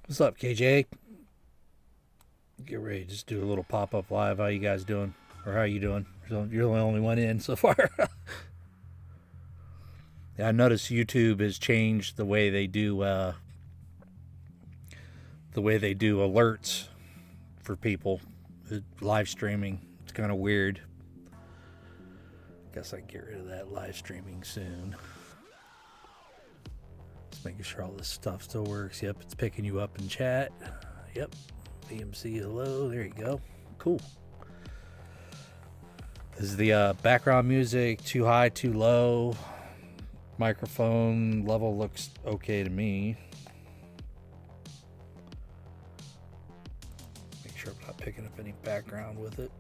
What's up, KJ? Get ready to just do a little pop-up live. How you guys doing? Or how you doing? You're the only one in so far. Yeah, I noticed YouTube has changed the way they do alerts for people live streaming. It's kind of weird. Guess I can get rid of that live streaming soon. Just making sure all this stuff still works. Yep, it's picking you up in chat. Yep. BMC, hello. There you go. Cool. Is the background music too high, too low? Microphone level looks okay to me. Make sure I'm not picking up any background with it.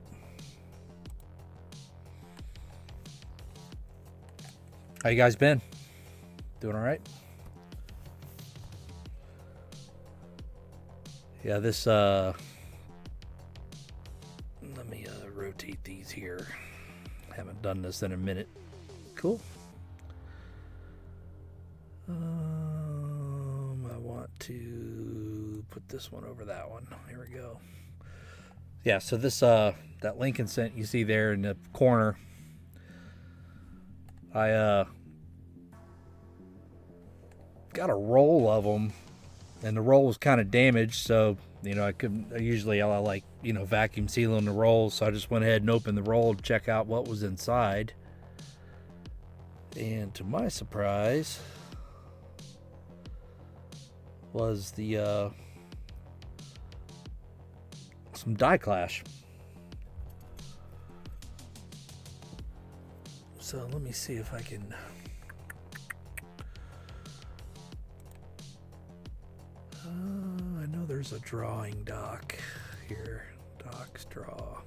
How you guys been? Doing all right? Yeah, this let me rotate these here. Haven't done this in a minute. Cool. I want to put this one over that one. Here we go. Yeah, so this that Lincoln scent you see there in the corner, I got a roll of them, and the roll was kind of damaged, so I usually I like vacuum sealing the rolls, so I just went ahead and opened the roll to check out what was inside, and to my surprise was the some die clash. So let me see if I can I know there's a drawing doc here. Docs draw.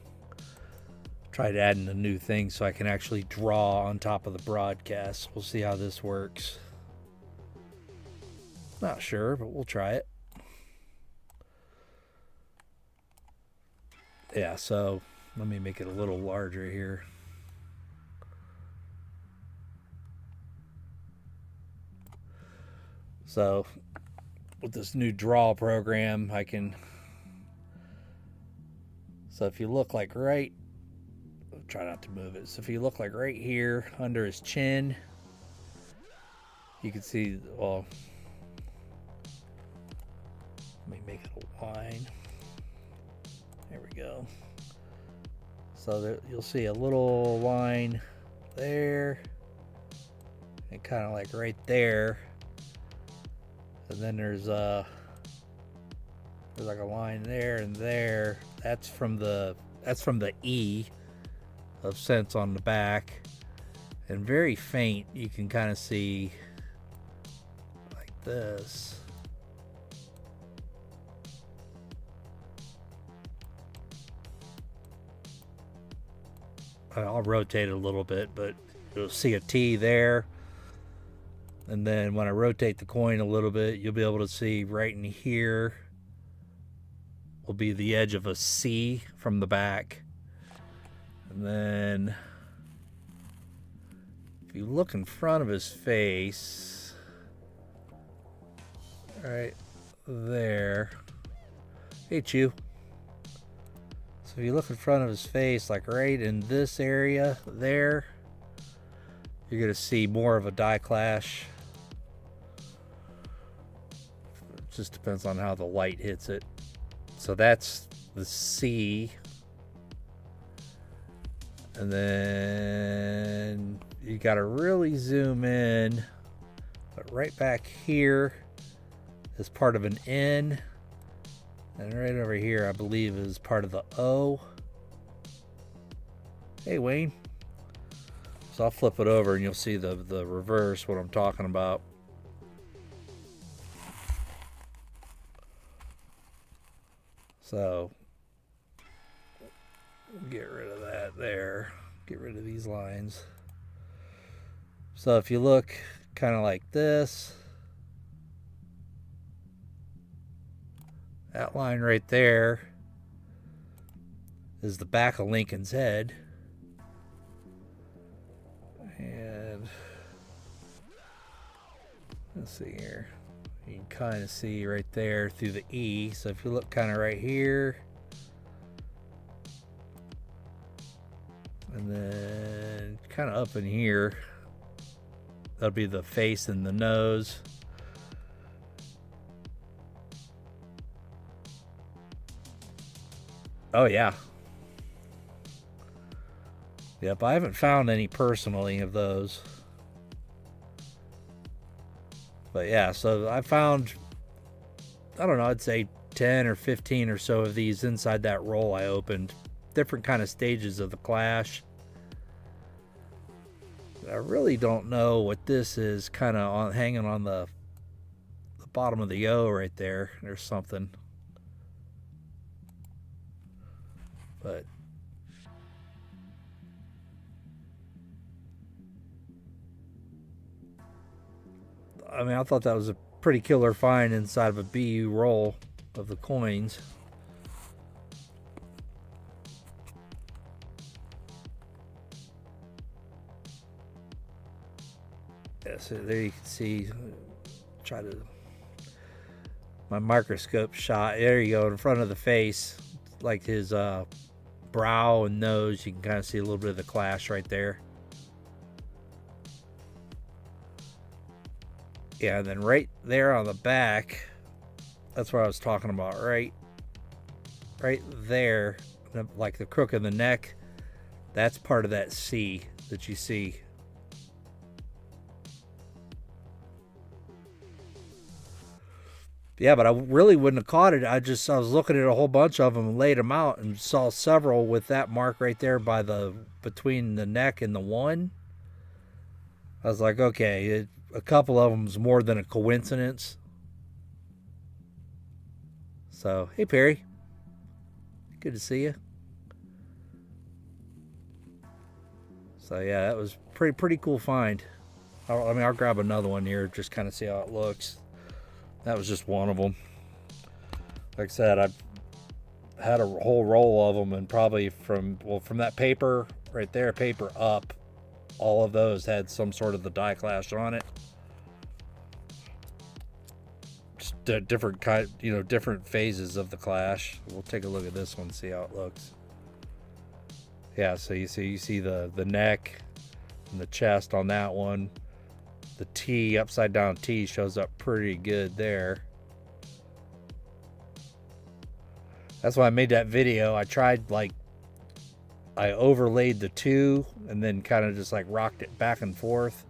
Tried adding a new thing so I can actually draw on top of the broadcast. We'll see how this works. Not sure, but we'll try it. Yeah, so let me make it a little larger here. So with this new draw program, I can, so if you look like right, I'll try not to move it. So if you look like right here under his chin, you can see, well, let me make it a line. There we go. So there, you'll see a little line there, and kind of like right there. And then there's like a line there and there. That's from the E of scents on the back, and very faint. You can kind of see like this. I'll rotate it a little bit, but you'll see a T there. And then when I rotate the coin a little bit, you'll be able to see right in here will be the edge of a C from the back. And then if you look in front of his face, right there. Hey, Chew. So if you look in front of his face, like right in this area there, you're going to see more of a die clash. It just depends on how the light hits it. So that's the C. And then you got to really zoom in. But right back here is part of an N. And right over here, I believe, is part of the O. Hey, Wayne. So I'll flip it over and you'll see the reverse, what I'm talking about. So get rid of that there. Get rid of these lines. So if you look kind of like this, that line right there is the back of Lincoln's head. And let's see here. You can kind of see right there through the E. So if you look kind of right here, and then kind of up in here, that'll be the face and the nose. Oh yeah. Yep, I haven't found any personally of those. But yeah, so I found, I don't know, I'd say 10 or 15 or so of these inside that roll I opened. Different kind of stages of the clash. I really don't know what this is, kind of hanging on the bottom of the O right there. There's something. But I mean, I thought that was a pretty killer find inside of a BU roll of the coins. Yeah, so there you can see, try to, my microscope shot, there you go, in front of the face, like his brow and nose, you can kind of see a little bit of the clash right there. Yeah, and then right there on the back, that's what I was talking about, right there, like the crook of the neck, that's part of that C that you see. Yeah, but I really wouldn't have caught it. I was looking at a whole bunch of them and laid them out and saw several with that mark right there by between the neck and the one. I was like, okay, a couple of them's more than a coincidence. So, hey Perry, good to see you. So yeah, that was pretty cool find. I'll grab another one here, just kind of see how it looks. That was just one of them. Like I said, I've had a whole roll of them, and probably from that paper right there, paper up, all of those had some sort of the die clash on it. Just different kind, different phases of the clash. We'll take a look at this one, see how it looks. Yeah, so you see the neck and the chest on that one. The T, upside down T, shows up pretty good there. That's why I made that video. I tried, I overlaid the two and then kind of just rocked it back and forth.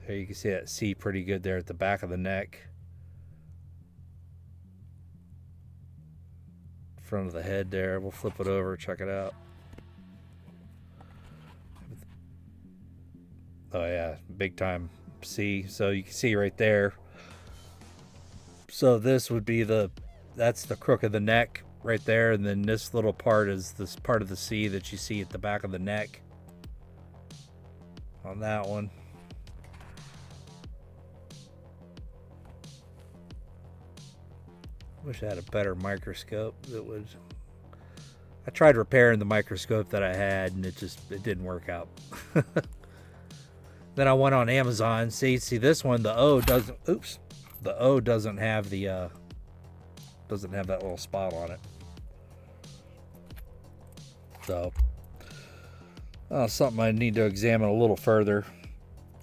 There you can see that C pretty good there at the back of the neck. Front of the head there. We'll flip it over, check it out. Oh yeah, big time C. So you can see right there. So this would be that's the crook of the neck right there, and then this little part is this part of the C that you see at the back of the neck on that one. Wish I had a better microscope that would. I tried repairing the microscope that I had, and it didn't work out. Then I went on Amazon. See this one, the O doesn't. Oops, the O doesn't have the doesn't have that little spot on it. So, something I need to examine a little further.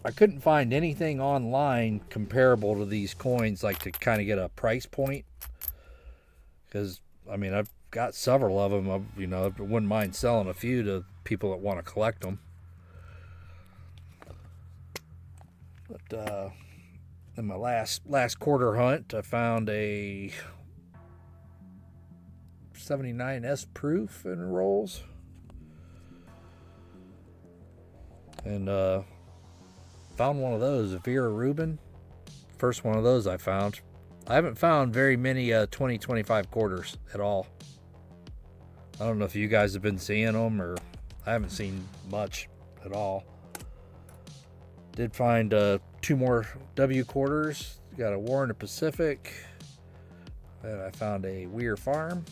I couldn't find anything online comparable to these coins, like to kind of get a price point. Because I mean, I've got several of them. I wouldn't mind selling a few to people that want to collect them. But in my last quarter hunt, I found a 79S proof in rolls, and found one of those, a Vera Rubin. First one of those I found. I haven't found very many 20-25 quarters at all. I don't know if you guys have been seeing them, or I haven't seen much at all. Did find 2 more W quarters. Got a War in the Pacific. And I found a Weir Farm.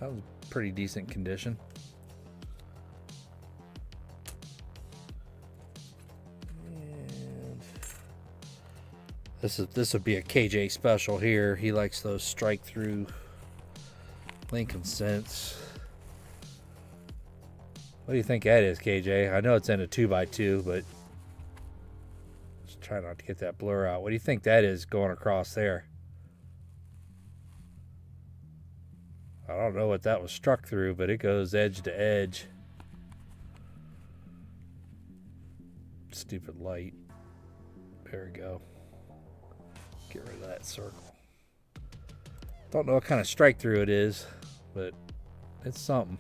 That was pretty decent condition. This would be a KJ special here. He likes those strike through Lincoln cents. What do you think that is, KJ? I know it's in a 2x2, but just try not to get that blur out. What do you think that is going across there? I don't know what that was struck through, but it goes edge to edge. Stupid light. There we go. Get rid of that circle. Don't know what kind of strike through it is, but it's something.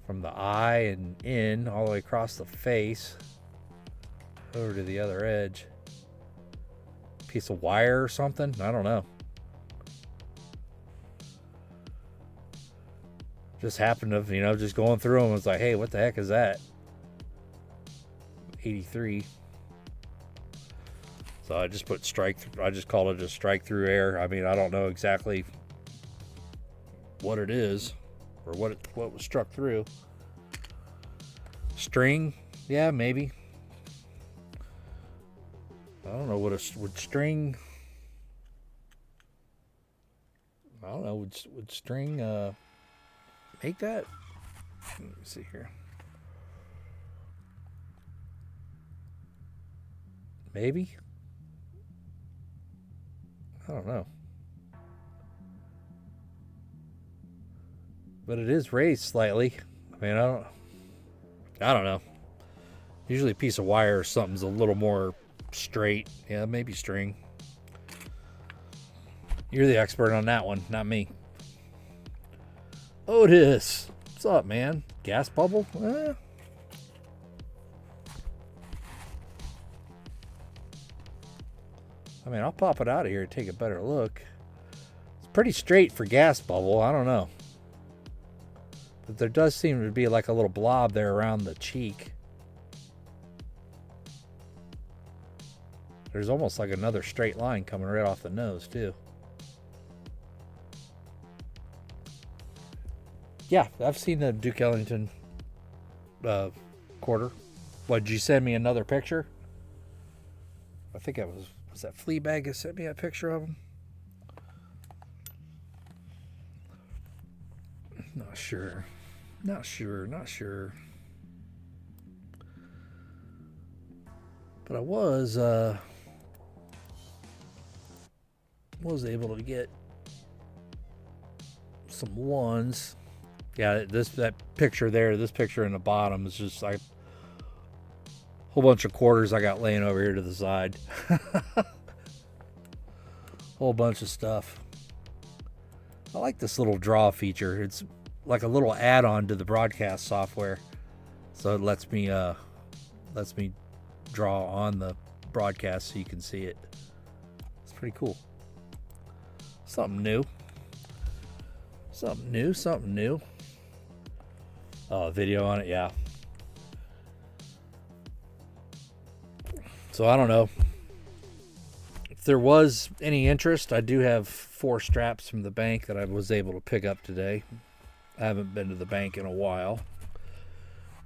From the eye and in, all the way across the face, over to the other edge. Piece of wire or something? I don't know. Just happened to, just going through them, was like, hey, what the heck is that? 83. So I just put I just call it a strike through air. I mean, I don't know exactly what it is or what was struck through. String, yeah, maybe. I don't know what would string. I don't know. Would string make that? Let me see here. Maybe. I don't know. But it is raised slightly. I mean, I don't know. Usually a piece of wire or something's a little more straight. Yeah, maybe string. You're the expert on that one, not me. Otis, what's up, man? Gas bubble? I mean, I'll pop it out of here and take a better look. It's pretty straight for gas bubble. I don't know. But there does seem to be like a little blob there around the cheek. There's almost like another straight line coming right off the nose, too. Yeah, I've seen the Duke Ellington quarter. What, did you send me another picture? I think that was that Fleabag that sent me a picture of him? Not sure. But I was able to get some ones. Yeah, that picture there, this picture in the bottom is just like a whole bunch of quarters I got laying over here to the side. Whole bunch of stuff. I like this little draw feature. It's like a little add-on to the broadcast software. So it lets me draw on the broadcast so you can see it. It's pretty cool. Something new. Oh, video on it, yeah. So I don't know. If there was any interest, I do have 4 straps from the bank that I was able to pick up today. I haven't been to the bank in a while.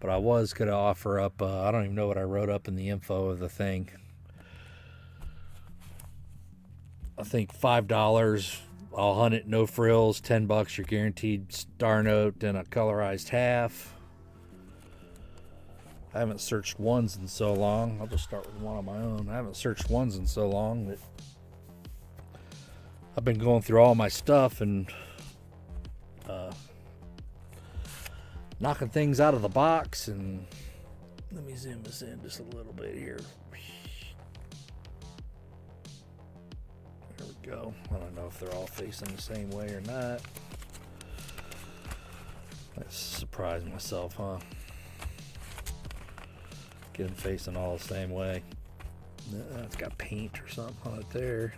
But I was going to offer up, I don't even know what I wrote up in the info of the thing. I think $5, I'll hunt it, no frills, $10, you're guaranteed star note and a colorized half. I haven't searched ones in so long. I'll just start with one on my own. I haven't searched ones in so long that I've been going through all my stuff and knocking things out of the box. And let me zoom this in just a little bit here. There we go. I don't know if they're all facing the same way or not. I surprised myself, huh? Get them facing all the same way. It's got paint or something on it there.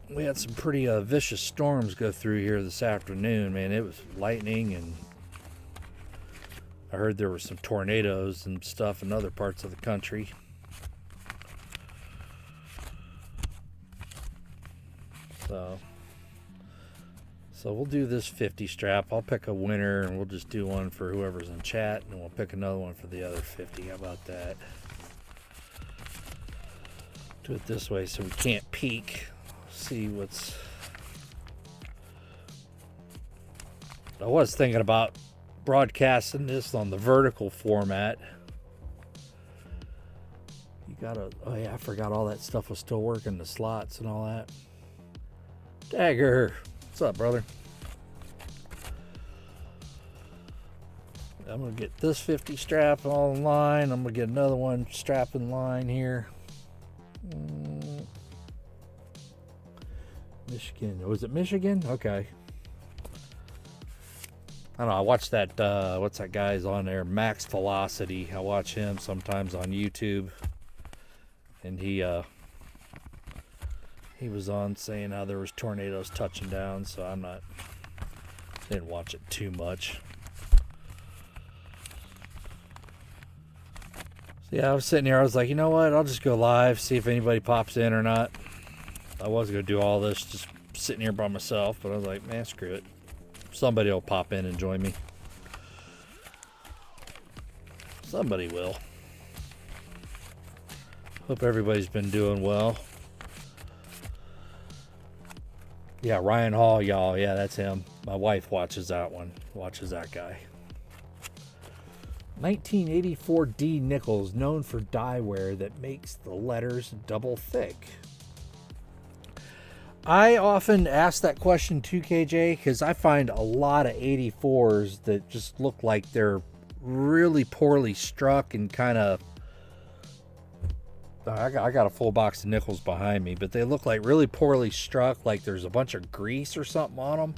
We had some pretty vicious storms go through here this afternoon, man. It was lightning, and I heard there were some tornadoes and stuff in other parts of the country. So we'll do this 50 strap. I'll pick a winner and we'll just do one for whoever's in chat, and we'll pick another one for the other 50. How about that? Do it this way so we can't peek. See what's... I was thinking about broadcasting this on the vertical format. You gotta... Oh yeah, I forgot all that stuff was still working, the slots and all that. Dagger! What's up, brother? I'm going to get this 50 strap all in line. I'm going to get another one strap in line here. Michigan. Was it Michigan? Okay. I don't know. I watch that, what's that guy's on there? Max Velocity. I watch him sometimes on YouTube. And he was on saying how there was tornadoes touching down, so didn't watch it too much. So yeah, I was sitting here, I was like, you know what, I'll just go live, see if anybody pops in or not. I was going to do all this just sitting here by myself, but I was like, man, screw it. Somebody will pop in and join me. Somebody will. Hope everybody's been doing well. Yeah, Ryan Hall, y'all. Yeah, that's him. My wife watches that one. Watches that guy. 1984 D Nichols, known for dye-wear that makes the letters double thick. I often ask that question too, KJ, because I find a lot of 84s that just look like they're really poorly struck and kind of... I got a full box of nickels behind me, but they look like really poorly struck, like there's a bunch of grease or something on them.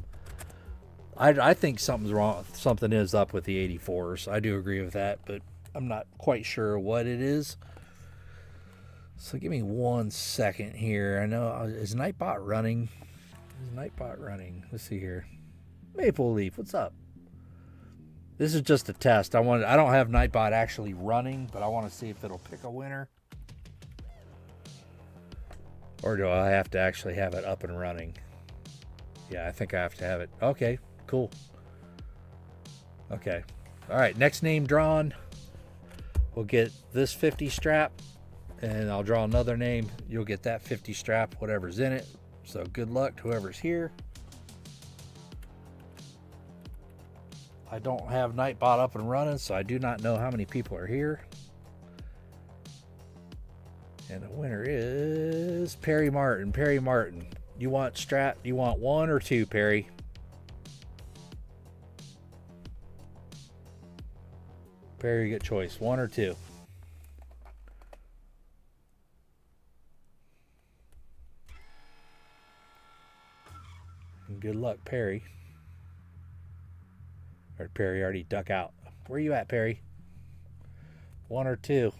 I think something's wrong. Something is up with the 84s. I do agree with that, but I'm not quite sure what it is. So give me 1 second here. I know, is Nightbot running? Is Nightbot running? Let's see here. Maple Leaf, what's up? This is just a test. I don't have Nightbot actually running, but I want to see if it'll pick a winner. Or do I have to actually have it up and running? Yeah, I think I have to have it. Okay, cool. Okay. All right, next name drawn. We'll get this 50 strap, and I'll draw another name. You'll get that 50 strap, whatever's in it. So good luck to whoever's here. I don't have Nightbot up and running, so I do not know how many people are here. And the winner is Perry Martin. Perry Martin. You want strap? You want 1 or 2, Perry? Perry, good choice. 1 or 2. And good luck, Perry. Or Perry already duck out. Where you at, Perry? 1 or 2.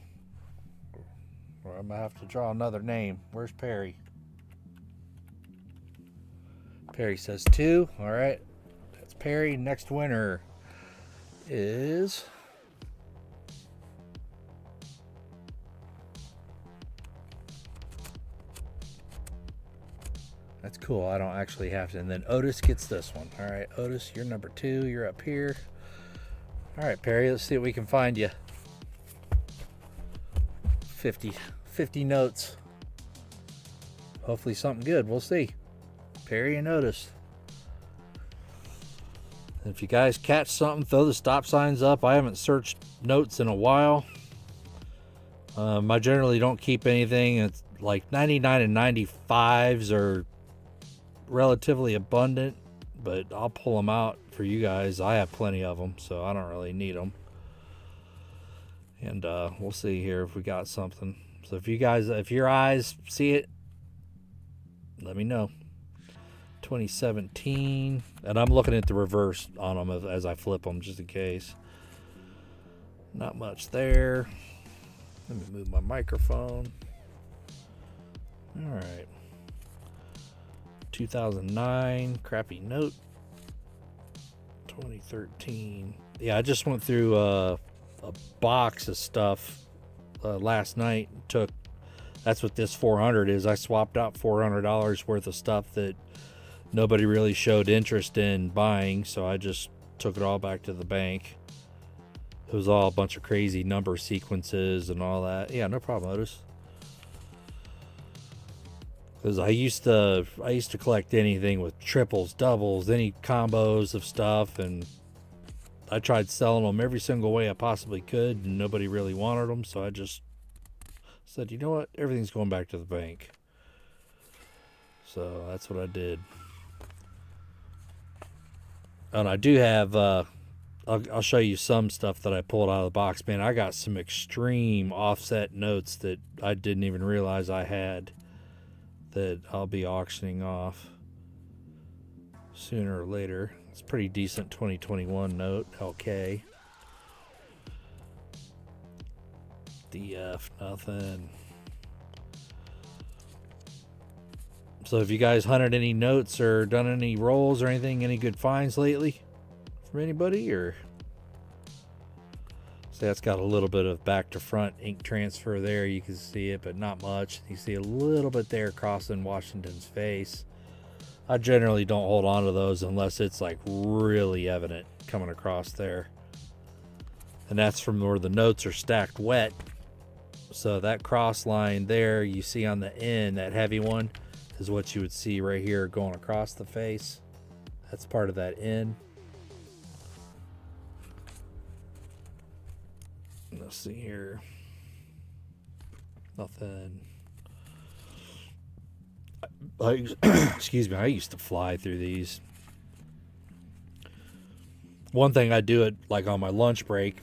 Or I'm going to have to draw another name. Where's Perry? Perry says 2. All right. That's Perry. Next winner is... That's cool. I don't actually have to. And then Otis gets this one. All right, Otis, you're number 2. You're up here. All right, Perry, let's see what we can find you. 50 notes. Hopefully something good. We'll see. Perry and Otis. If you guys catch something, throw the stop signs up. I haven't searched notes in a while. I generally don't keep anything. It's like 99 and 95s are relatively abundant, but I'll pull them out for you guys. I have plenty of them, so I don't really need them. And we'll see here if we got something. So if your eyes see it, let me know. 2017, and I'm looking at the reverse on them as I flip them just in case. Not much there. Let me move my microphone. All right. 2009, crappy note. 2013. Yeah, I just went through a box of stuff last night. That's what this 400 is. I swapped out $400 worth of stuff that nobody really showed interest in buying, so I just took it all back to the bank. It was all a bunch of crazy number sequences and all that. Yeah, no problem, Otis. Because I used to collect anything with triples, doubles, any combos of stuff, and I tried selling them every single way I possibly could, and nobody really wanted them, so I just said, you know what, everything's going back to the bank. So that's what I did. And I do have, I'll show you some stuff that I pulled out of the box. Man, I got some extreme offset notes that I didn't even realize I had that I'll be auctioning off sooner or later. It's a pretty decent 2021 note, LK. DF, nothing. So have you guys hunted any notes or done any rolls or anything, any good finds lately from anybody? Or see, that's got a little bit of back to front ink transfer there. You can see it, but not much. You see a little bit there crossing Washington's face. I generally don't hold on to those unless it's like really evident coming across there. And that's from where the notes are stacked wet. So that cross line there you see on the end, that heavy one, is what you would see right here going across the face. That's part of that end. Let's see here. Nothing. Excuse me, I used to fly through these. One thing I do it like on my lunch break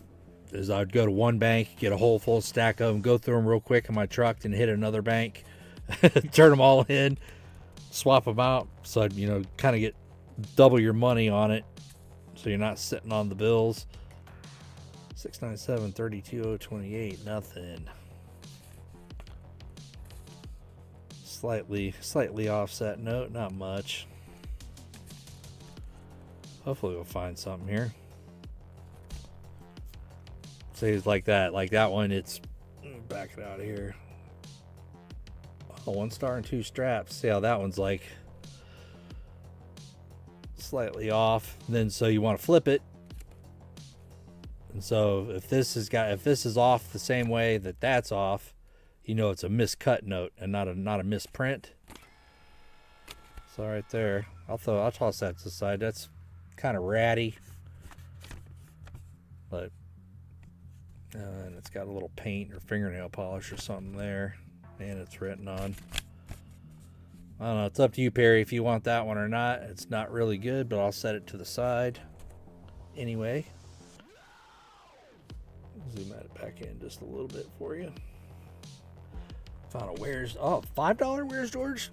is I'd go to one bank, get a whole full stack of them, go through them real quick in my truck, and hit another bank, turn them all in, swap them out, so I'd, you know, kind of get double your money on it, so you're not sitting on the bills. 697 32028, nothing. Slightly offset note, not much. Hopefully we'll find something here. Say it's like that one, it's, back it out of here. Oh, 1 star and 2 straps. See how that one's like slightly off. And then so you want to flip it. And so if this is off the same way that that's off, you know it's a miscut note and not a misprint. So right there, I'll toss that to the side. That's kind of ratty, but and it's got a little paint or fingernail polish or something there, and it's written on. I don't know. It's up to you, Perry, if you want that one or not. It's not really good, but I'll set it to the side anyway. Zoom that back in just a little bit for you. Found a Where's. Oh, $5 Where's George?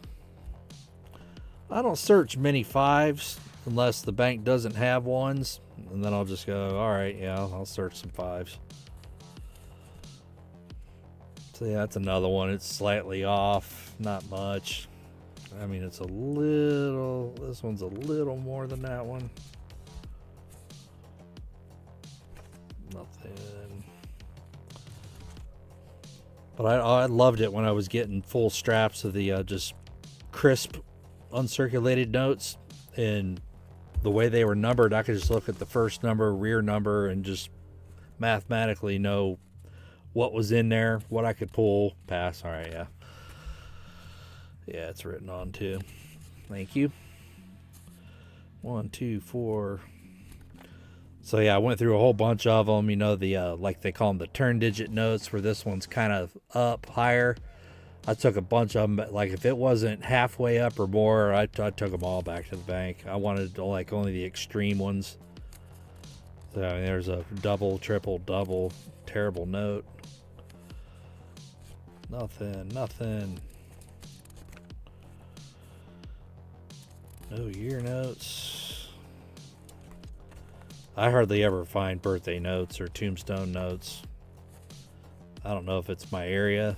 I don't search many 5s unless the bank doesn't have ones, and then I'll just go, all right, yeah, I'll search some 5s. So yeah, that's another one. It's slightly off, not much. I mean, it's a little, this one's a little more than that one. Nothing. But I loved it when I was getting full straps of the just crisp, uncirculated notes, and the way they were numbered, I could just look at the first number, rear number, and just mathematically know what was in there, what I could pull, pass. All right, yeah. Yeah, it's written on too. Thank you. 1, 2, 4. So yeah, I went through a whole bunch of them. You know, the like they call them the turn digit notes, where this one's kind of up higher. I took a bunch of them, but like if it wasn't halfway up or more, I took them all back to the bank. I wanted to like only the extreme ones. So I mean, there's a double, triple, double, terrible note. Nothing. No year notes. I hardly ever find birthday notes or tombstone notes. I don't know if it's my area.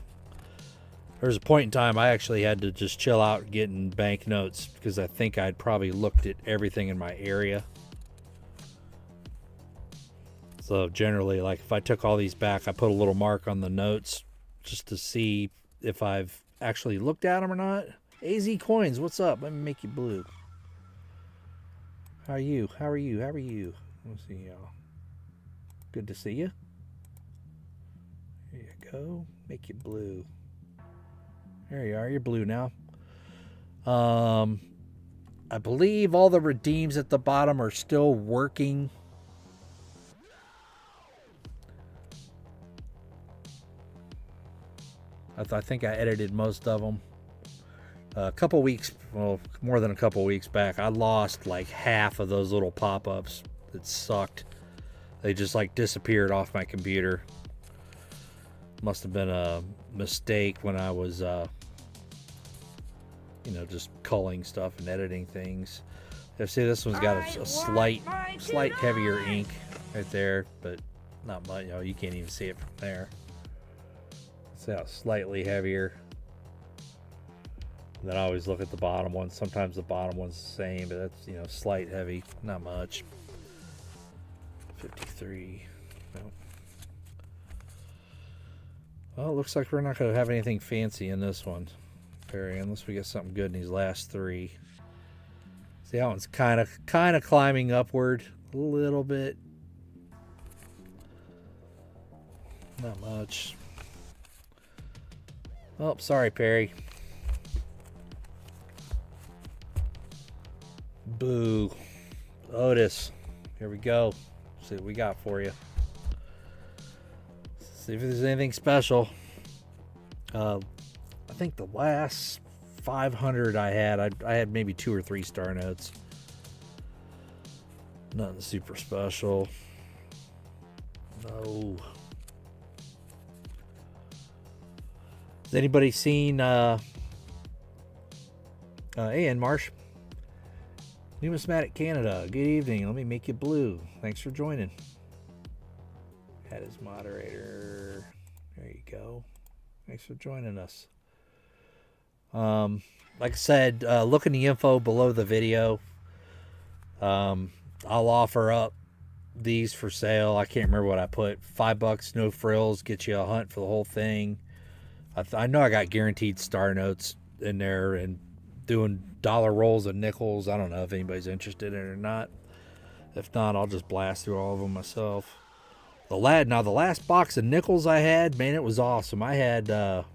There was a point in time I actually had to just chill out getting bank notes because I think I'd probably looked at everything in my area. So generally, like if I took all these back, I put a little mark on the notes just to see if I've actually looked at them or not. AZ Coins, what's up? Let me make you blue. How are you? How are you? How are you? Let's see y'all. Good to see you. Here you go. Make you blue. There you are. You're blue now. I believe all the redeems at the bottom are still working. I think I edited most of them. A couple weeks, well, more than a couple weeks back, I lost like half of those little pop-ups that sucked. They just like disappeared off my computer. Must have been a mistake when I was, just culling stuff and editing things. You see, this one's got a slight heavier ink right there, but not much. You can't even see it from there. See how slightly heavier. And then I always look at the bottom one. Sometimes the bottom one's the same, but that's, slight heavy, not much. 53. Nope. Well, it looks like we're not going to have anything fancy in this one, Perry, unless we get something good in these last three. See, that one's kind of climbing upward a little bit. Not much. Oh, sorry, Perry. Boo. Otis. Here we go. See what we got for you. See if there's anything special. I think the last 500 I had maybe 2 or 3 star notes. Nothing super special. No. Has anybody seen hey, Marsh? Numismatic Canada, good evening. Let me make you blue. Thanks for joining. Add as moderator. There you go. Thanks for joining us. Like I said, look in the info below the video. I'll offer up these for sale. I can't remember what I put. $5, no frills, get you a hunt for the whole thing. I know I got guaranteed star notes in there and doing dollar rolls and nickels. I don't know if anybody's interested in it or not. If not, I'll just blast through all of them myself. The last box of nickels I had, man, it was awesome. I had what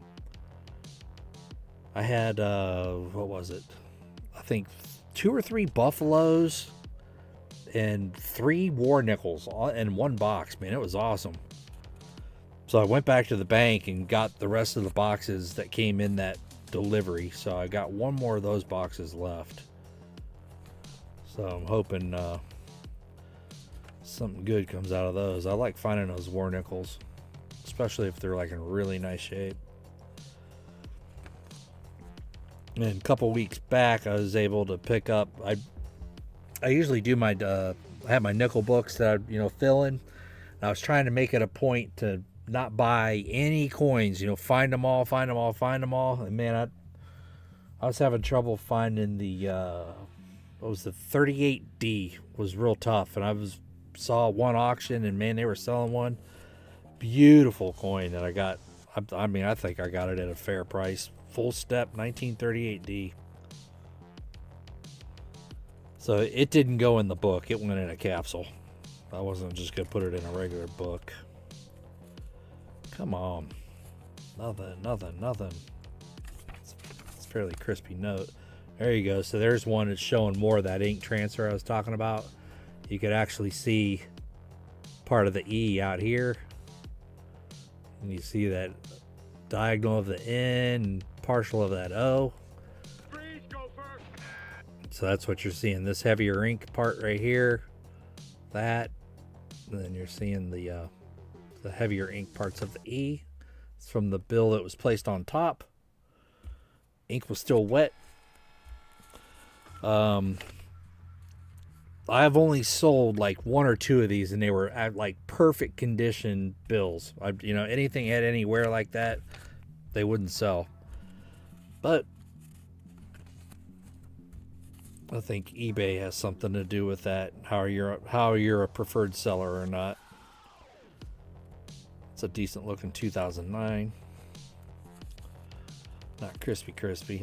was it? I think 2 or 3 buffaloes and 3 war nickels in one box. Man, it was awesome. So I went back to the bank and got the rest of the boxes that came in that delivery. So I got 1 more of those boxes left. So I'm hoping something good comes out of those. I like finding those war nickels, especially if they're like in really nice shape. And a couple weeks back, I was able to pick up. I usually do my I have my nickel books that I fill in. And I was trying to make it a point to not buy any coins. Find them all. And man, I was having trouble finding the what was the 38D was real tough. And I saw one auction, and man, they were selling one beautiful coin that I got. I think I got it at a fair price. Full step 1938D. So it didn't go in the book. It went in a capsule. I wasn't just going to put it in a regular book. Come on. Nothing. It's a fairly crispy note. There you go. So there's one that's showing more of that ink transfer I was talking about. You could actually see part of the E out here. And you see that diagonal of the N and partial of that O. So that's what you're seeing. This heavier ink part right here. That. And then you're seeing the heavier ink parts of the E. It's from the bill that was placed on top. Ink was still wet. I've only sold like 1 or 2 of these, and they were at like perfect condition bills. Anything had any wear like that, they wouldn't sell. But I think eBay has something to do with that. How you're a preferred seller or not. It's a decent looking 2009. Not crispy.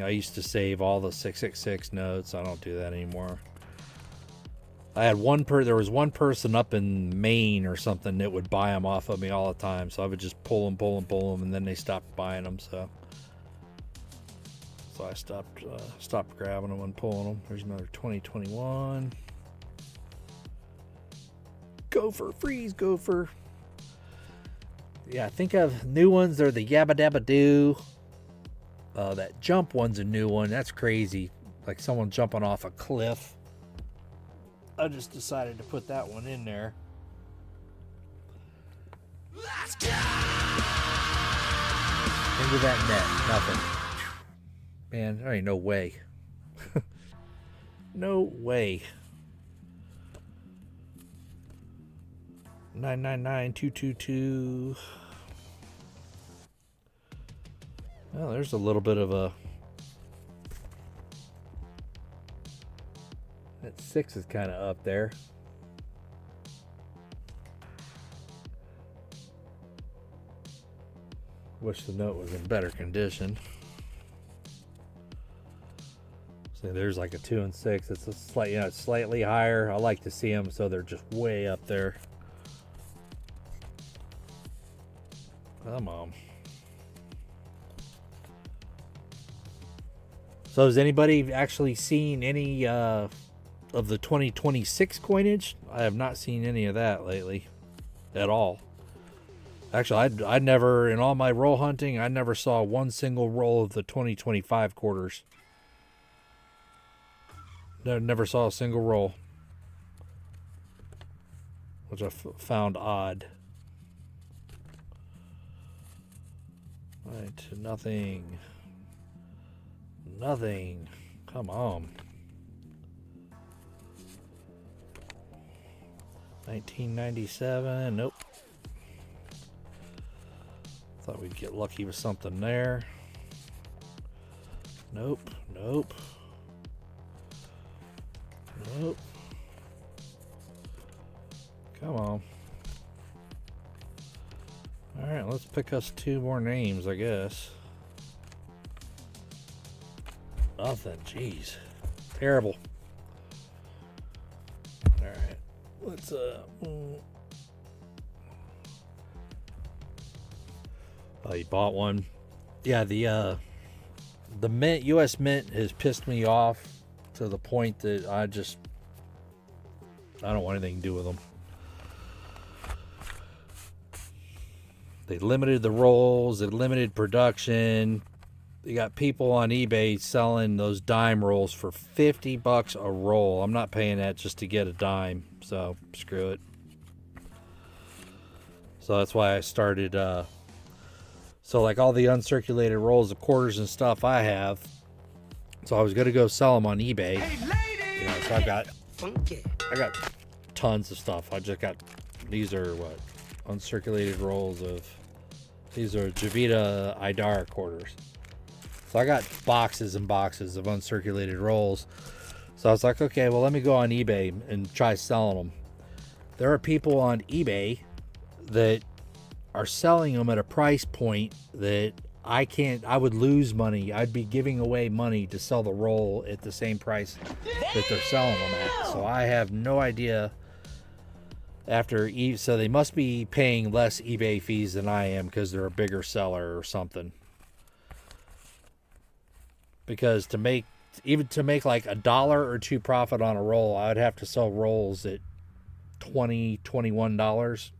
I used to save all the 666 notes. I don't do that anymore. I had there was one person up in Maine or something that would buy them off of me all the time. So I would just pull them, and then they stopped buying them. So I stopped grabbing them and pulling them. There's another 2021. Gopher, freeze, gopher. Yeah, I think of new ones. They're the Yabba Dabba Doo. That jump one's a new one. That's crazy. Like someone jumping off a cliff. I just decided to put that one in there. Let's go! Into that net. Nothing. Man, there ain't no way. No way. 999222. Well, there's a little bit of a... That 6 is kind of up there. Wish the note was in better condition. So there's like a 2 and 6. It's a slightly higher. I like to see them so they're just way up there. Come on. So has anybody actually seen any of the 2026 coinage? I have not seen any of that lately at all. Actually, I never, in all my roll hunting, I never saw one single roll of the 2025 quarters. Never saw a single roll, which I found odd. Right, nothing. Nothing. Come on. 1997. Nope. Thought we'd get lucky with something there. Nope. Nope. Nope. Come on. Alright, let's pick us 2 more names, I guess. Nothing. Jeez. Terrible. Alright. Let's oh, you bought one. Yeah, the Mint, US Mint has pissed me off to the point that I don't want anything to do with them. They limited the rolls, they limited production. They got people on eBay selling those dime rolls for $50 a roll. I'm not paying that just to get a dime, so screw it. So that's why I started, so like all the uncirculated rolls of quarters and stuff I have. So I was going to go sell them on eBay. Hey, lady! You know, so I got tons of stuff. I just got, these are what? Uncirculated rolls of, these are Javita Idara quarters. So I got boxes and boxes of uncirculated rolls. So I was like, okay, well, let me go on eBay and try selling them. There are people on eBay that are selling them at a price point that I would lose money. I'd be giving away money to sell the roll at the same price that they're selling them at. So I have no idea. So they must be paying less eBay fees than I am because they're a bigger seller or something. Because to make like $1 or $2 profit on a roll, I would have to sell rolls at $20, $21.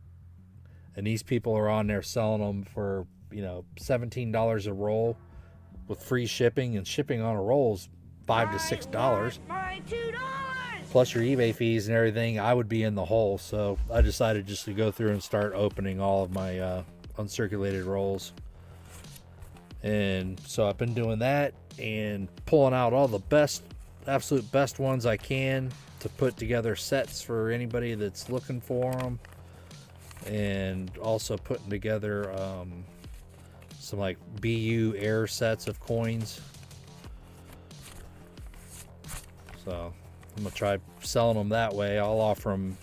And these people are on there selling them for, $17 a roll with free shipping, and shipping on a roll is $5 to $6. Plus your eBay fees and everything, I would be in the hole. So I decided just to go through and start opening all of my uncirculated rolls. And so I've been doing that and pulling out all the absolute best ones I can to put together sets for anybody that's looking for them. And also putting together some like BU air sets of coins. So I'm gonna try selling them that way. I'll offer them,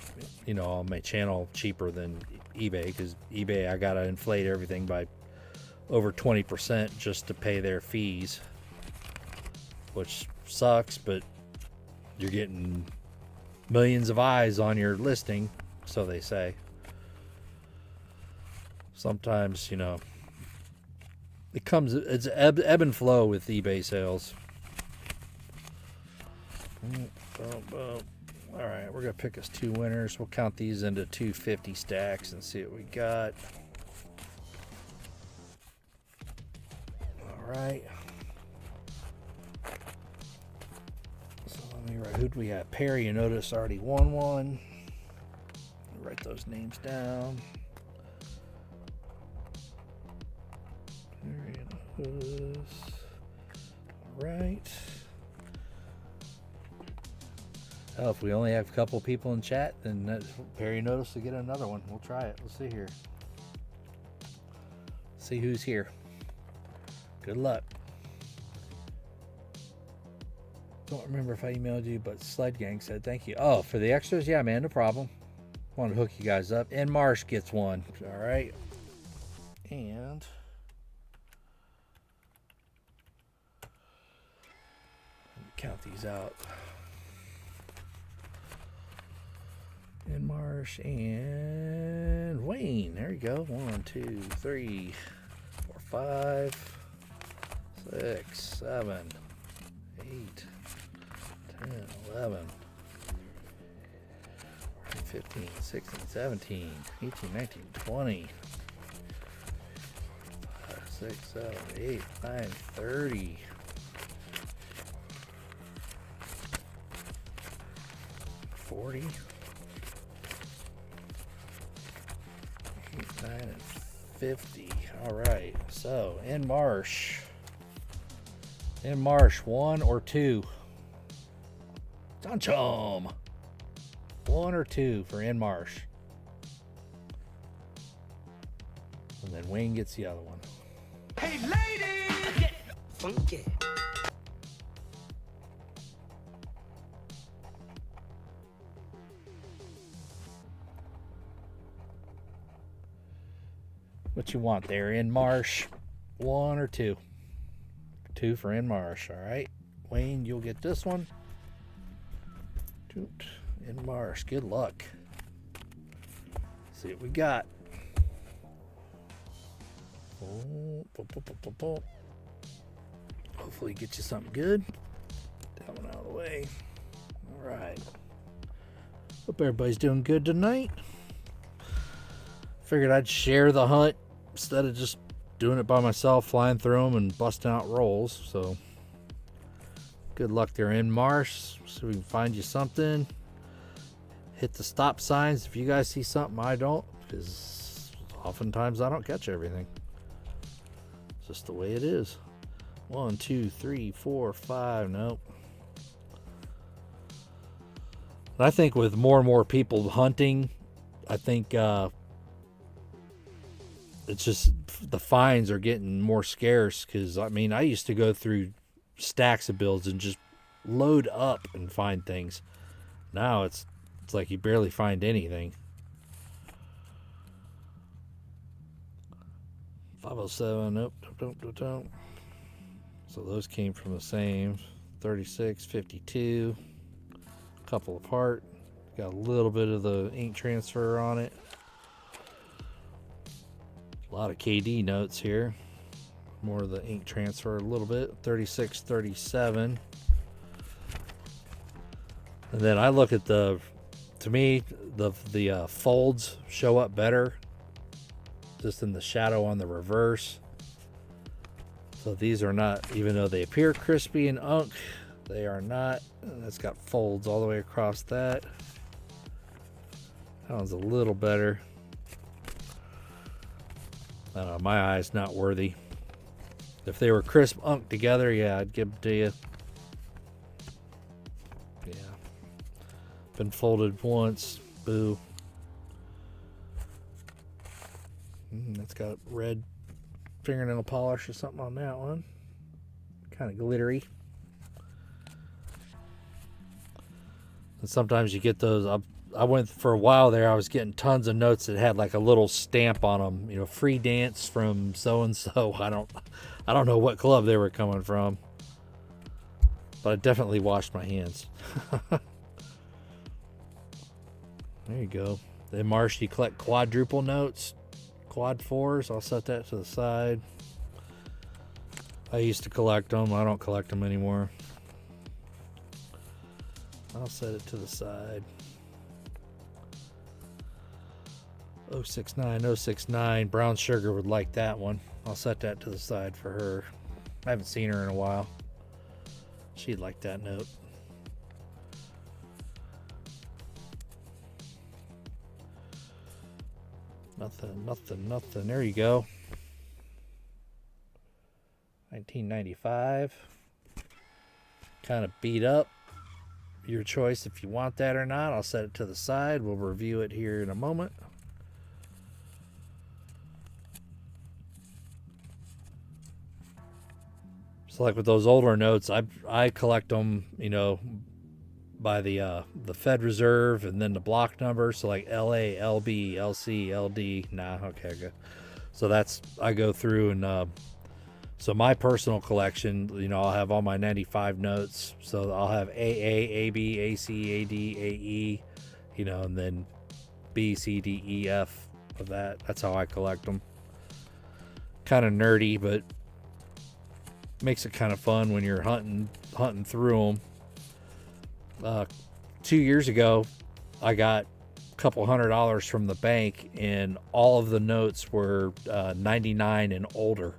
on my channel cheaper than eBay, because eBay I gotta inflate everything by over 20% just to pay their fees, which sucks, but you're getting millions of eyes on your listing, so they say. Sometimes, you know, it's ebb and flow with eBay sales. Boom, boom. All right, we're gonna pick us 2 winners. We'll count these into 250 stacks and see what we got. All right. So let me write. Who do we have? Perry. You notice already won one. Write those names down. Perry. All right. Oh, if we only have a couple people in chat, then Perry noticed to get another one. We'll try it. Let's see here. See who's here. Good luck. Don't remember if I emailed you, but Sled Gang said thank you. Oh, for the extras? Yeah, man, no problem. Want to hook you guys up. And Marsh gets one. All right. And let me count these out. And Marsh and Wayne. There you go. 1, 2, 3, 4, 5, 6, 7, 8, 10, 11, 15, 16, 17, 18, 19, 20, 5, 6, 7, 8, 9, 30. 40. 9 and 50. All right. So in Marsh, 1 or 2. Chum. 1 or 2 for in Marsh. And then Wayne gets the other one. Hey, ladies! Get funky. What you want there, in Marsh? 1 or 2? 2 for in Marsh. All right. Wayne, you'll get this one. In Marsh. Good luck. See what we got. Hopefully get you something good. That one out of the way. All right. Hope everybody's doing good tonight. Figured I'd share the hunt instead of just doing it by myself, flying through them and busting out rolls. So good luck there, in Marsh. So we can find you something. Hit the stop signs if you guys see something I don't, because oftentimes I don't catch everything. It's just the way it is. 1, 2, 3, 4, 5. Nope. I think with more and more people hunting, I think it's just the finds are getting more scarce, because I mean, I used to go through stacks of bills and just load up and find things. Now it's like you barely find anything. 507. Nope. Don't. So those came from the same. 36, 52. A couple apart. Got a little bit of the ink transfer on it. A lot of KD notes here. More of the ink transfer a little bit. 36, 37. And then I look at to me, the folds show up better just in the shadow on the reverse. So these are not, even though they appear crispy and unk, they are not. And it's got folds all the way across that. That one's a little better. I don't know, my eye's not worthy. If they were crisp unk together, yeah, I'd give them to you. Yeah. Been folded once. Boo. That's got red fingernail polish or something on that one. Kind of glittery. And sometimes you get those. I went for a while there. I was getting tons of notes that had like a little stamp on them. You know, free dance from so and so. I don't know what club they were coming from, but I definitely washed my hands. There you go. Then Marsh, you collect quadruple notes, quad fours. I'll set that to the side. I used to collect them. I don't collect them anymore. I'll set it to the side. 069, 069. Brown Sugar would like that one. I'll set that to the side for her. I haven't seen her in a while. She'd like that note. Nothing, nothing, nothing. There you go. 1995. Kind of beat up. Your choice if you want that or not. I'll set it to the side. We'll review it here in a moment. So like with those older notes, I collect them, you know, by the Fed Reserve and then the block number. So like LA, LB, LC, LD. Nah, okay, good. So that's, I go through and so my personal collection, you know, I'll have all my 95 notes. So I'll have AA, AB, AC, AD, AE, you know, and then B, C, D, E, F of that. That's how I collect them. Kind of nerdy, but makes it kind of fun when you're hunting through them. 2 years ago, I got a couple $100 from the bank, and all of the notes were 99 and older.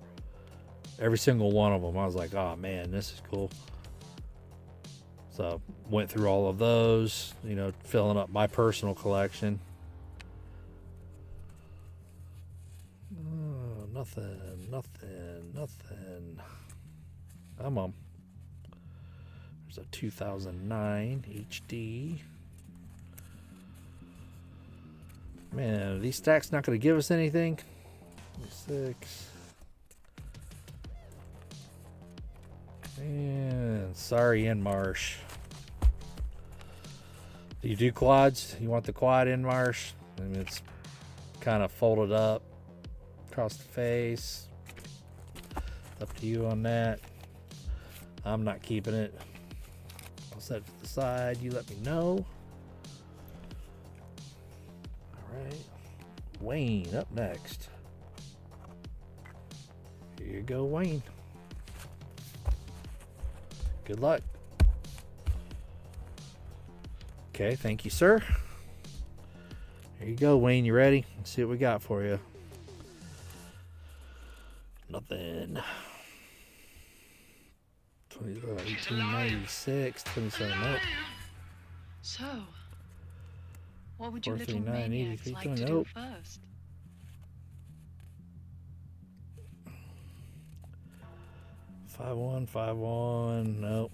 Every single one of them. I was like, oh man, this is cool. So went through all of those, you know, filling up my personal collection. Oh, nothing. Come on. There's a 2009 HD. Man, are these stacks not going to give us anything? 6. And sorry, in Marsh. Do you do quads? You want the quad in Marsh? I mean, it's kind of folded up across the face. Up to you on that. I'm not keeping it. I'll set it to the side. You let me know. All right. Wayne up next. Here you go, Wayne. Good luck. Okay, thank you, sir. Here you go, Wayne. You ready? Let's see what we got for you. Nothing. 1896, 27. Nope. So, what would you little 439, maniacs 83, like to nope. do first? 5151. Nope.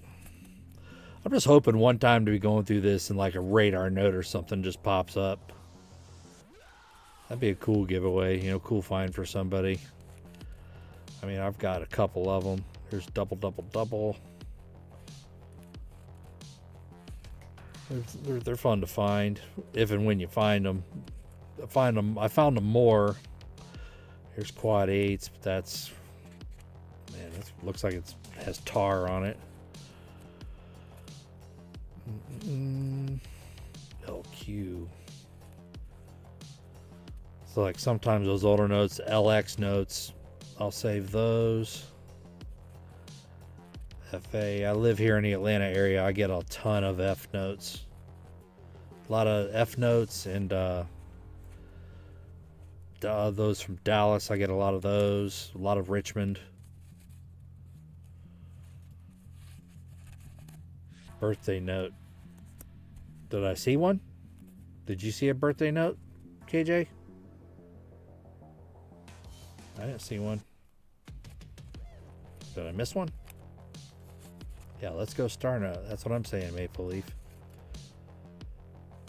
I'm just hoping one time to be going through this and like a radar note or something just pops up. That'd be a cool giveaway, you know, cool find for somebody. I mean, I've got a couple of them. Here's double, double, double. They're fun to find if and when you find them. I found them more. Here's quad 8s, but that's, man, that looks like it has tar on it. LQ. So like sometimes those older notes, LX notes, I'll save those. FA. I live here in the Atlanta area. I get a ton of F notes. A lot of F notes and those from Dallas. I get a lot of those. A lot of Richmond. Birthday note. Did I see one? Did you see a birthday note, KJ? I didn't see one. Did I miss one? Yeah, let's go Star Note. That's what I'm saying, Maple Leaf.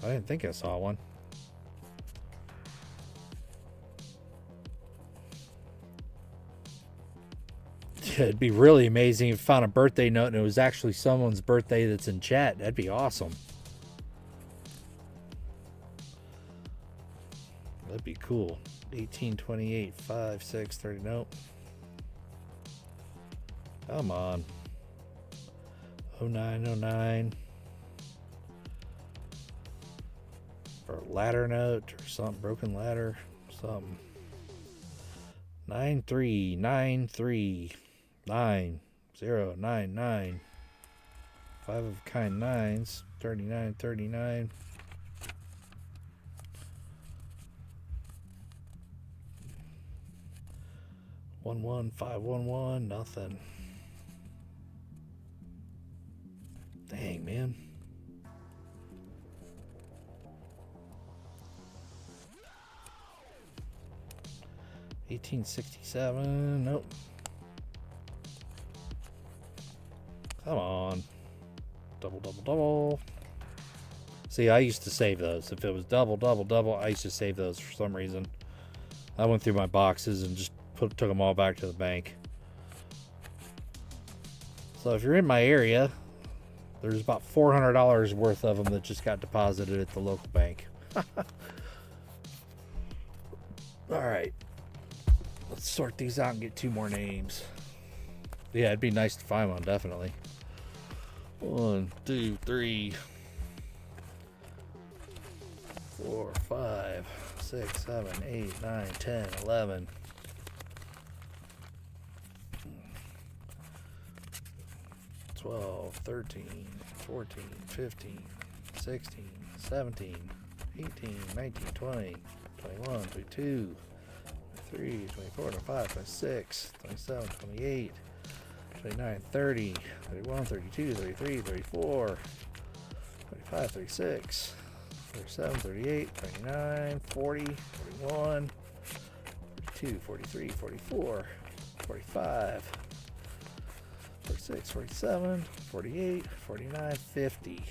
I didn't think I saw one. Yeah, it'd be really amazing if you found a birthday note and it was actually someone's birthday that's in chat. That'd be awesome. That'd be cool. 1828, 5, 6, 30. Nope. Come on. 0909. Or ladder note or something, broken ladder, something. 93939099. 5 of a kind nines. 3939. 11511. Nothing. Dang, man. $18.67. Nope. Come on. Double, double, double. See, I used to save those. If it was double, double, double, I used to save those for some reason. I went through my boxes and just took them all back to the bank. So if you're in my area, there's about $400 worth of them that just got deposited at the local bank. Alright. Let's sort these out and get 2 more names. Yeah, it'd be nice to find one, definitely. 1, 2, 3, 4, 5, 6, 7, 8, 9, 10, 11. 12, 13, 14, 15, 16, 17, 18, 19, 20, 21, 22, 23, 24, 25, 26, 27, 28, 29, 30, 31, 32, 33, 34, 35, 36, 37, 38, 39, 40, 41, 42, 43, 44, 45, 46, 47, 48, 49, 50.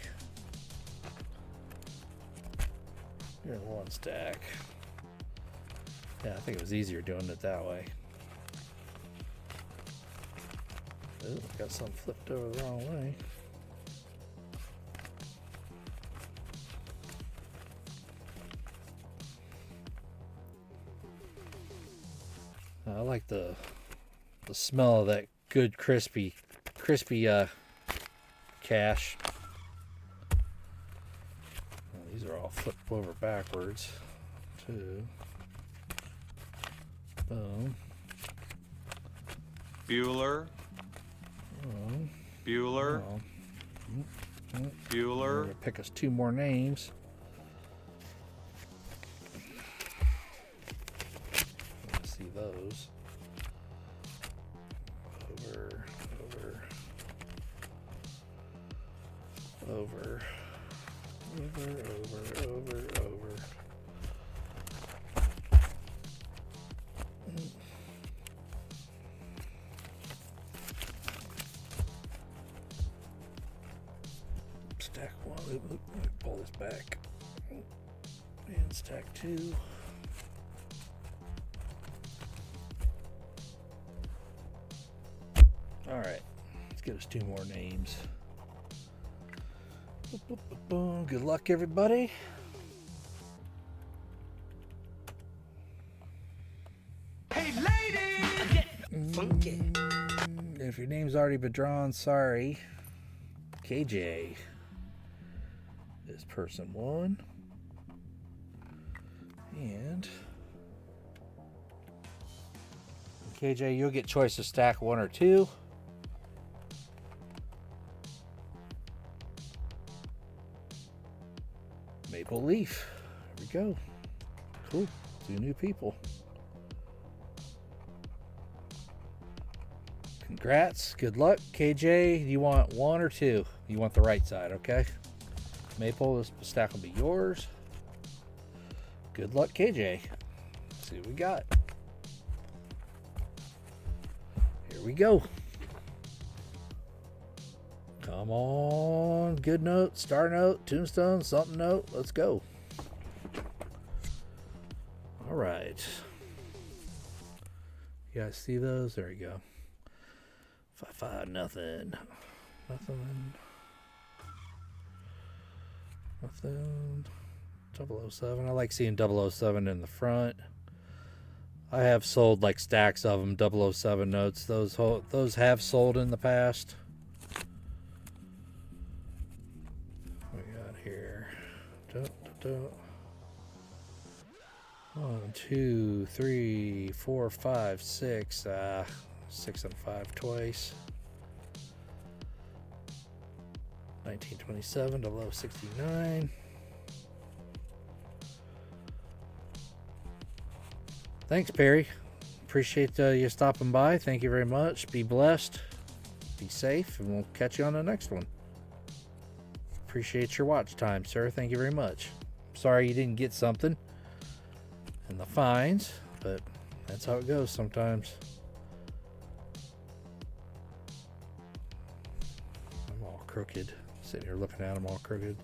Here's one stack. Yeah, I think it was easier doing it that way. Oh, got something flipped over the wrong way. I like the smell of that good crispy cash. Well, these are all flipped over backwards too. Boom. Bueller. Oh. Bueller. Oh. Bueller. We're gonna pick us 2 more names. Let's see those. Over. Stack 1. Let me pull this back. And stack 2. All right. Let's get us 2 more names. Boom. Good luck, everybody. Hey, ladies! Get funky. If your name's already been drawn, sorry. KJ is person 1. And KJ, you'll get choice to stack 1 or 2. Maple leaf. There we go. Cool. 2 new people. Congrats. Good luck. KJ, you want 1 or 2? You want the right side, okay? Maple, this stack will be yours. Good luck, KJ. Let's see what we got. Here we go. Come on. Good note, star note, tombstone, something note. Let's go. All right. You guys see those? There you go. 5-5, nothing. Nothing. 007. I like seeing 007 in the front. I have sold like stacks of them, 007 notes. Those have sold in the past. What we got here? 1, 2, 3, 4, 5, 6. 6 and 5 twice. 1927 to 69. Thanks, Perry. Appreciate you stopping by. Thank you very much. Be blessed. Be safe, and we'll catch you on the next one. Appreciate your watch time, sir. Thank you very much. Sorry you didn't get something in the fines, but that's how it goes sometimes. I'm all crooked. Sitting here looking at them all crooked.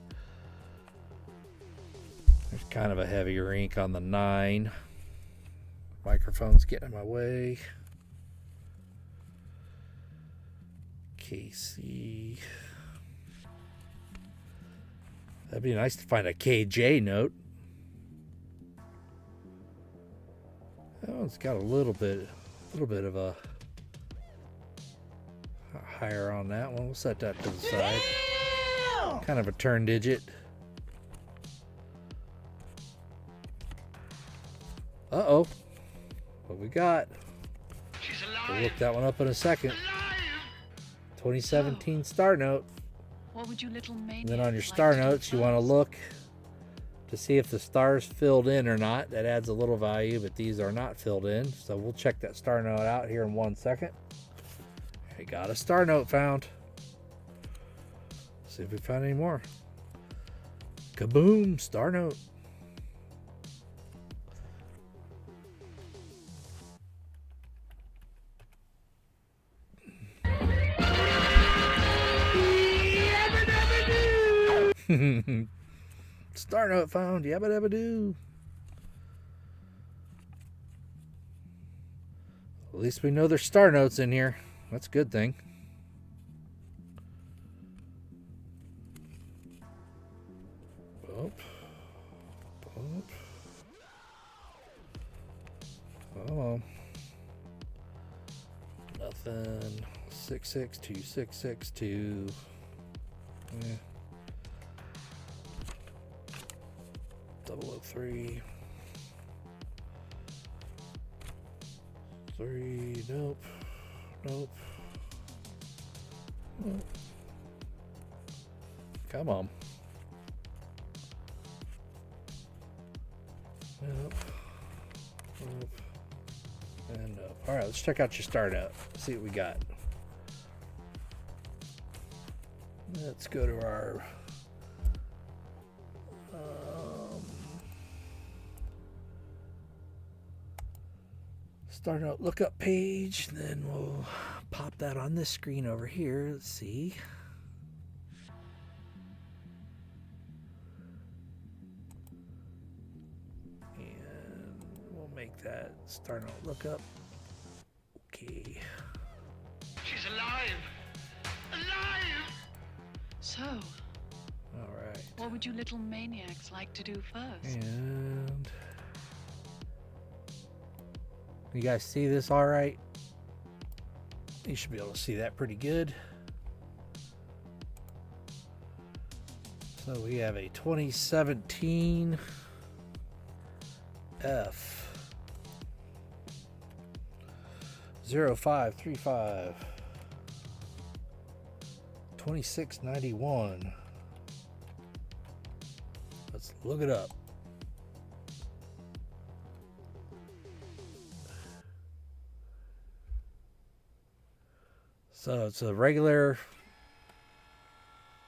There's kind of a heavier ink on the 9. Microphone's getting in my way. KC. That'd be nice to find a KJ note. Oh, it's got a little bit of a higher on that one. We'll set that to the side. Kind of a turn digit. Uh-oh. What we got? We'll look that one up in a second. 2017 star note. What would you little maniacs And then on your like star to do notes, you want to first? look to see if the stars filled in or not. That adds a little value, but these are not filled in. So we'll check that star note out here in 1 second. We got a star note found. See if we found any more. Kaboom! Star note. Star note found. Yabba dabba doo. At least we know there's star notes in here. That's a good thing. Boop. Boop. Oh. Nothing. 662662. Yeah. 003. 3. Nope. Nope. Nope. Come on. Nope. Nope. And nope. All right, let's check out your start out. See what we got. Let's go to our start out lookup page. Then we'll pop that on this screen over here. Let's see. And we'll make that start out lookup. Okay. She's alive! Alive! So, All right. what would you little maniacs like to do first? And you guys see this all right? You should be able to see that pretty good. So we have a 2017 F 0535 2691. Let's look it up. So it's a regular.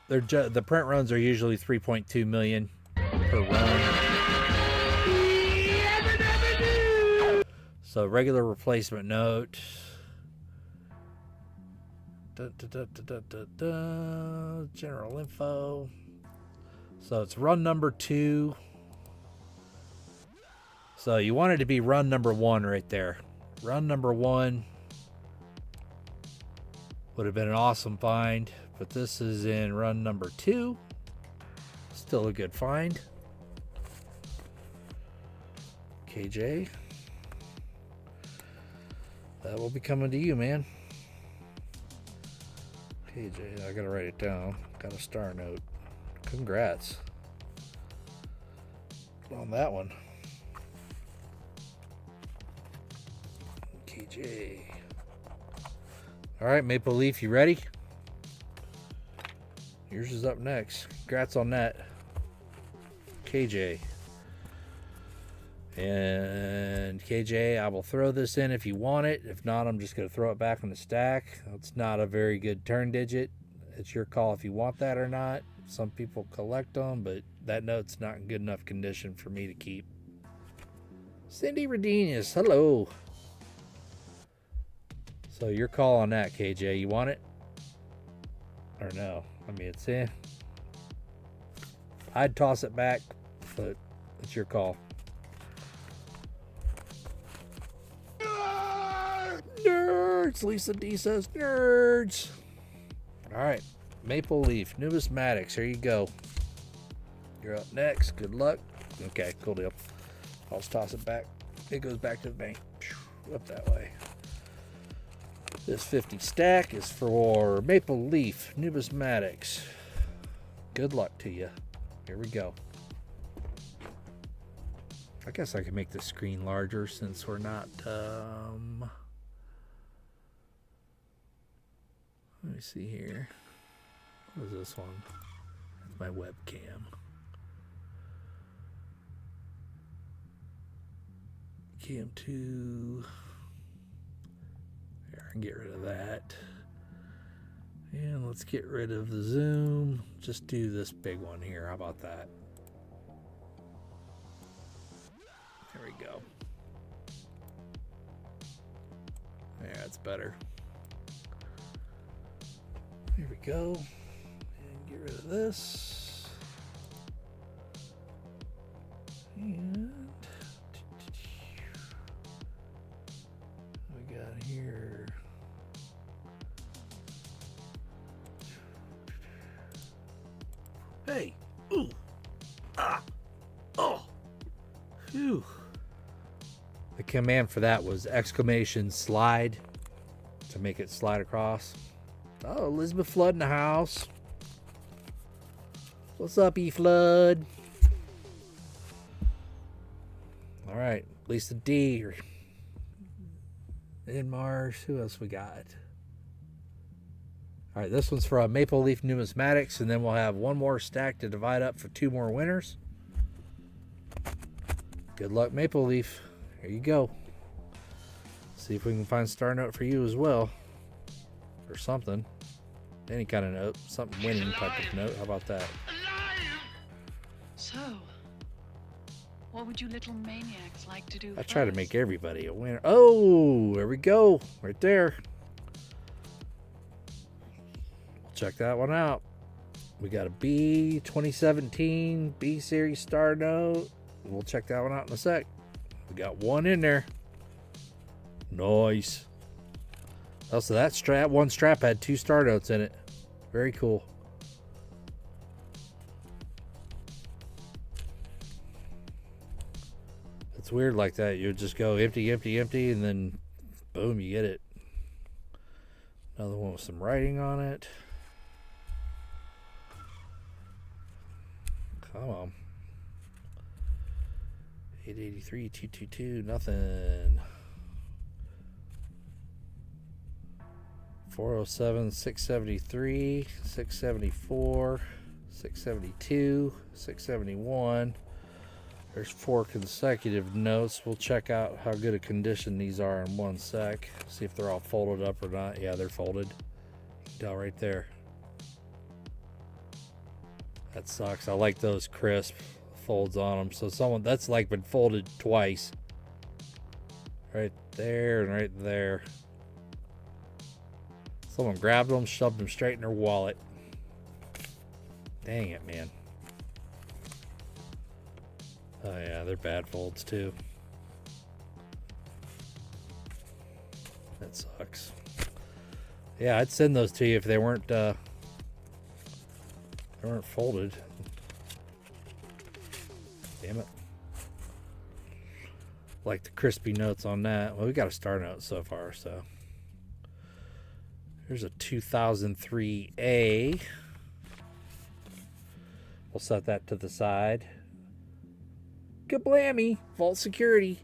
The print runs are usually 3.2 million per run. So regular replacement note. General info. So it's run number 2. So you want it to be run number 1 right there. Run number 1 would have been an awesome find, but this is in run number 2. Still a good find. KJ. That will be coming to you, man. KJ, I gotta write it down. Got a star note. Congrats on that one. KJ. All right, Maple Leaf, you ready? Yours is up next. Congrats on that, KJ. And KJ, I will throw this in if you want it. If not, I'm just going to throw it back in the stack. It's not a very good turn digit. It's your call if you want that or not. Some people collect them, but that note's not in good enough condition for me to keep. Cindy Redenius, hello. So your call on that, KJ. You want it? Or no? I mean, it's in. I'd toss it back, but it's your call. Nerds! Lisa D says nerds. All right, Maple Leaf, numismatics. Here you go. You're up next. Good luck. Okay, cool deal. I'll just toss it back. It goes back to the bank. Up that way. This 50 stack is for Maple Leaf, numismatics. Good luck to you. Here we go. I guess I can make the screen larger since we're not. Let me see here. What is this one? That's my webcam. Cam 2. Here, I can get rid of that. And let's get rid of the zoom. Just do this big one here. How about that? There we go. Yeah, that's better. Here we go. And get rid of this. And we got here. Hey. Ooh. Ah. Oh. Phew. The command for that was exclamation slide to make it slide across. Oh, Elizabeth Flood in the house. What's up, E Flood? All right, Lisa D. In Mars. Who else we got? All right, this one's for Maple Leaf Numismatics, and then we'll have one more stack to divide up for 2 more winners. Good luck, Maple Leaf. Here you go. See if we can find a star note for you as well. Or something. Any kind of note. Something winning type of note. How about that? So, what would you little maniacs like to do I try to first? make everybody a winner. Oh, there we go. Right there. Check that one out. We got a B 2017 B Series star note. We'll check that one out in a sec. We got one in there. Nice. Oh, so that strap, one strap had 2 star notes in it. Very cool. It's weird like that. You would just go empty, empty, empty, and then boom, you get it. Another one with some writing on it. Come on. 883, 222, nothing. 407, 673, 674, 672, 671. There's 4 consecutive notes. We'll check out how good a condition these are in one sec. See if they're all folded up or not. Yeah, they're folded. You can tell right there. That sucks. I like those crisp folds on them. So someone that's like been folded twice. Right there and right there. Someone grabbed them, shoved them straight in their wallet. Dang it, man. Oh yeah, they're bad folds too. That sucks. Yeah, I'd send those to you if they weren't folded. Damn it. Like the crispy notes on that. Well, we got a star note so far, so. Here's a 2003A. We'll set that to the side. Kablammy! Vault security.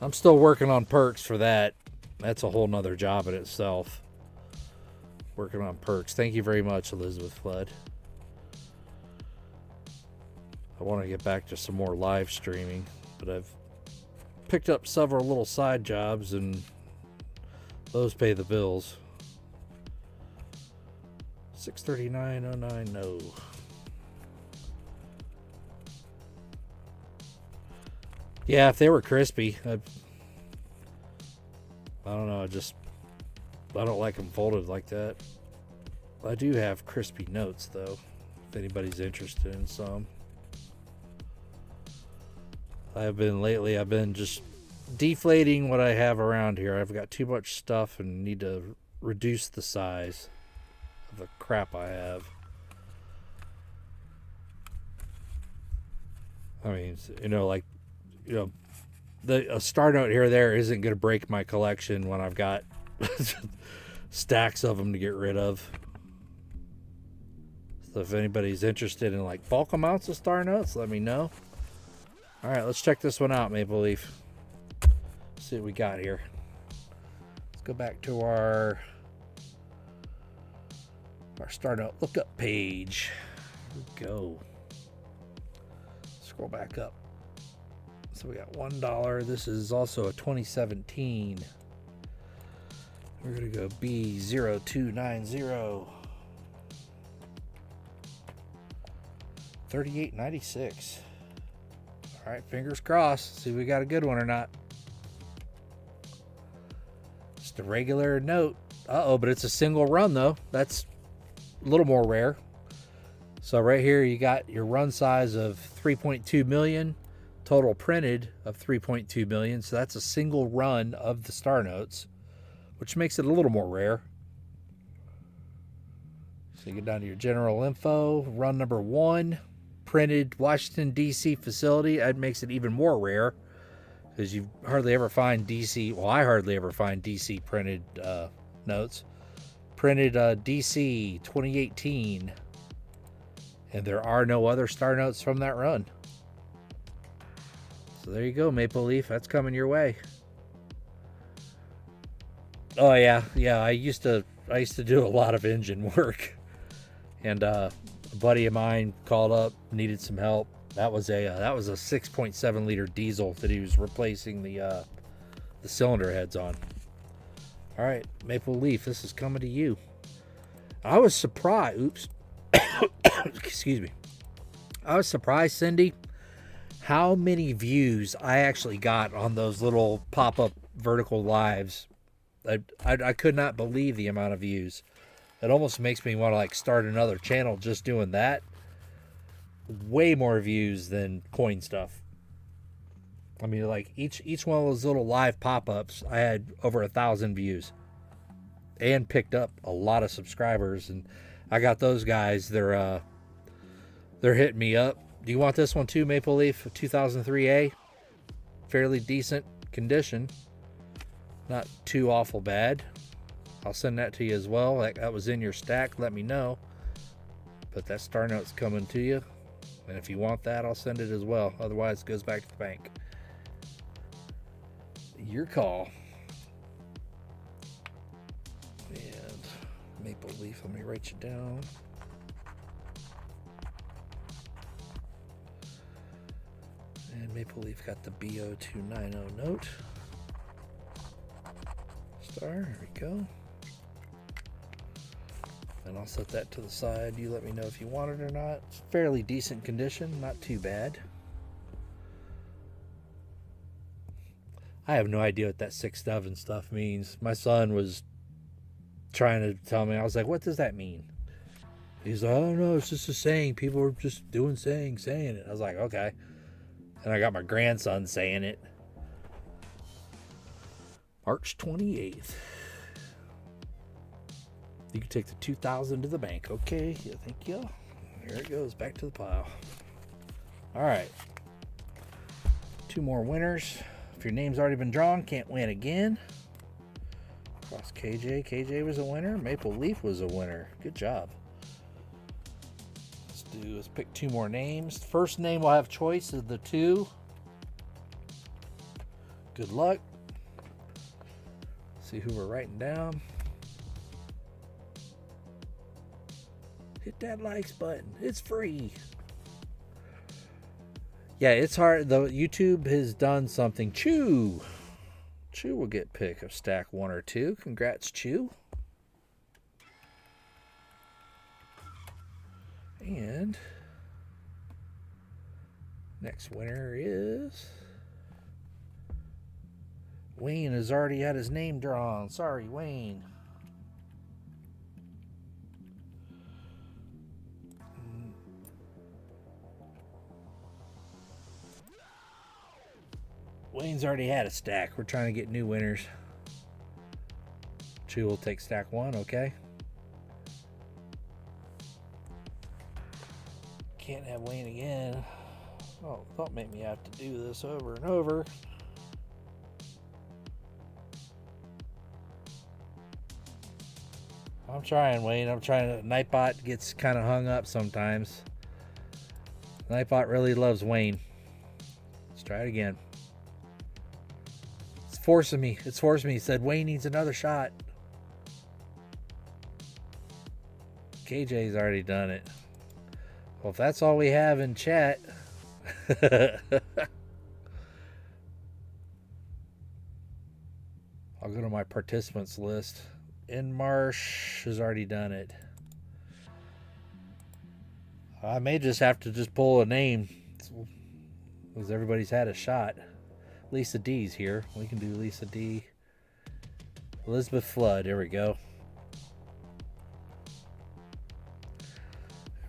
I'm still working on perks for that. That's a whole nother job in itself. Working on perks. Thank you very much, Elizabeth Flood. I want to get back to some more live streaming, but I've picked up several little side jobs, and those pay the bills. 639.09, no. Yeah, if they were crispy, I don't know. I don't like them folded like that. I do have crispy notes, though, if anybody's interested in some. I've been just deflating what I have around here. I've got too much stuff and need to reduce the size of the crap I have. I mean, a star note here or there isn't going to break my collection when I've got stacks of them to get rid of. So if anybody's interested in like bulk amounts of star notes, let me know. All right, let's check this one out, Maple Leaf. See what we got here. Let's go back to our star note lookup page. Here we go. Scroll back up. So we got $1. This is also a 2017. We're going to go B0290. $38.96. All right, fingers crossed. See if we got a good one or not. Just a regular note. Uh-oh, but it's a single run, though. That's a little more rare. So right here, you got your run size of 3.2 million. Total printed of 3.2 million. So that's a single run of the star notes, which makes it a little more rare. So you get down to your general info. Run number 1. Printed Washington, D.C. facility. That makes it even more rare because you hardly ever find D.C. Well, I hardly ever find D.C. printed notes. Printed D.C. 2018. And there are no other star notes from that run. So there you go, Maple Leaf. That's coming your way. Oh, yeah. Yeah, I used to do a lot of engine work. And a buddy of mine called up, needed some help. That was a 6.7 liter diesel that he was replacing the cylinder heads on. All right, Maple Leaf, this is coming to you. I was surprised. Oops. Excuse me. I was surprised, Cindy, how many views I actually got on those little pop-up vertical lives. I could not believe the amount of views. It almost makes me want to like start another channel just doing that. Way more views than coin stuff. I mean, like each one of those little live pop-ups, I had over 1,000 views and picked up a lot of subscribers. And I got those guys. They're hitting me up. Do you want this one too, Maple Leaf? 2003A, fairly decent condition, not too awful bad. I'll send that to you as well. That was in your stack. Let me know. But that star note's coming to you. And if you want that, I'll send it as well. Otherwise, it goes back to the bank. Your call. And Maple Leaf, let me write you down. And Maple Leaf got the B0290 note. Star, here we go. And I'll set that to the side. You let me know if you want it or not. It's fairly decent condition, not too bad. I have no idea what that 6-7 stuff means. My son was trying to tell me. I was like, what does that mean? He's like, oh no, it's just a saying. People are just saying it. I was like, okay. And I got my grandson saying it. March 28th. You can take the 2,000 to the bank. Okay, yeah, thank you. There it goes, back to the pile. All right. 2 more winners. If your name's already been drawn, can't win again. Cross KJ. KJ was a winner. Maple Leaf was a winner. Good job. Let's pick 2 more names. First name will have choice of the 2. Good luck. See who we're writing down. Hit that likes button. It's free. Yeah, it's hard though. YouTube has done something. Chew will get pick of stack 1 or 2. Congrats, Chew. And next winner is Wayne. Has already had his name drawn. Sorry, Wayne. Wayne's already had a stack. We're trying to get new winners. Chew will take stack 1, okay? Can't have Wayne again. Oh, don't make me have to do this over and over. I'm trying, Wayne. I'm trying to. Nightbot gets kind of hung up sometimes. Nightbot really loves Wayne. Let's try it again. It's forcing me. It's forcing me. He said Wayne needs another shot. KJ's already done it. Well, if that's all we have in chat. I'll go to my participants list. Inmarsh has already done it. I may just have to just pull a name because everybody's had a shot. Lisa D's here. We can do Lisa D. Elizabeth Flood. There we go.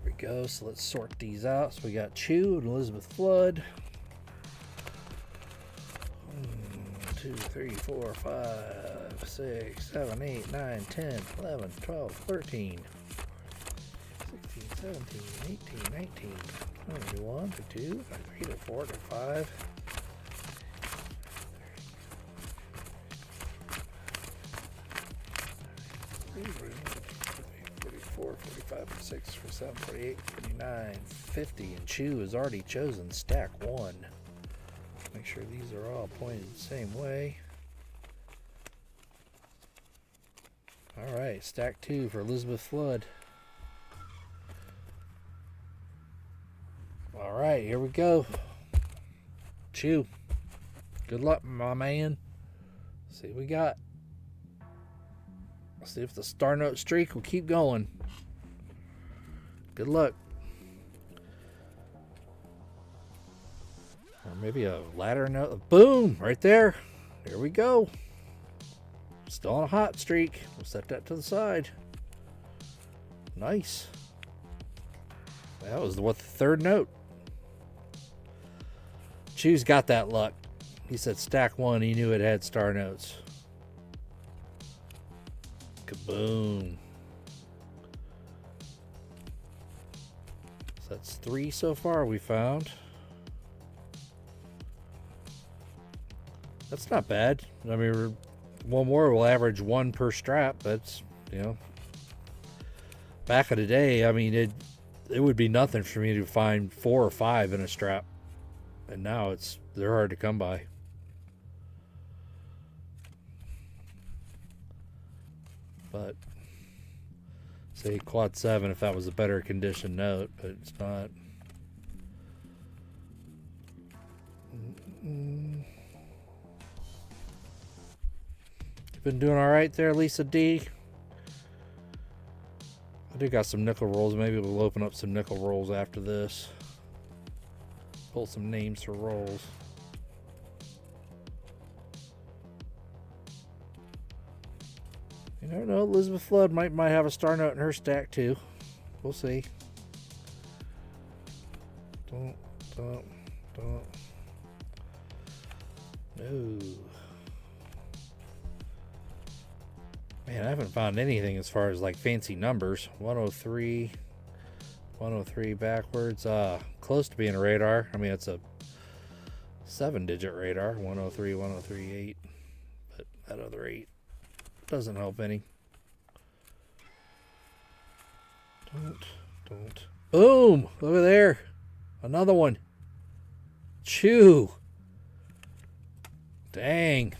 There we go. So let's sort these out. So we got Chew and Elizabeth Flood. 1, 2, 3, 4, 5, 6, 7, 8, 9, 10, 11, 12, 13, 16, 17, 18, 19, 20, 21, 22, 23, 24, 25. 44, 45, 46, 47, 48, 49, 50, and Chew has already chosen stack 1. Make sure these are all pointed the same way. Alright, stack 2 for Elizabeth Flood. Alright, here we go. Chew. Good luck, my man. Let's see what we got. Let's see if the star note streak will keep going. Good luck. Or maybe a ladder note. Boom! Right there. There we go. Still on a hot streak. We'll set that to the side. Nice. That was what, the third note. Chew's got that luck. He said stack 1. He knew it had star notes. Kaboom. So that's 3 so far we found. That's not bad. I mean, one more will average 1 per strap. That's, you know, back in the day, I mean, it would be nothing for me to find 4 or 5 in a strap. And now they're hard to come by. But say quad 7 if that was a better condition note, but it's not. Been doing all right there, Lisa D. I do got some nickel rolls. Maybe we'll open up some nickel rolls after this. Pull some names for rolls. You never know. Elizabeth Flood might have a star note in her stack too. We'll see. Don't. No. Man, I haven't found anything as far as like fancy numbers. 103 backwards. Close to being a radar. I mean, it's a 7-digit radar. 103, 103, 8. But that other 8 doesn't help any. Don't. Boom! Over there. Another one. Chew. Dang.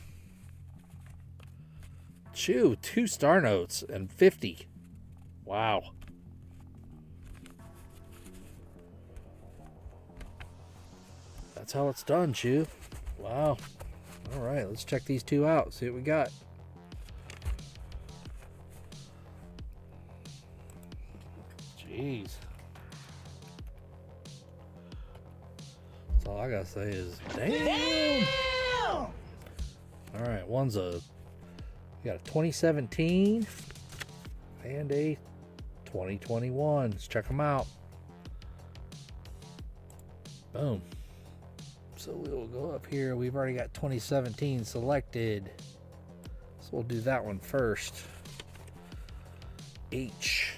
Chew, 2 star notes and 50. Wow. That's how it's done, Chew. Wow. All right, let's check these 2 out. See what we got. Jeez. That's all I gotta say is damn. All right, one's we got a 2017 and a 2021. Let's check them out. Boom. So we'll go up here. We've already got 2017 selected. So we'll do that one first. H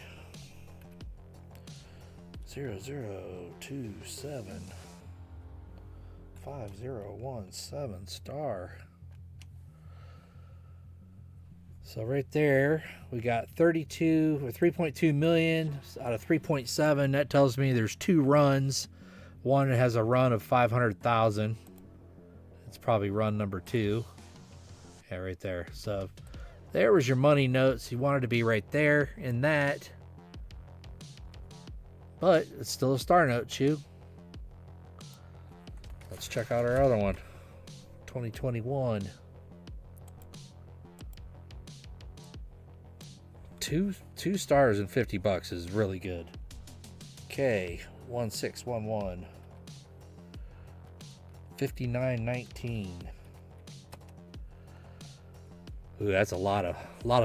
0027 5017 star. So right there, we got 32 or 3.2 million out of 3.7. That tells me there's 2 runs. One has a run of 500,000. It's probably run number 2. Yeah, right there. So there was your money notes. You wanted to be right there in that. But it's still a star note, Chew. Let's check out our other one. 2021. Two stars and $50 is really good. K1611 5919. Ooh, that's a lot of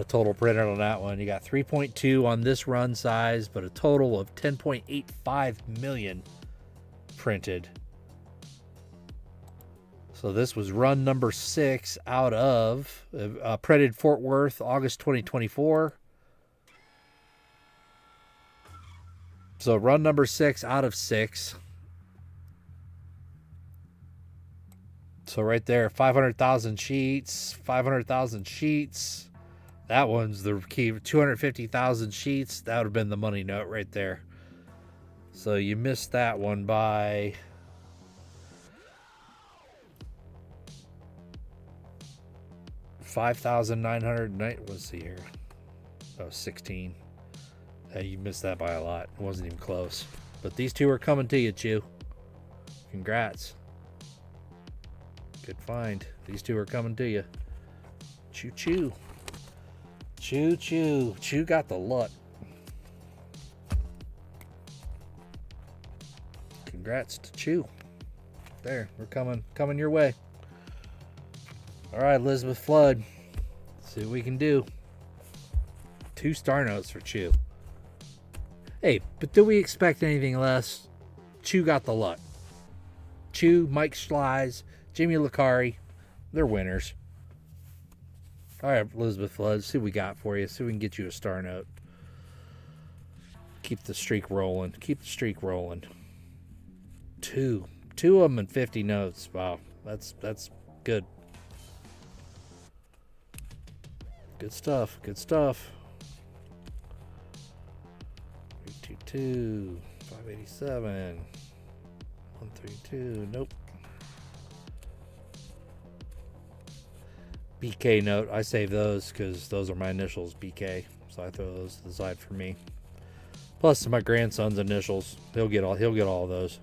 total printed on that one. You got 3.2 on this run size, but a total of 10.85 million printed. So this was run number 6 out of printed Fort Worth, August 2024. So run number 6 out of 6. So right there, 500,000 sheets, 500,000 sheets. That one's the key, 250,000 sheets. That would have been the money note right there. So you missed that one by 5,990. Let's see here. Oh, 16. Hey, you missed that by a lot. It wasn't even close. But these 2 are coming to you, Chew. Congrats. Good find. These 2 are coming to you. Choo choo. Choo choo. Chew got the luck. Congrats to Chew. There, we're coming your way. All right, Elizabeth Flood. Let's see what we can do. 2 star notes for Chew. Hey, but do we expect anything less? Chew got the luck. Chew, Mike Schleiz, Jimmy Licari, they're winners. All right, Elizabeth Flood, let's see what we got for you. See if we can get you a star note. Keep the streak rolling. Keep the streak rolling. 2 of them and 50 notes. Wow, that's good. Good stuff. Good stuff. 322, 587, 132. Nope. BK note. I save those because those are my initials, BK. So I throw those to the side for me. Plus my grandson's initials. He'll get all of those.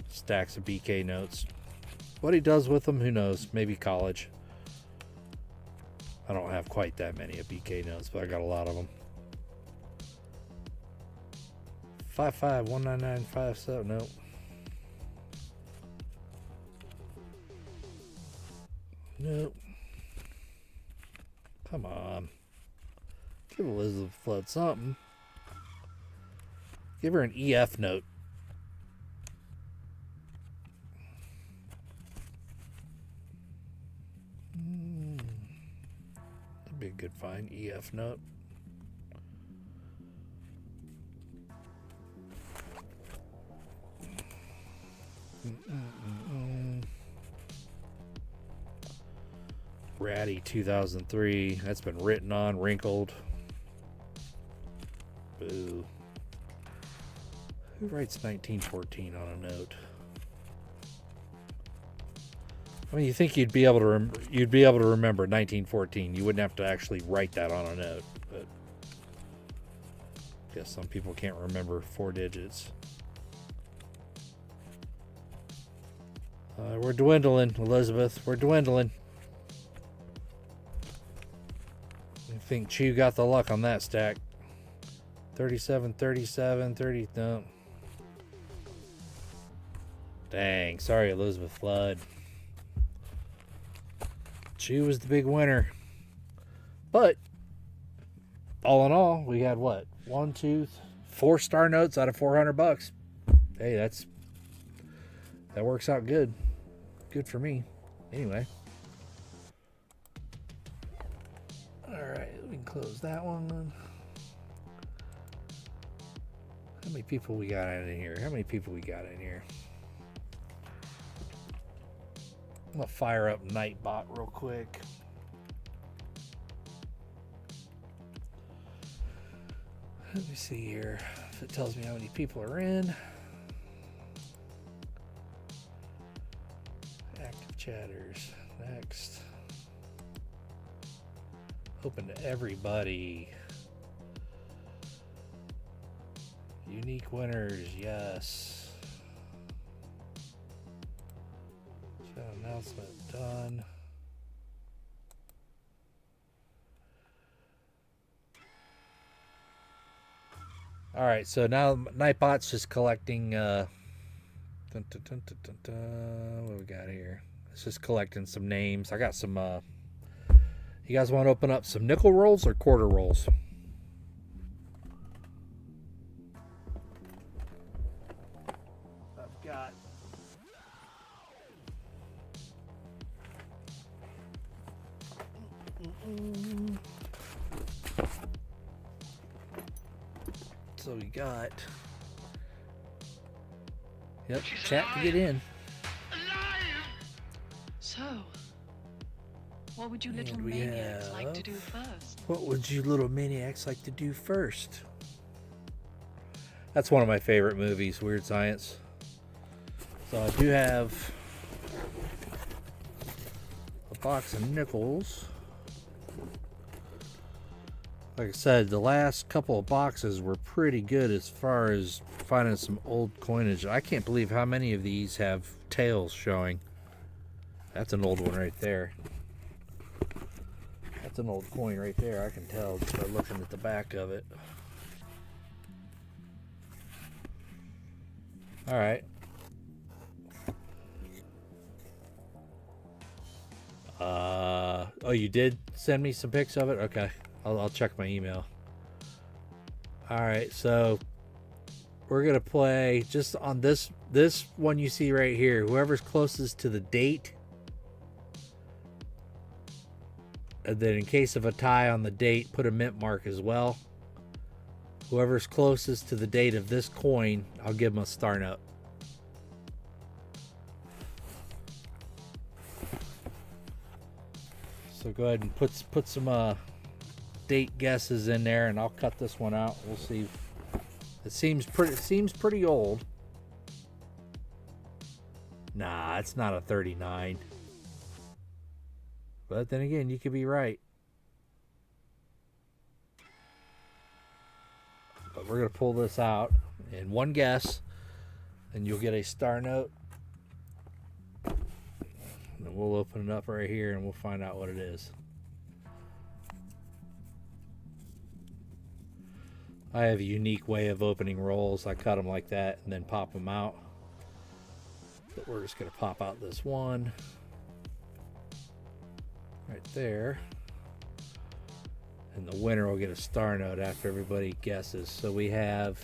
Stacks of BK notes. What he does with them, who knows? Maybe college. I don't have quite that many of BK notes, but I got a lot of them. 5519957. Nope. Nope. Come on. Give Elizabeth Flood something. Give her an EF note. That'd be a good find. EF note. Ratty 2003. That's been written on, wrinkled. Boo. Who writes 1914 on a note? I mean, you think you'd be able to remember 1914. You wouldn't have to actually write that on a note, but I guess some people can't remember 4 digits. We're dwindling, Elizabeth. We're dwindling. I think Chew got the luck on that stack. 37, 37, 30. No. Dang. Sorry, Elizabeth Flood. Chew was the big winner. But, all in all, we had what? 1, 2, 4 star notes out of $400. Hey, that works out good. Good for me. Anyway. Alright, we can close that one. How many people we got in here? I'm gonna fire up Nightbot real quick. Let me see here if it tells me how many people are in. Active chatters. Next. Open to everybody. Unique winners, yes. So announcement done. All right, so now Nightbot's just collecting. What do we got here? It's just collecting some names. I got some. You guys want to open up some nickel rolls or quarter rolls? I've got. So we got. Yep, She's chat to get in. Alive! So, what would you little And we maniacs like to have- do first? What would you little maniacs like to do first? That's one of my favorite movies, Weird Science. So I do have a box of nickels. Like I said, the last couple of boxes were pretty good as far as finding some old coinage. I can't believe how many of these have tails showing. That's an old one right there. That's an old coin right there. I can tell just by looking at the back of it. All right. Oh, you did send me some pics of it? Okay. I'll check my email. All right, so we're gonna play just on this one you see right here. Whoever's closest to the date, and then in case of a tie on the date, put a mint mark as well. Whoever's closest to the date of this coin, I'll give them a star note. So go ahead and put some date guesses in there, and I'll cut this one out. We'll see. It seems pretty old. Nah, it's not a 39. But then again, you could be right. But we're gonna pull this out in one guess, and you'll get a star note. And we'll open it up right here, and we'll find out what it is. I have a unique way of opening rolls. I cut them like that and then pop them out. But we're just going to pop out this one right there. And the winner will get a star note after everybody guesses. So we have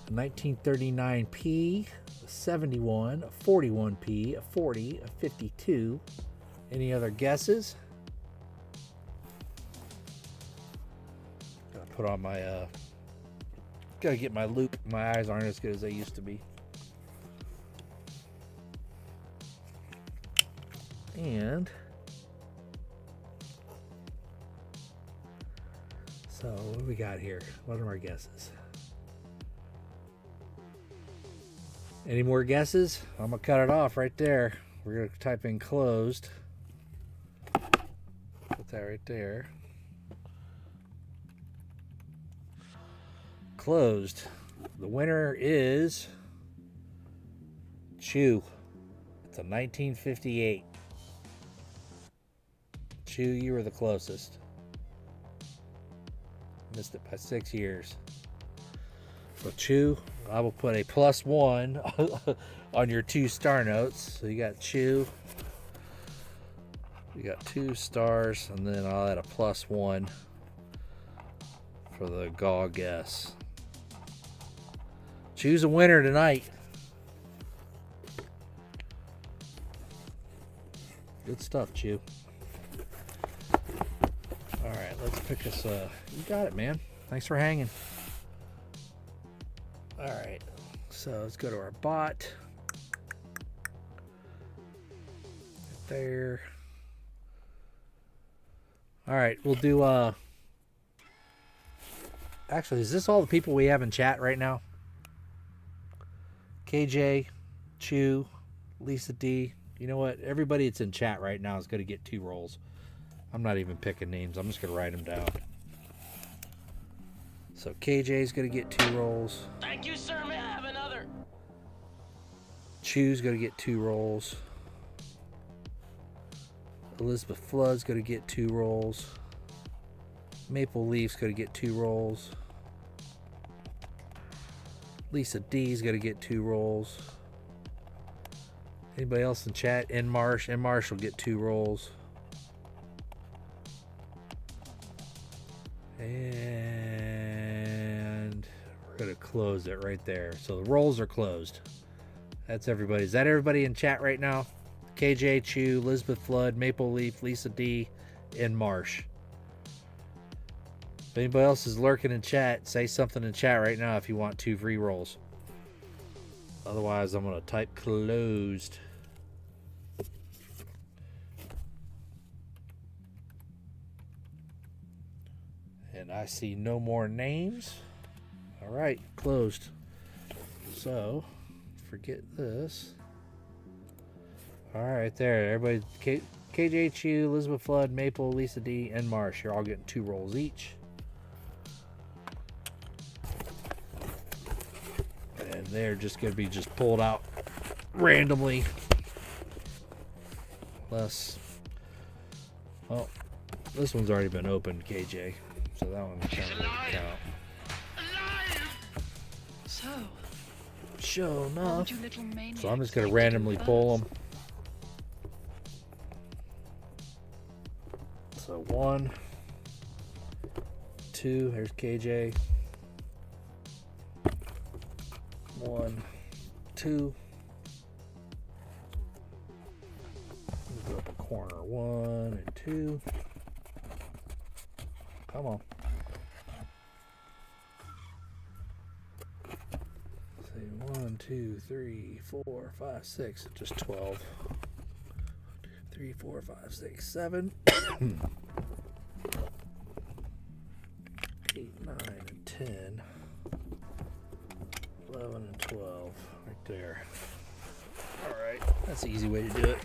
a 1939P, a 71, a 41P, a 40, a 52. Any other guesses? Put on my gotta get my loop. My eyes aren't as good as they used to be. And so what do we got here? What are our guesses? Any more guesses? I'm gonna cut it off right there. we're going to type in closed. Put that right there. Closed. The winner is Chew. It's a 1958. Chew, you were the closest. Missed it by 6 years. So Chew, I will put a +1 on your 2 star notes. So you got Chew. You got 2 stars, and then I'll add a +1 for the gaw guess. Choose a winner tonight. Good stuff, Chew. All right, let's pick us a... You got it, man. Thanks for hanging. All right, so let's go to our bot. Right there. All right, we'll do... Actually, is this all the people we have in chat right now? KJ, Chew, Lisa D. You know what? Everybody that's in chat right now is going to get 2 rolls. I'm not even picking names. I'm just going to write them down. So KJ's going to get 2 rolls. Thank you, sir. May I have another? Chew's going to get 2 rolls. Elizabeth Flood's going to get 2 rolls. Maple Leaf's going to get 2 rolls. Lisa D's going to get 2 rolls. Anybody else in chat? Marsh will get 2 rolls. And we're going to close it right there. So the rolls are closed. That's everybody. Is that everybody in chat right now? KJ, Chew, Elizabeth Flood, Maple Leaf, Lisa D, and Marsh. If anybody else is lurking in chat, say something in chat right now if you want 2 free rolls. Otherwise, I'm going to type closed. And I see no more names. All right, closed. So, forget this. All right, there. Everybody, KJ, Chew, Elizabeth Flood, Maple, Lisa D, and Marsh. You're all getting 2 rolls each. And they're just going to be just pulled out randomly. Unless, well, this one's already been opened, KJ. So that one She's kind of alive. count. Alive! So, Sure what enough. would you little maniacs So I'm just going like to do randomly pull first? them. So 1, 2, here's KJ. 1, 2. Move up a corner. 1 and 2. Come on. Say 1, 2, 3, 4, 5, 6. Just 12. 3, 4, 5, 6, 7. 8, 9, and 10. 11 and 12. Right there. Alright. That's the easy way to do it.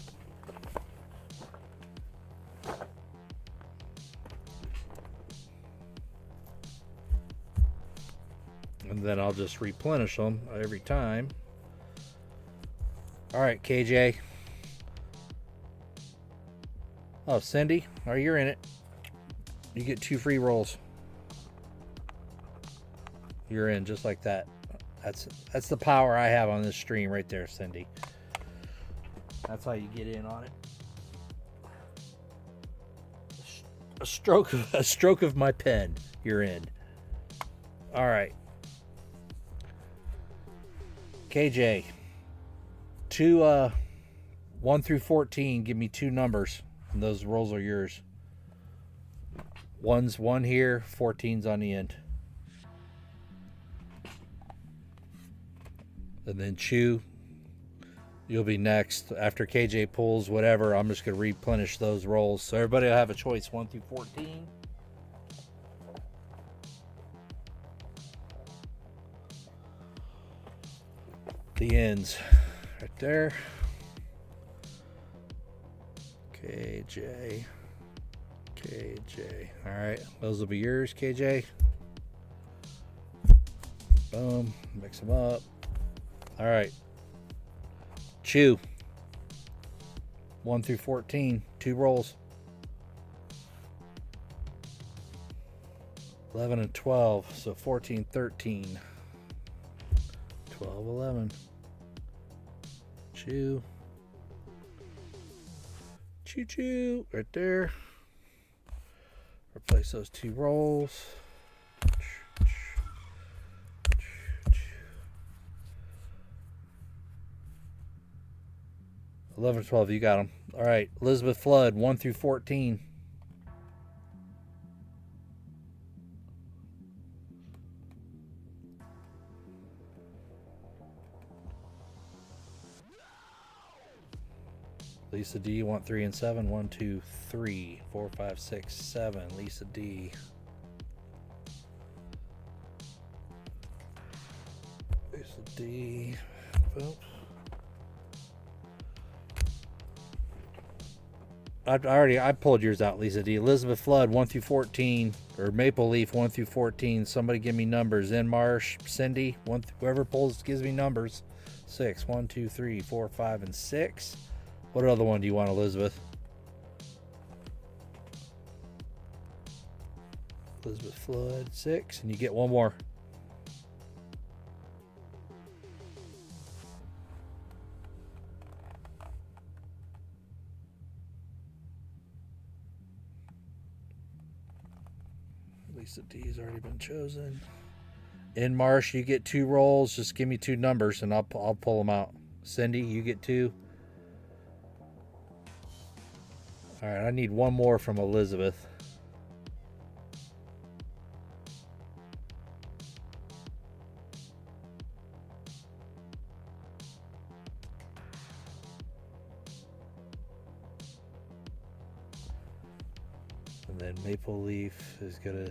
And then I'll just replenish them every time. Alright, KJ. Oh, Cindy, you're in it. You get 2 free rolls. You're in just like that. That's the power I have on this stream right there, Cindy. That's how you get in on it. A stroke of my pen. You're in. All right. KJ. 1 through 14. Give me 2 numbers, and those rolls are yours. 1's 1 here. 14's on the end. And then Chew, you'll be next. After KJ pulls whatever, I'm just going to replenish those rolls. So everybody will have a choice 1 through 14. The ends right there. KJ. KJ. All right, those will be yours, KJ. Boom. Mix them up. All right. Chew. 1 through 14. 2 rolls. 11 and 12. So 14, 13. 12, 11. Chew. Choo choo. Right there. Replace those 2 rolls. 11 or 12, you got them. All right, Elizabeth Flood, 1 through 14. Lisa D, 1, 3, and 7. 1, 2, 3, 4, 5, 6, 7. Lisa D. Lisa D. Oops. I pulled yours out, Lisa D. Elizabeth Flood, 1 through 14, or Maple Leaf, 1 through 14. Somebody give me numbers. In Marsh, Cindy, whoever pulls gives me numbers. 6, 1, 2, 3, 4, 5, and 6. What other one do you want, Elizabeth? Elizabeth Flood, 6, and you get one more. Lisa D's already been chosen. In Marsh, you get 2 rolls. Just give me 2 numbers, and I'll pull them out. Cindy, you get 2. All right, I need one more from Elizabeth. And then Maple Leaf is gonna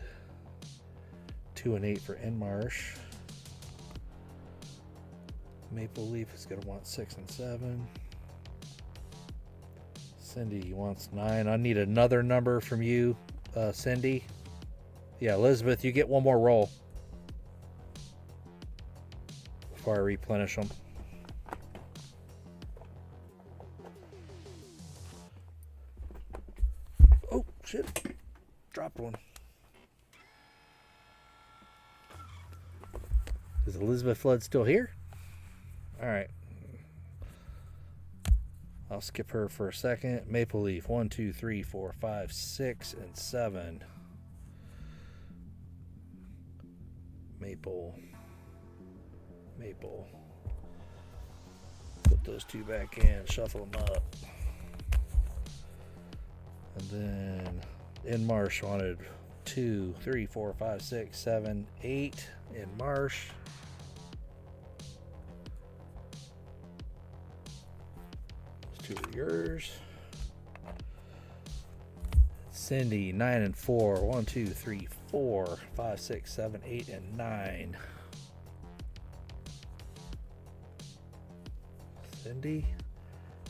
2 and 8 for Enmarsh. Maple Leaf is gonna want 6 and 7. Cindy wants 9. I need another number from you, Cindy. Yeah, Elizabeth, you get one more roll before I replenish them. Oh, shit. Dropped one. Is Elizabeth Flood still here? All right. I'll skip her for a second. Maple Leaf, 1, 2, 3, 4, 5, 6, and 7. Maple. Put those 2 back in, shuffle them up. And then in Marsh wanted 2, 3, 4, 5, 6, 7, 8 in Marsh. Those 2 are yours. Cindy, 9 and 4. 1, 2, 3, 4, 5, 6, 7, 8, and 9. Cindy.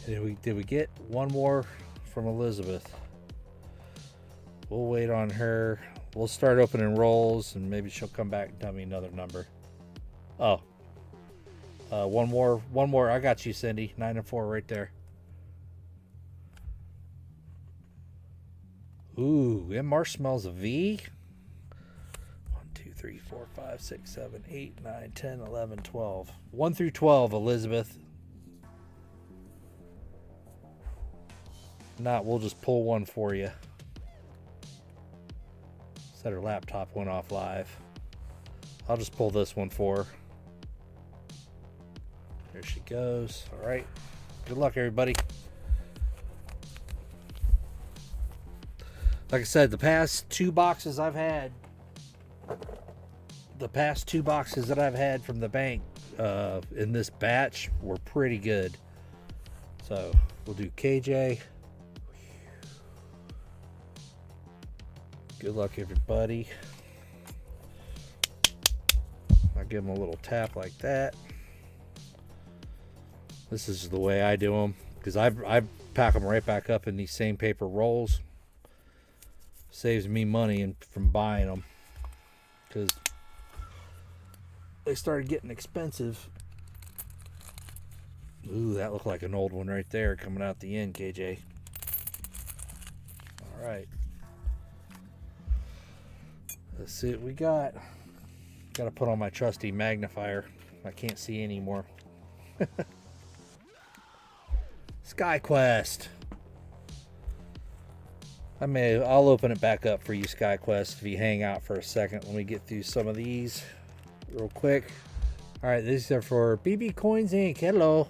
And did we get one more from Elizabeth? We'll wait on her. We'll start opening rolls, and maybe she'll come back and tell me another number. Oh. One more. I got you, Cindy. 9 and 4 right there. Ooh, and Marsh smells a V. 1, 2, 3, 4, 5, 6, 7, 8, 9, 10, 11, 12. 1 through 12, Elizabeth. Not, we'll just pull one for you. Said her laptop went off live. I'll just pull this one for her. There she goes. All right. Good luck, everybody. Like I said, the past 2 boxes that I've had from the bank in this batch were pretty good. So we'll do KJ. Good luck, everybody. I'll give them a little tap like that. This is the way I do them, because I've pack them right back up in these same paper rolls. Saves me money from buying them, because they started getting expensive. Ooh, that looked like an old one right there coming out the end, KJ. All right. Let's see what we got. Got to put on my trusty magnifier. I can't see anymore. SkyQuest. I'll open it back up for you, SkyQuest, if you hang out for a second. Let me get through some of these real quick. All right, these are for BB Coins Inc. Hello.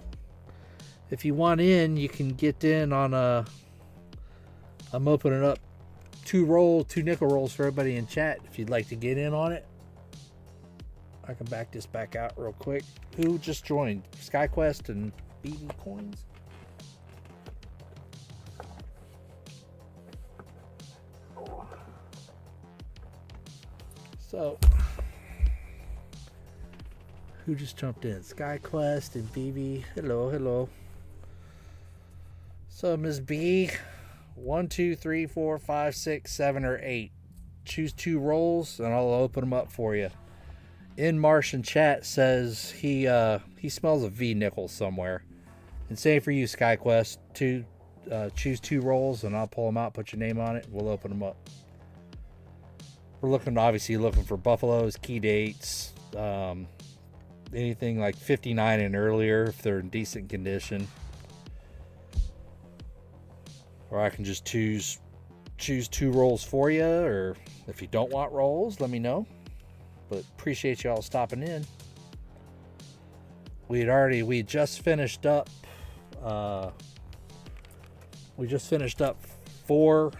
If you want in, you can get in on I'm opening up two nickel rolls for everybody in chat. If you'd like to get in on it, I can back this back out real quick. Who just joined? SkyQuest and BB Coins? So, who just jumped in? SkyQuest and BB. Hello, hello. So, Ms. B, 1, 2, 3, 4, 5, 6, 7, or 8. Choose 2 rolls, and I'll open them up for you. In Martian chat says he smells a V nickel somewhere. And same for you, SkyQuest. Choose 2 rolls, and I'll pull them out. Put your name on it. We'll open them up. We're obviously looking for buffaloes, key dates, anything like 59 and earlier if they're in decent condition. Or I can just choose 2 rolls for you, or if you don't want rolls, let me know. But appreciate you all stopping in. We just finished up 4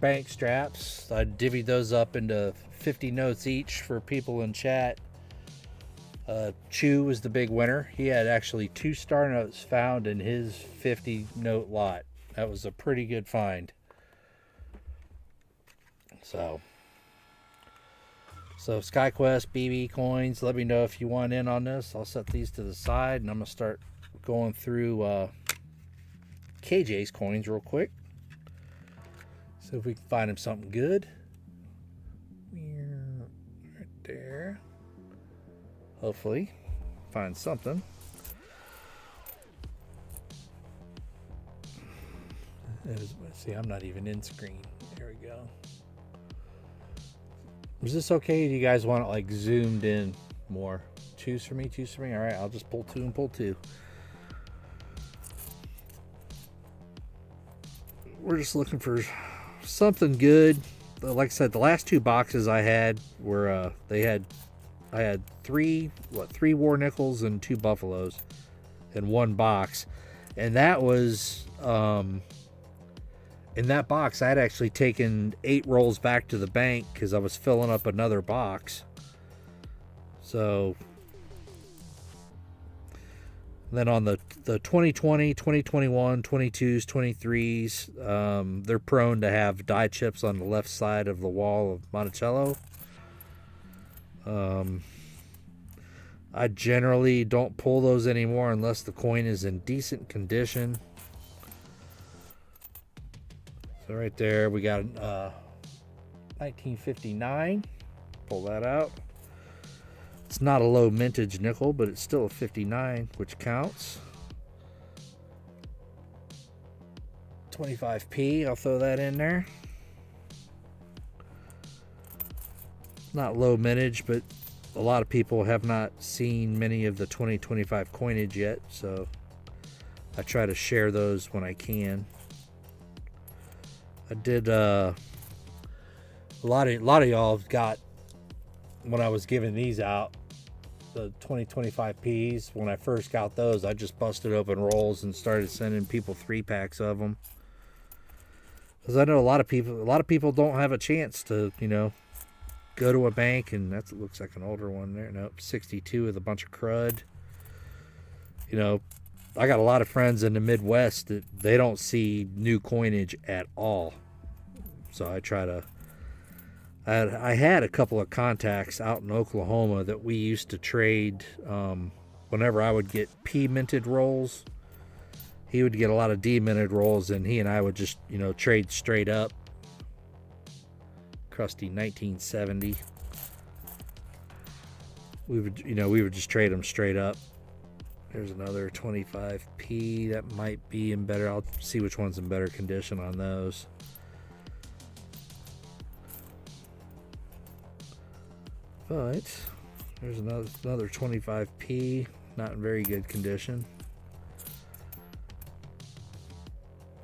bank straps. I divvied those up into 50 notes each for people in chat. Chew was the big winner. He had actually 2 star notes found in his 50 note lot. That was a pretty good find. So SkyQuest, BB Coins, let me know if you want in on this. I'll set these to the side, and I'm going to start going through KJ's coins real quick. So if we can find him something good. Right there. Hopefully find something. Let's see, I'm not even in screen. There we go. Is this okay? Do you guys want it like zoomed in more? Choose for me. All right, I'll just pull 2 and pull 2. We're just looking for something good. Like I said, the last 2 boxes I had were I had 3 war nickels and 2 buffaloes in one box, and that was in that box I had actually taken 8 rolls back to the bank because I was filling up another box. So then on the 2020, 2021, 22s, 23s, they're prone to have die chips on the left side of the wall of Monticello. I generally don't pull those anymore unless the coin is in decent condition. So right there we got 1959. Pull that out. It's not a low mintage nickel, but it's still a 59, which counts. 25p, I'll throw that in there. Not low mintage, but a lot of people have not seen many of the 2025 coinage yet, so I try to share those when I can. I did a lot of y'all got, when I was giving these out, the 2025 Ps, when I first got those, I just busted open rolls and started sending people 3-packs of them. Because I know a lot of people don't have a chance to, go to a bank, and that looks like an older one there. Nope, 62 with a bunch of crud. I got a lot of friends in the Midwest that they don't see new coinage at all. So I try to... I had a couple of contacts out in Oklahoma that we used to trade whenever I would get minted rolls. he would get a lot of D-minted rolls, and he and I would just, you know, trade straight up. Crusty 1970. We would just trade them straight up. There's another 25p that might be in better. I'll see which one's in better condition on those. But there's another 25p, not in very good condition.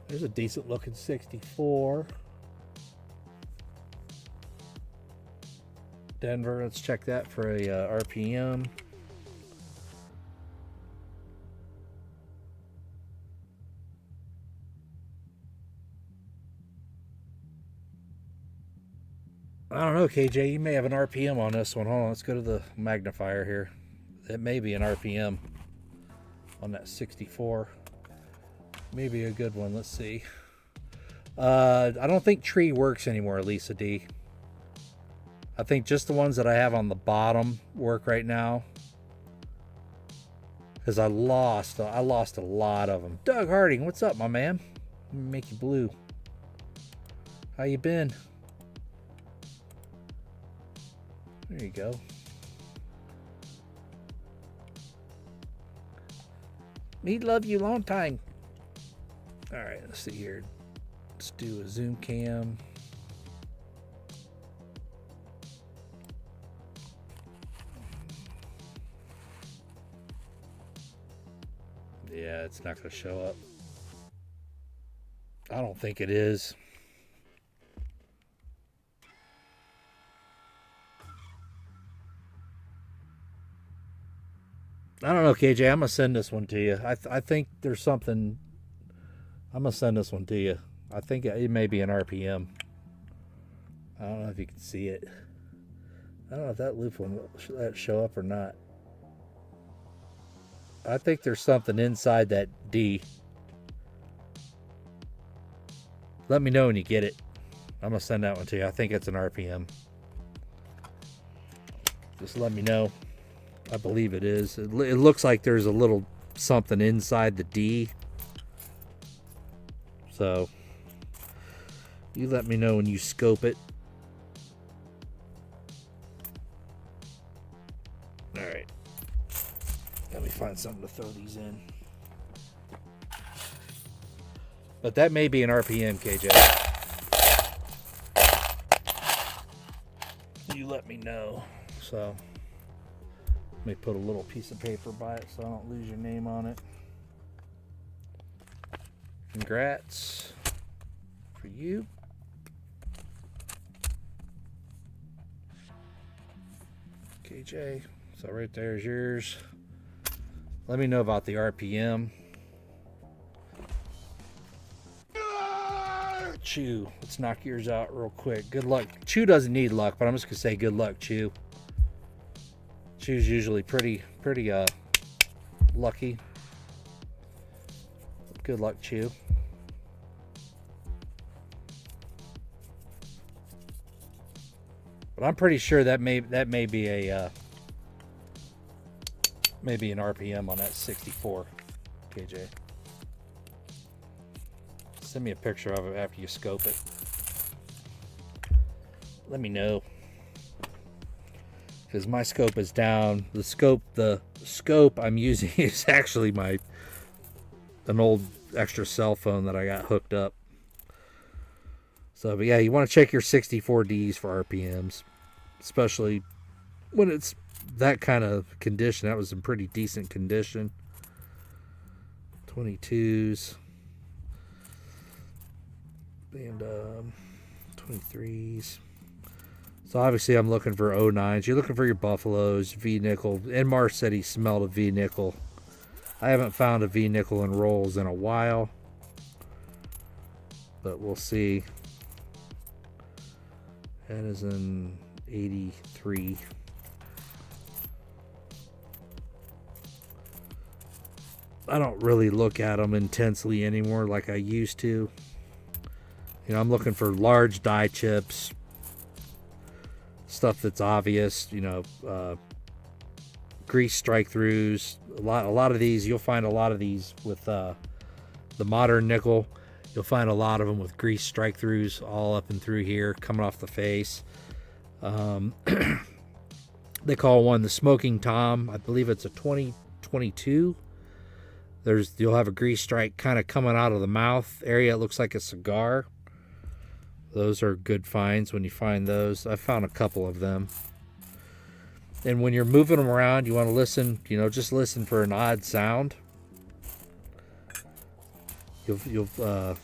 There's a decent looking 64. Denver, let's check that for a RPM. I don't know, KJ, you may have an RPM on this one. Hold on, let's go to the magnifier here. It may be an RPM on that 64. Maybe a good one, let's see. I don't think tree works anymore, Lisa D. I think just the ones that I have on the bottom work right now. Because I lost a lot of them. Doug Harding, what's up, my man? Let me make you blue. How you been? There you go. Me love you long time. All right, let's see here. Let's do a zoom cam. Yeah, it's not going to show up. I don't think it is. I don't know, KJ. I'm going to send this one to you. I think there's something. I'm going to send this one to you. I think it may be an RPM. I don't know if you can see it. I don't know if that loop will show up or not. I think there's something inside that D. Let me know when you get it. I'm going to send that one to you. I think it's an RPM. Just let me know. I believe it is. It looks like there's a little something inside the D. So, you let me know when you scope it. Alright. Let me find something to throw these in. But that may be an RPM, KJ. You let me know. So, let me put a little piece of paper by it so I don't lose your name on it. Congrats for you. KJ, so right there is yours. Let me know about the RPM. Chew, let's knock yours out real quick. Good luck. Chew doesn't need luck, but I'm just gonna say good luck, Chew. Chew's usually pretty lucky. Good luck, Chew. But I'm pretty sure that may be a maybe an RPM on that 64, KJ. Send me a picture of it after you scope it. Let me know. Because my scope is down. The scope I'm using is actually an old extra cell phone that I got hooked up. So, but yeah, you want to check your 64Ds for RPMs, especially when it's that kind of condition. That was in pretty decent condition. 22s and 23s. So obviously I'm looking for 09s. You're looking for your Buffaloes, V-nickel. Enmar said he smelled a V-nickel. I haven't found a V-nickel in rolls in a while, but we'll see. That is in 83. I don't really look at them intensely anymore like I used to. You know, I'm looking for large die chips, stuff that's obvious, you know, grease strike throughs. A lot of these, you'll find a lot of these with the modern nickel, you'll find a lot of them with grease strike throughs all up and through here, coming off the face. They call one the Smoking Tom. I believe it's a 2022. You'll have a grease strike kind of coming out of the mouth area. It looks like a cigar. Those are good finds when you find those. I found a couple of them. And when you're moving them around, you want to listen, just listen for an odd sound. It's an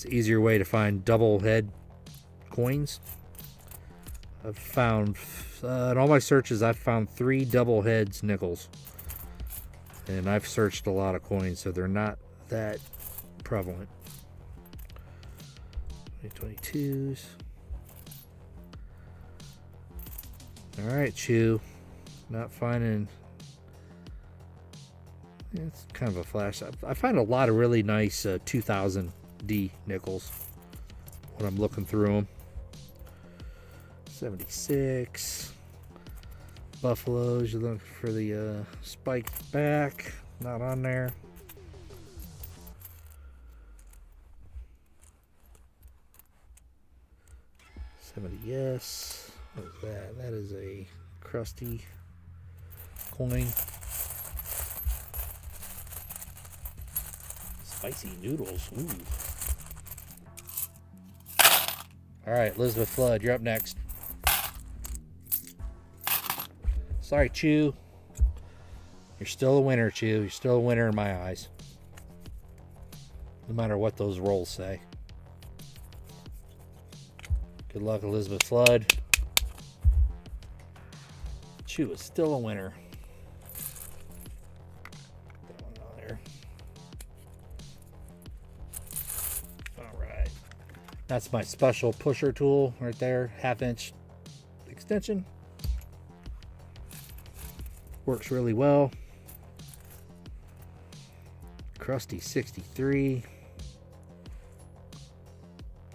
easier way to find double head coins. I've found, in all my searches, I've found 3 double heads nickels. And I've searched a lot of coins, so they're not that prevalent. 2022s. Alright, Chew. Not finding... It's kind of a flash. I find a lot of really nice 2000D nickels when I'm looking through them. 76. Buffaloes, you're looking for the spiked back. Not on there. Yes. What is that? That is a crusty coin. Spicy noodles. Ooh. All right, Elizabeth Flood, you're up next. Sorry, Chew. You're still a winner, Chew. You're still a winner in my eyes. No matter what those rolls say. Good luck, Elizabeth Flood. Chew is still a winner. That one on there. All right. That's my special pusher tool right there. 1/2-inch extension. Works really well. Crusty 63.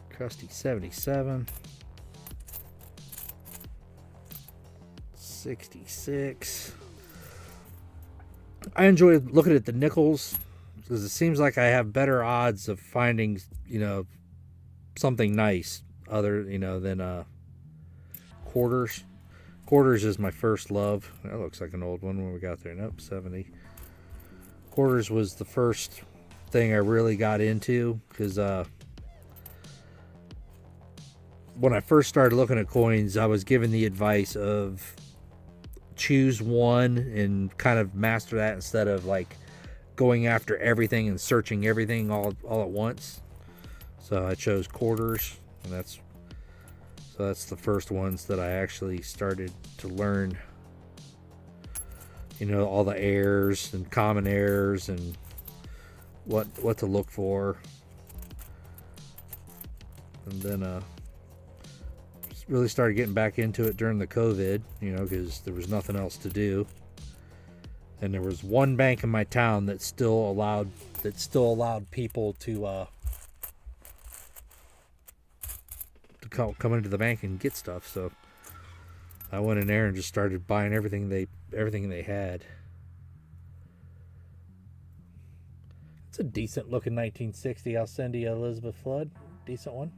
Crusty 77. 66. I enjoy looking at the nickels because it seems like I have better odds of finding, something nice than quarters. Quarters is my first love. That looks like an old one when we got there. Nope, 70. Quarters was the first thing I really got into because when I first started looking at coins, I was given the advice of choose one and kind of master that instead of like going after everything and searching everything all at once. So I chose quarters, and that's the first ones that I actually started to learn, all the errors and common errors and what to look for. And then really started getting back into it during the COVID, because there was nothing else to do. And there was one bank in my town that still allowed people to come into the bank and get stuff. So I went in there and just started buying everything they had. It's a decent looking 1960. I'll send you Elizabeth Flood. Decent one.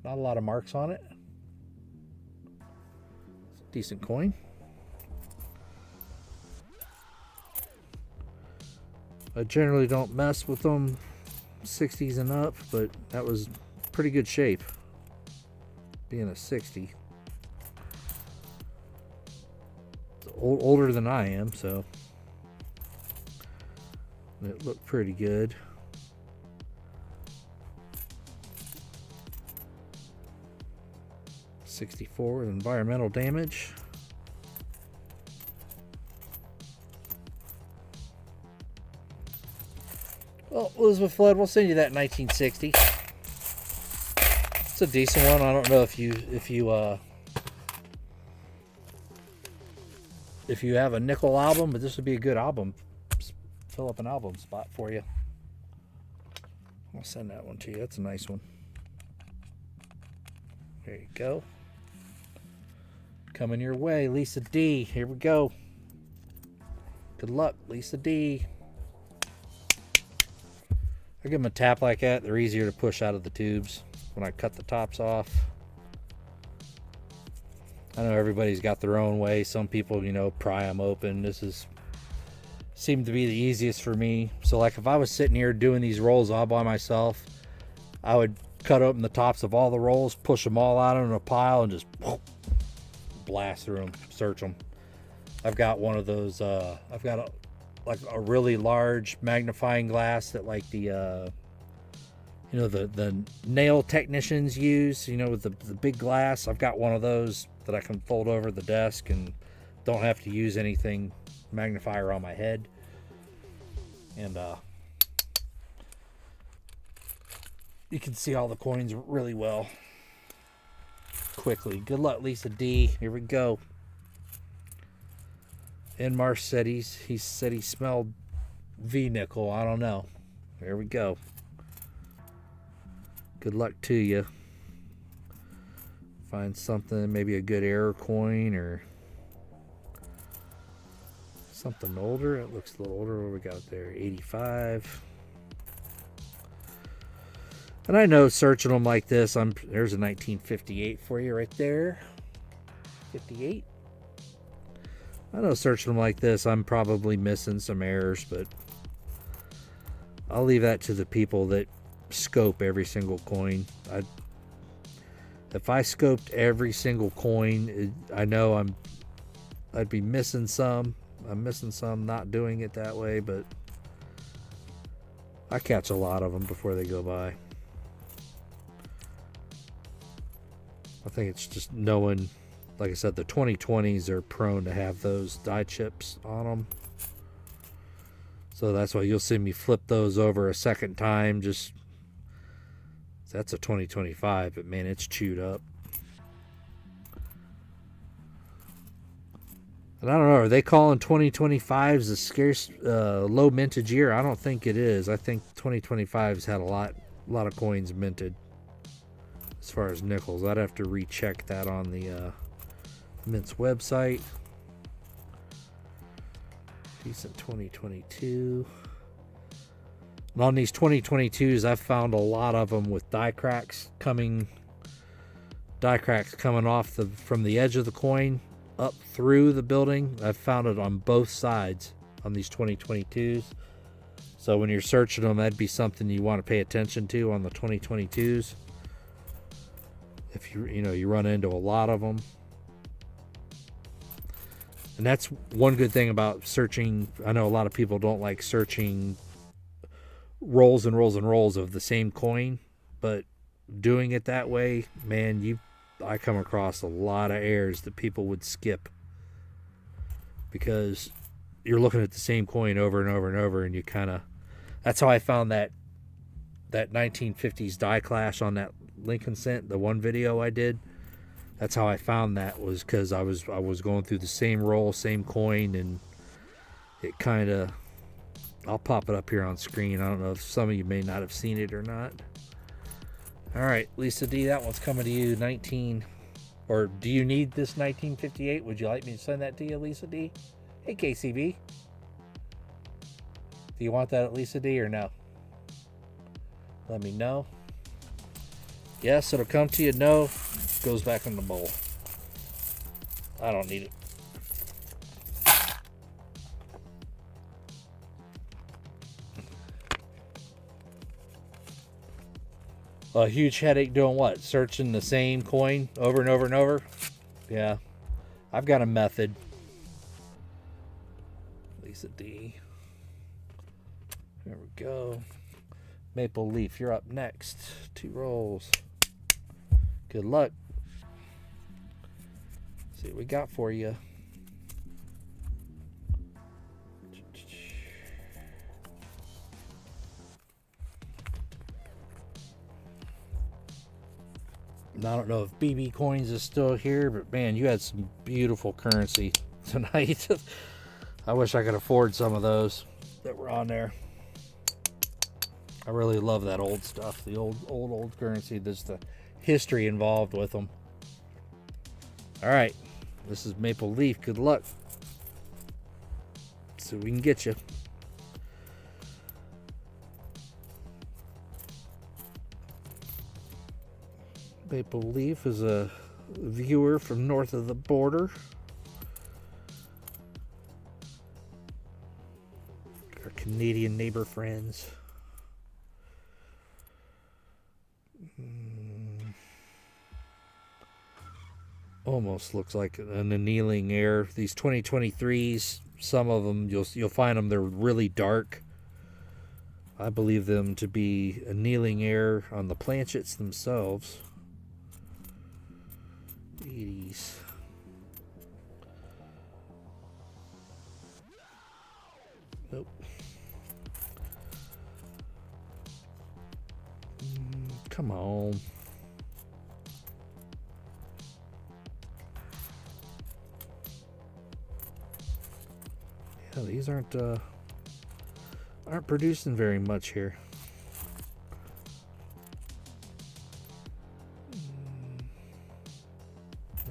Not a lot of marks on it. It's a decent coin. I generally don't mess with them 60s and up, but that was pretty good shape, being a 60. It's older than I am, so it looked pretty good. '64 with environmental damage. Well, Elizabeth Flood, we'll send you that 1960. It's a decent one. I don't know if you have a nickel album, but this would be a good album. Fill up an album spot for you. I'll send that one to you. That's a nice one. There you go. Coming your way, Lisa D. Here we go. Good luck, Lisa D. I give them a tap like that. They're easier to push out of the tubes when I cut the tops off. I know everybody's got their own way. Some people, you know, pry them open. This seemed to be the easiest for me. So like if I was sitting here doing these rolls all by myself, I would cut open the tops of all the rolls, push them all out in a pile, and just blast through them, search them. I've got one of those. I've got a really large magnifying glass that like the you know, the nail technicians use. You know, with the big glass. I've got one of those that I can fold over the desk and don't have to use anything magnifier on my head. And you can see all the coins really well quickly. Good luck, Lisa D. Here we go. And Marsh said he said he smelled V nickel. I don't know. Here we go. Good luck to you. Find something, maybe a good error coin or something older. It looks a little older. What we got there? 85. And I know searching them like this, there's a 1958 for you right there. 58. I know searching them like this, I'm probably missing some errors, but I'll leave that to the people that scope every single coin. If I scoped every single coin, I know I'd be missing some. I'm missing some not doing it that way, but I catch a lot of them before they go by. I think it's just knowing, like I said, the 2020s are prone to have those die chips on them. So that's why you'll see me flip those over a second time. Just that's a 2025, but man, it's chewed up. And I don't know, are they calling 2025s a scarce, low mintage year? I don't think it is. I think 2025's had a lot of coins minted. As far as nickels, I'd have to recheck that on the Mint's website. Decent 2022. And on these 2022s, I've found a lot of them with die cracks coming off from the edge of the coin up through the building. I've found it on both sides on these 2022s. So when you're searching them, that'd be something you want to pay attention to on the 2022s. If you run into a lot of them. And that's one good thing about searching. I know a lot of people don't like searching rolls and rolls and rolls of the same coin, but doing it that way, man, I come across a lot of errors that people would skip because you're looking at the same coin over and over and over, and you kind of. That's how I found that 1950s die clash on that Lincoln Cent, the one video I did. That's how I found that, was because I was going through the same roll, same coin, and it kind of. I'll pop it up here on screen. I don't know if some of you may not have seen it or not. All right, Lisa D, that one's coming to you. Or do you need this 1958? Would you like me to send that to you, Lisa D? Hey, KCB. Do you want that at Lisa D or no? Let me know. Yes, it'll come to you. No, goes back in the bowl. I don't need it. A huge headache doing what? Searching the same coin over and over and over? Yeah. I've got a method. Lisa D. There we go. Maple Leaf, you're up next. 2 rolls. Good luck. See what we got for you. I don't know if BB Coins is still here, but man, you had some beautiful currency tonight. I wish I could afford some of those that were on there. I really love that old stuff, the old currency. There's the history involved with them. All right, this is Maple Leaf. Good luck. See what we can get you. Maple Leaf is a viewer from north of the border. Our Canadian neighbor friends. Almost looks like an annealing air. These 2023s, some of them you'll find them, they're really dark. I believe them to be annealing air on the planchets themselves. 80s. Nope. Come on. Yeah, these aren't producing very much here.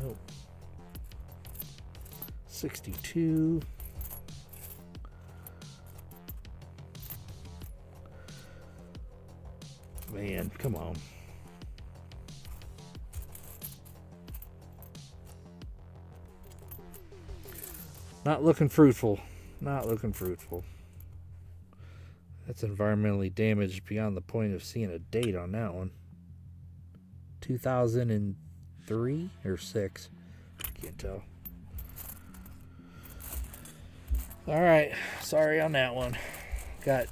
Nope. 62. Man, come on. Not looking fruitful. Not looking fruitful. That's environmentally damaged beyond the point of seeing a date on that one. 2003 or 6. Can't tell. All right. Sorry on that one. Got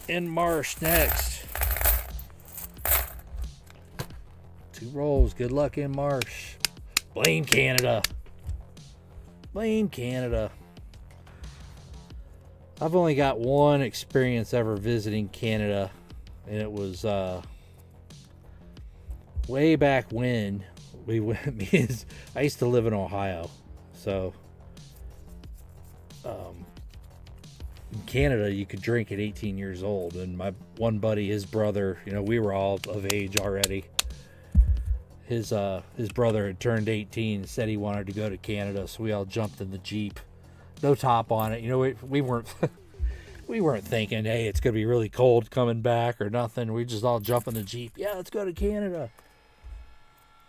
In Marsh next. 2 rolls. Good luck, In Marsh. Blame Canada. Blame Canada. I've only got one experience ever visiting Canada, and it was way back when we went. I used to live in Ohio, so in Canada you could drink at 18 years old. And my one buddy, his brother, we were all of age already. His brother had turned 18 and said he wanted to go to Canada, so we all jumped in the Jeep. No top on it. We weren't we weren't thinking, hey, it's gonna be really cold coming back or nothing. We just all jump in the Jeep. Yeah, let's go to Canada.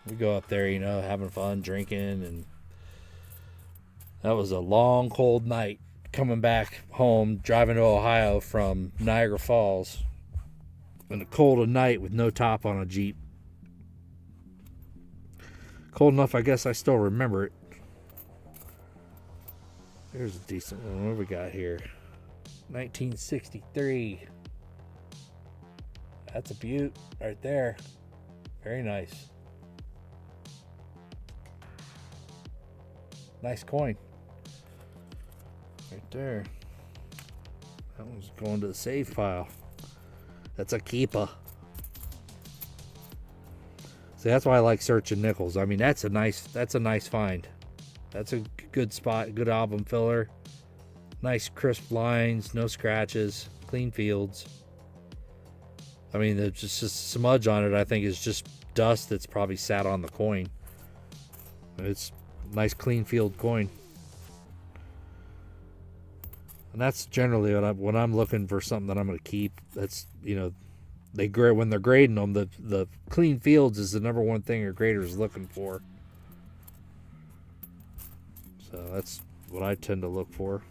We go up there, having fun, drinking, and that was a long, cold night coming back home, driving to Ohio from Niagara Falls in a cold night with no top on a Jeep. Cold enough, I guess I still remember it. There's a decent one. What do we got here? 1963. That's a beaut right there. Very nice. Nice coin. Right there. That one's going to the save pile. That's a keeper. See, that's why I like searching nickels. I mean, that's a nice find. That's a good spot, good album filler. Nice crisp lines, no scratches, clean fields. I mean, there's just a smudge on it, I think, is just dust that's probably sat on the coin. It's a nice clean field coin. And that's generally when I'm looking for something that I'm going to keep. That's, when they're grading them, the clean fields is the number one thing your grader is looking for. So that's what I tend to look for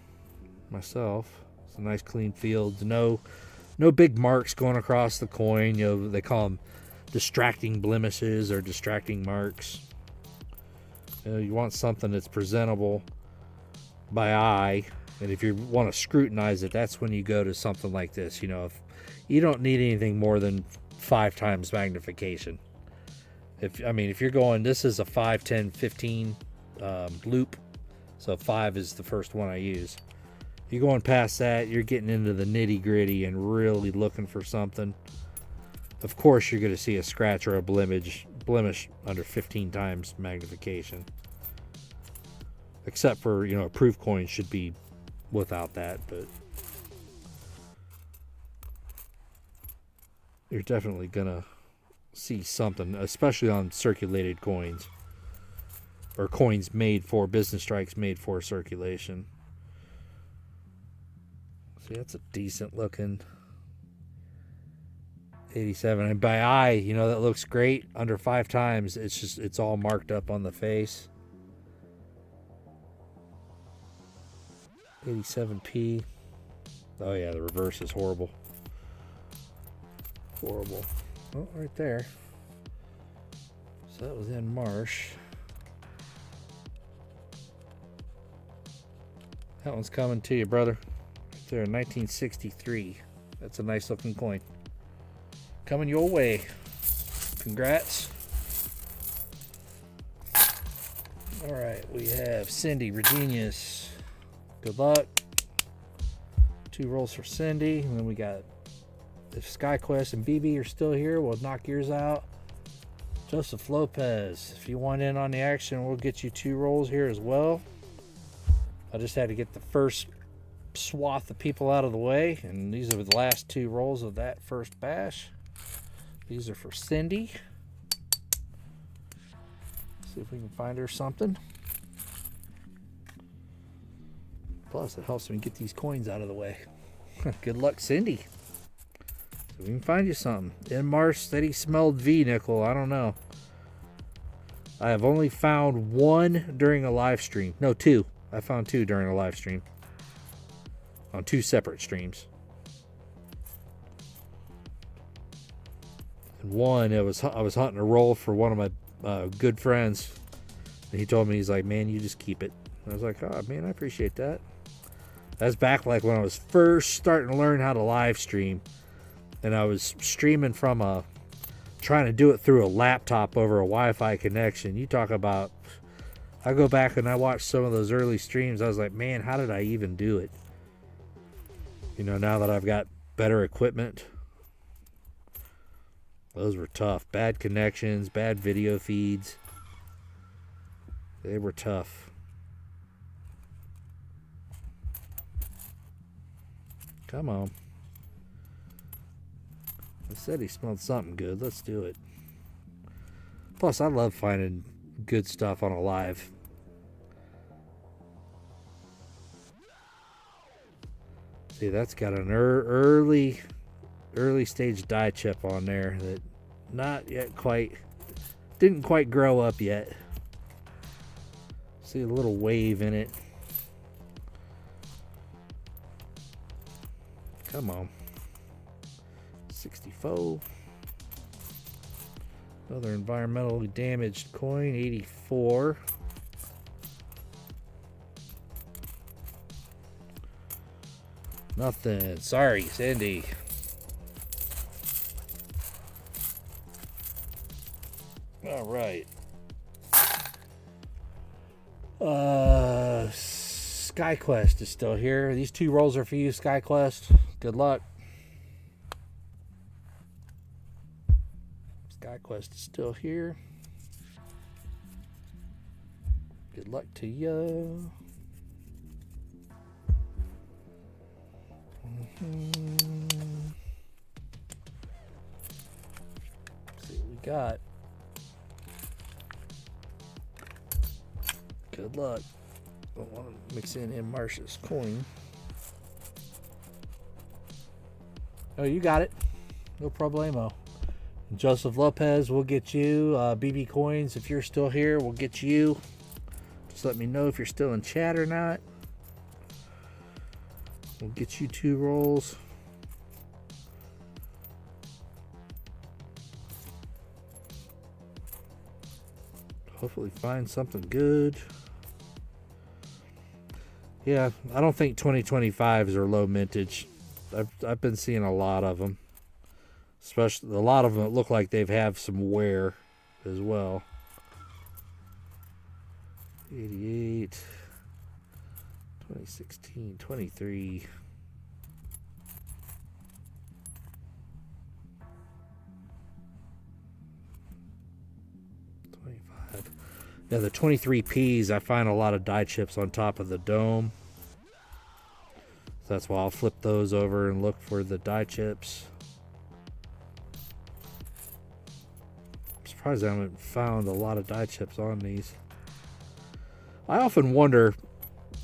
myself. It's a nice clean fields. No big marks going across the coin. They call them distracting blemishes or distracting marks. You want something that's presentable by eye. And if you want to scrutinize it, that's when you go to something like this. If you don't need anything more than 5 times magnification. If you're going, this is a 5, 10, 15 loop. So 5 is the first one I use. You're going past that, you're getting into the nitty gritty and really looking for something. Of course, you're going to see a scratch or a blemish under 15 times magnification. Except for, a proof coin should be without that, but you're definitely going to see something, especially on circulated coins. Or coins made for business strikes, made for circulation. See, that's a decent looking 87. And by eye, you know, that looks great. Under 5 times, it's all marked up on the face. 87p. Oh yeah, the reverse is horrible. Horrible. Oh, right there. So that was in Marsh. That one's coming to you, brother. Right there, 1963. That's a nice looking coin. Coming your way. Congrats. All right, we have Cindy Regenius. Good luck. 2 rolls for Cindy. And then we got, if SkyQuest and BB are still here, we'll knock yours out. Joseph Lopez, if you want in on the action, we'll get you 2 rolls here as well. I just had to get the first swath of people out of the way, and these are the last 2 rolls of that first bash. These are for Cindy. See if we can find her something. Plus, it helps me get these coins out of the way. Good luck, Cindy. So we can find you something. In Marsh said he smelled V nickel. I don't know. I have only found 1 during a live stream. No, 2. I found 2 during a live stream. On 2 separate streams. And 1, I was hunting a roll for one of my good friends. And he told me, he's like, man, you just keep it. And I was like, oh, man, I appreciate that. That's back like when I was first starting to learn how to live stream. And I was streaming from trying to do it through a laptop over a Wi-Fi connection. You talk about, I go back and I watch some of those early streams. I was like, man, how did I even do it? You know, now that I've got better equipment. Those were tough. Bad connections, bad video feeds. They were tough. Come on. I said he smelled something good. Let's do it. Plus, I love finding good stuff on a live. See, that's got an early stage die chip on there that didn't quite grow up yet. See a little wave in it. Come on. 64. Another environmentally damaged coin. 84. Nothing. Sorry, Cindy. All right. SkyQuest is still here. These 2 rolls are for you, SkyQuest. Good luck. SkyQuest is still here. Good luck to you. See what we got. Good luck. I want to mix in Marsh's coin. Oh, you got it. No problemo. Joseph Lopez, we'll get you. BB Coins, if you're still here, we'll get you. Just let me know if you're still in chat or not. We'll get you 2 rolls. Hopefully find something good. Yeah, I don't think 2025s are low mintage. I've been seeing a lot of them. Especially a lot of them that look like they've have some wear as well. 88, 2016, 23. Yeah, the 23Ps, I find a lot of die chips on top of the dome. So that's why I'll flip those over and look for the die chips. I'm surprised I haven't found a lot of die chips on these. I often wonder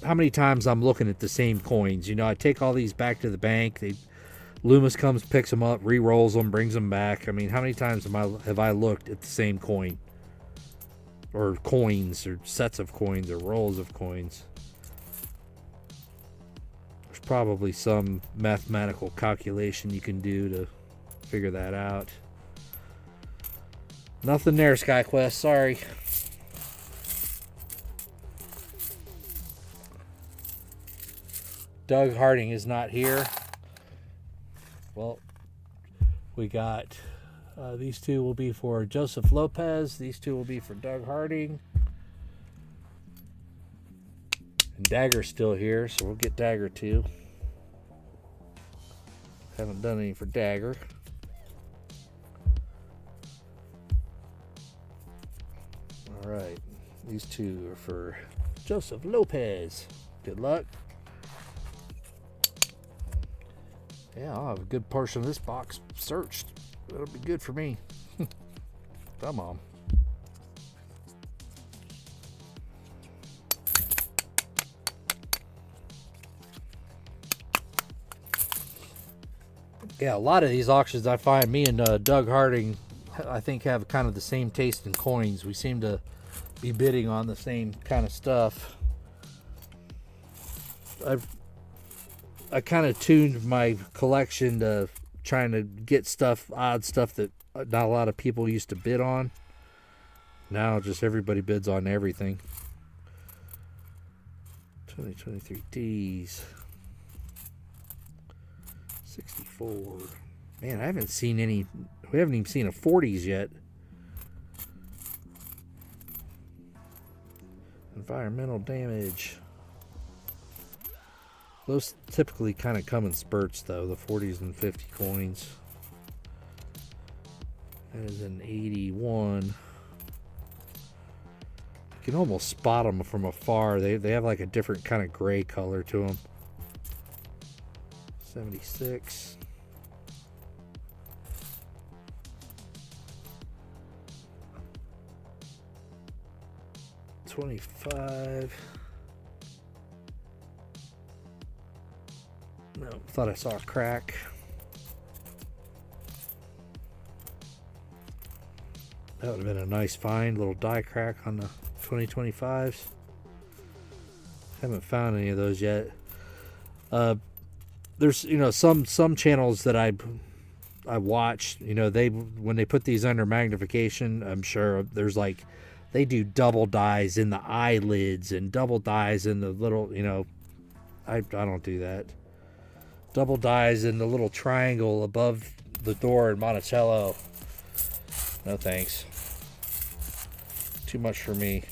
how many times I'm looking at the same coins. You know, I take all these back to the bank. They Loomis comes, picks them up, re-rolls them, brings them back. I mean, how many times have I looked at the same coin? Or coins, or sets of coins, or rolls of coins? There's probably some mathematical calculation you can do to figure that out. Nothing there, SkyQuest. Sorry. Doug Harding is not here. Well, we got these two will be for Joseph Lopez. These two will be for Doug Harding. And Dagger's still here, so we'll get Dagger too. Haven't done any for Dagger. All right, these two are for Joseph Lopez. Good luck. Yeah, I'll have a good portion of this box searched. That'll be good for me. Come on. Yeah, a lot of these auctions I find, me and Doug Harding, I think, have kind of the same taste in coins. We seem to be bidding on the same kind of stuff. I kind of tuned my collection to trying to get stuff, odd stuff that not a lot of people used to bid on. Now just everybody bids on everything. 2023 D's. 64. Man, I haven't seen any. We haven't even seen a 40s yet. Environmental damage. Those typically kind of come in spurts, though, the 40s and 50 coins. That is an 81. You can almost spot them from afar. They have like a different kind of gray color to them. 76. $25. No, thought I saw a crack. That would have been a nice find. Little die crack on the 2025s. Haven't found any of those yet. There's, you know, some channels that I watch, you know, when they put these under magnification, I'm sure there's like, they do double dies in the eyelids and double dies in the little, you know, I don't do that. Double dies in the little triangle above the door in Monticello. No thanks. Too much for me.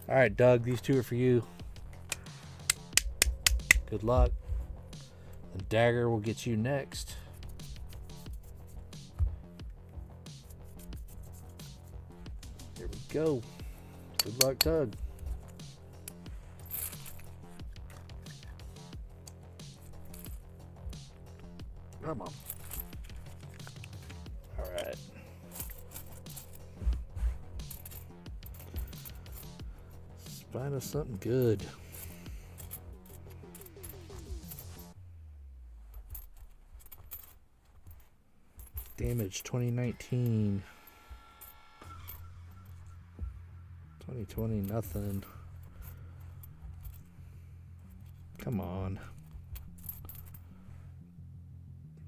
All right, Doug, these two are for you. Good luck. The Dagger will get you next. Here we go. Good luck, Doug. Come on. All right. Let's find us something good. Damage 2019. 2020 nothing. Come on.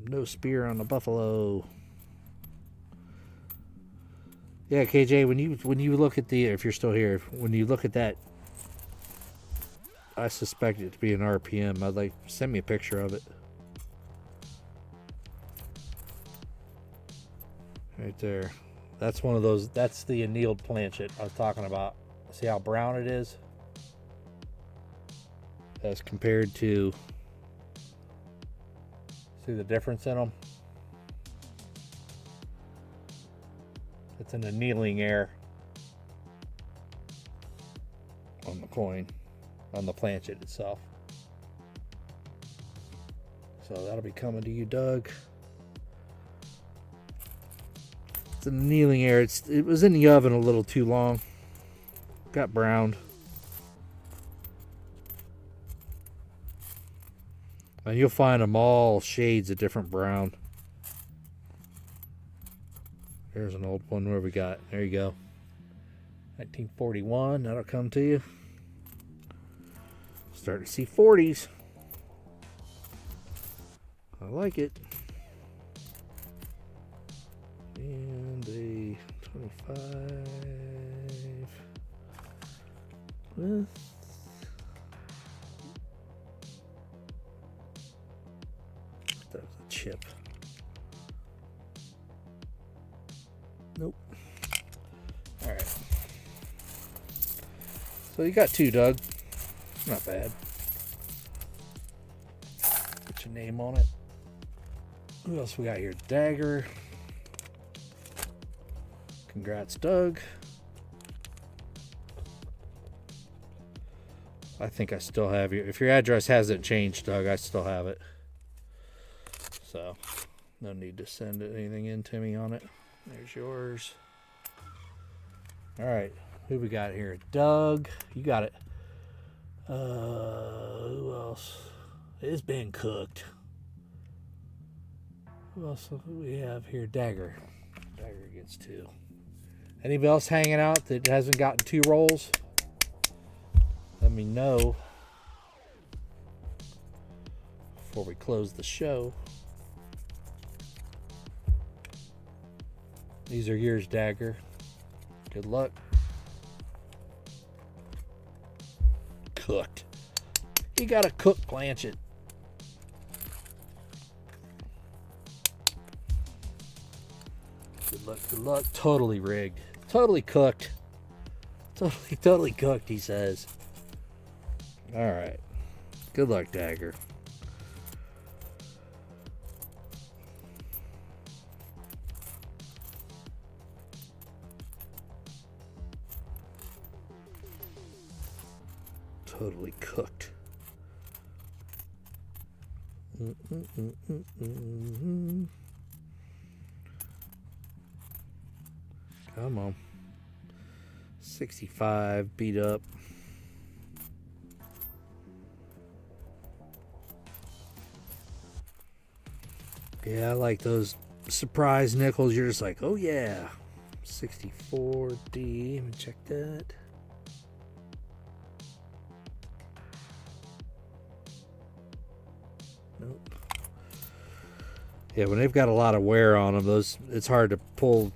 No spear on the buffalo. Yeah, KJ, when you look at the, if you're still here, when you look at that, I suspect it to be an RPM. I'd like, send me a picture of it. Right there. That's one of those, that's the annealed planchet I was talking about. See how brown it is? As compared to, see the difference in them? It's an annealing air on the coin, on the planchet itself. So that'll be coming to you, Doug. It's an annealing air. It was in the oven a little too long. Got browned. And you'll find them all shades of different brown. Here's an old one. Where we got? There you go. 1941. That'll come to you. Starting to see 40s. I like it. And a 25 with that was a chip. Nope. All right. So you got two, Doug. Not bad. Put your name on it. Who else we got here? Dagger. Congrats, Doug. I think I still have you. If your address hasn't changed, Doug, I still have it. So, no need to send anything in to me on it. There's yours. All right. Who we got here? Doug. You got it. Who else? It's been cooked. Who else do we have here? Dagger. Dagger gets two. Anybody else hanging out that hasn't gotten 2 rolls? Let me know before we close the show. These are yours, Dagger. Good luck. Cooked. You gotta cook Blanchett. Good luck, good luck. Totally rigged. Totally cooked. Totally cooked, he says. Alright. Good luck, Dagger. Totally cooked. Come on. 65 beat up. Yeah, I like those surprise nickels. You're just like, oh yeah. 64D. Let me check that. Nope. Yeah, when they've got a lot of wear on them, it's hard to pull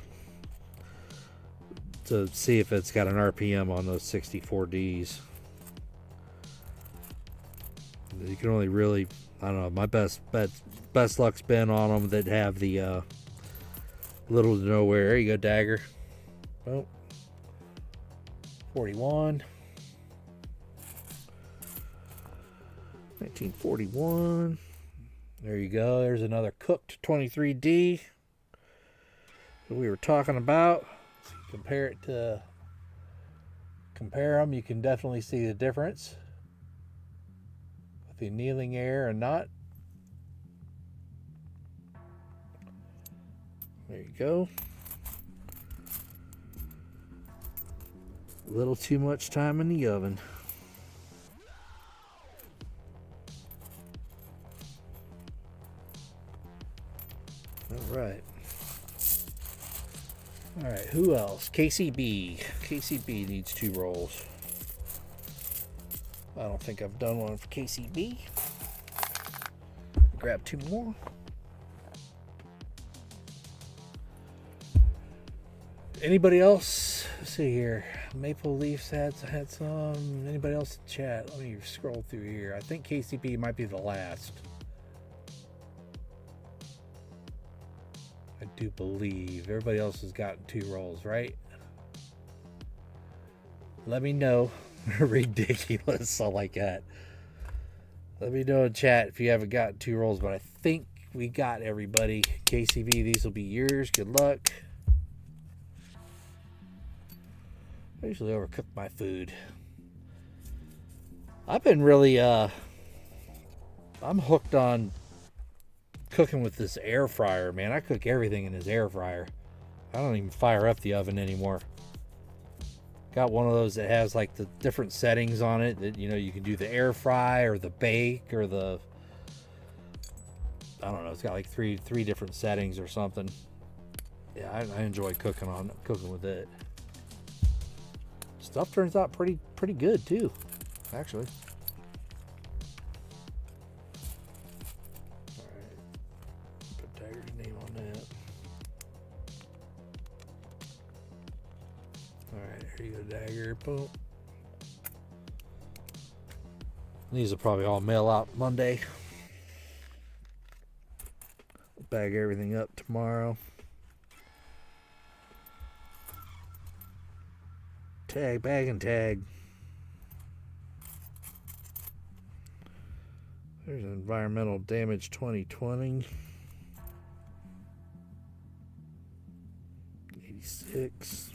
to see if it's got an RPM on those 64Ds. You can only really, I don't know, my best luck's been on them that have the little to no wear. There you go, Dagger. Oh, 41. 1941. There you go. There's another cooked 23D that we were talking about. So you compare them, you can definitely see the difference with the annealing air and not. There you go. A little too much time in the oven. Alright. Alright, who else? KCB. KCB needs 2 rolls. I don't think I've done one for KCB. Grab 2 more. Anybody else? Let's see here. Maple Leafs had some. Anybody else in chat? Let me scroll through here. I think KCB might be the last. I do believe everybody else has gotten 2 rolls, right? Let me know. Ridiculous. I like that. Let me know in chat if you haven't gotten 2 rolls, but I think we got everybody. KCB, these will be yours. Good luck. I usually overcook my food. I've been really, I'm hooked on cooking with this air fryer, man. I cook everything in this air fryer. I don't even fire up the oven anymore. Got one of those that has like the different settings on it that, you know, you can do the air fry or the bake or the I don't know. It's got like three different settings or something. Yeah, I enjoy cooking with it. Stuff turns out pretty good too, actually. All right, put Dagger's name on that. All right, here you go, Dagger. Boom. These will probably all mail out Monday. Bag everything up tomorrow. Tag, bag, and tag. There's environmental damage 2020. 86.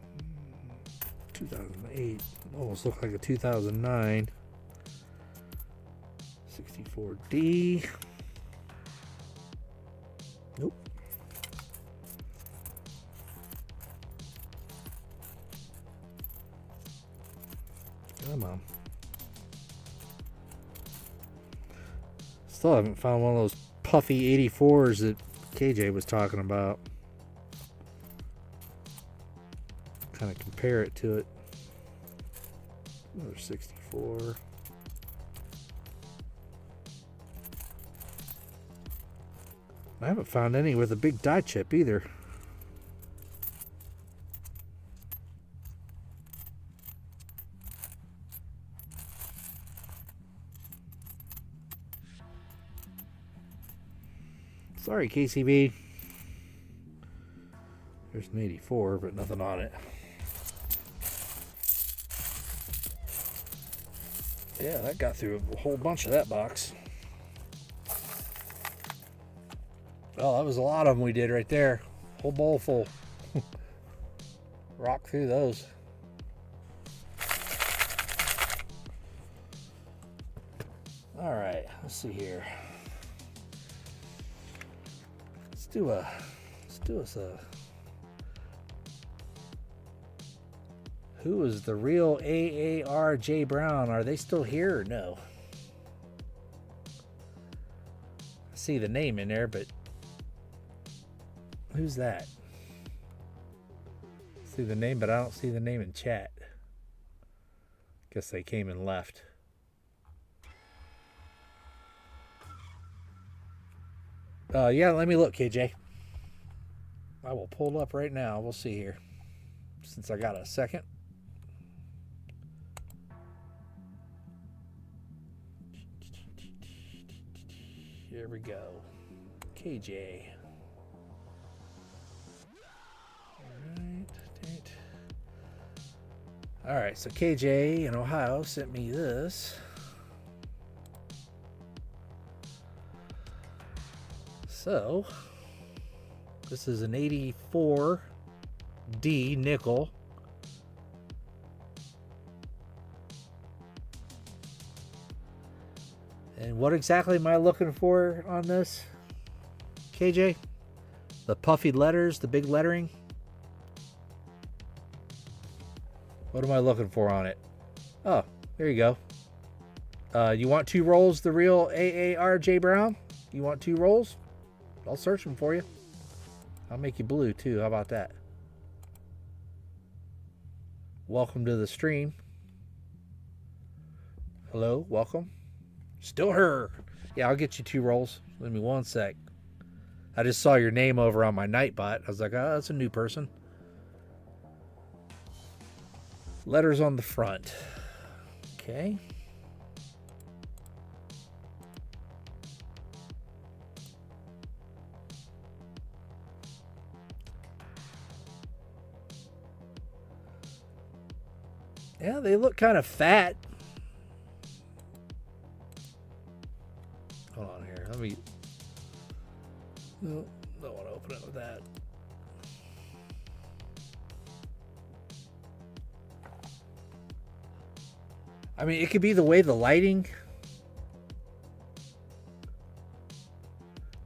Hmm, 2008. Almost looked like a 2009. 64D. Nope. Come on. Still haven't found one of those puffy 84s that KJ was talking about. Kind of compare it to it. Another 64. I haven't found any with a big die chip either. Sorry, KCB. There's an 84, but nothing on it. Yeah, that got through a whole bunch of that box. Well, that was a lot of them we did right there. Whole bowl full. Rock through those. All right, let's see here. Let's do us a. Who is the real AARJ Brown? Are they still here or no? I see the name in there, but who's that? I see the name, but I don't see the name in chat. Guess they came and left. Yeah, let me look, KJ. I will pull it up right now. We'll see here. Since I got a second. Here we go. KJ. Alright, so KJ in Ohio sent me this. So, this is an 84D nickel. And what exactly am I looking for on this, KJ? The puffy letters, the big lettering? What am I looking for on it? Oh, there you go. You want 2 rolls, the real AARJ Brown? You want 2 rolls? I'll search them for you. I'll make you blue too. How about that? Welcome to the stream. Hello, welcome. Still her. Yeah, I'll get you 2 rolls. Give me 1 sec. I just saw your name over on my Nightbot. I was like, oh, that's a new person. Letters on the front. Okay. Yeah, they look kind of fat. Hold on here. Let me. No, don't want to open it with that. I mean, it could be the way the lighting.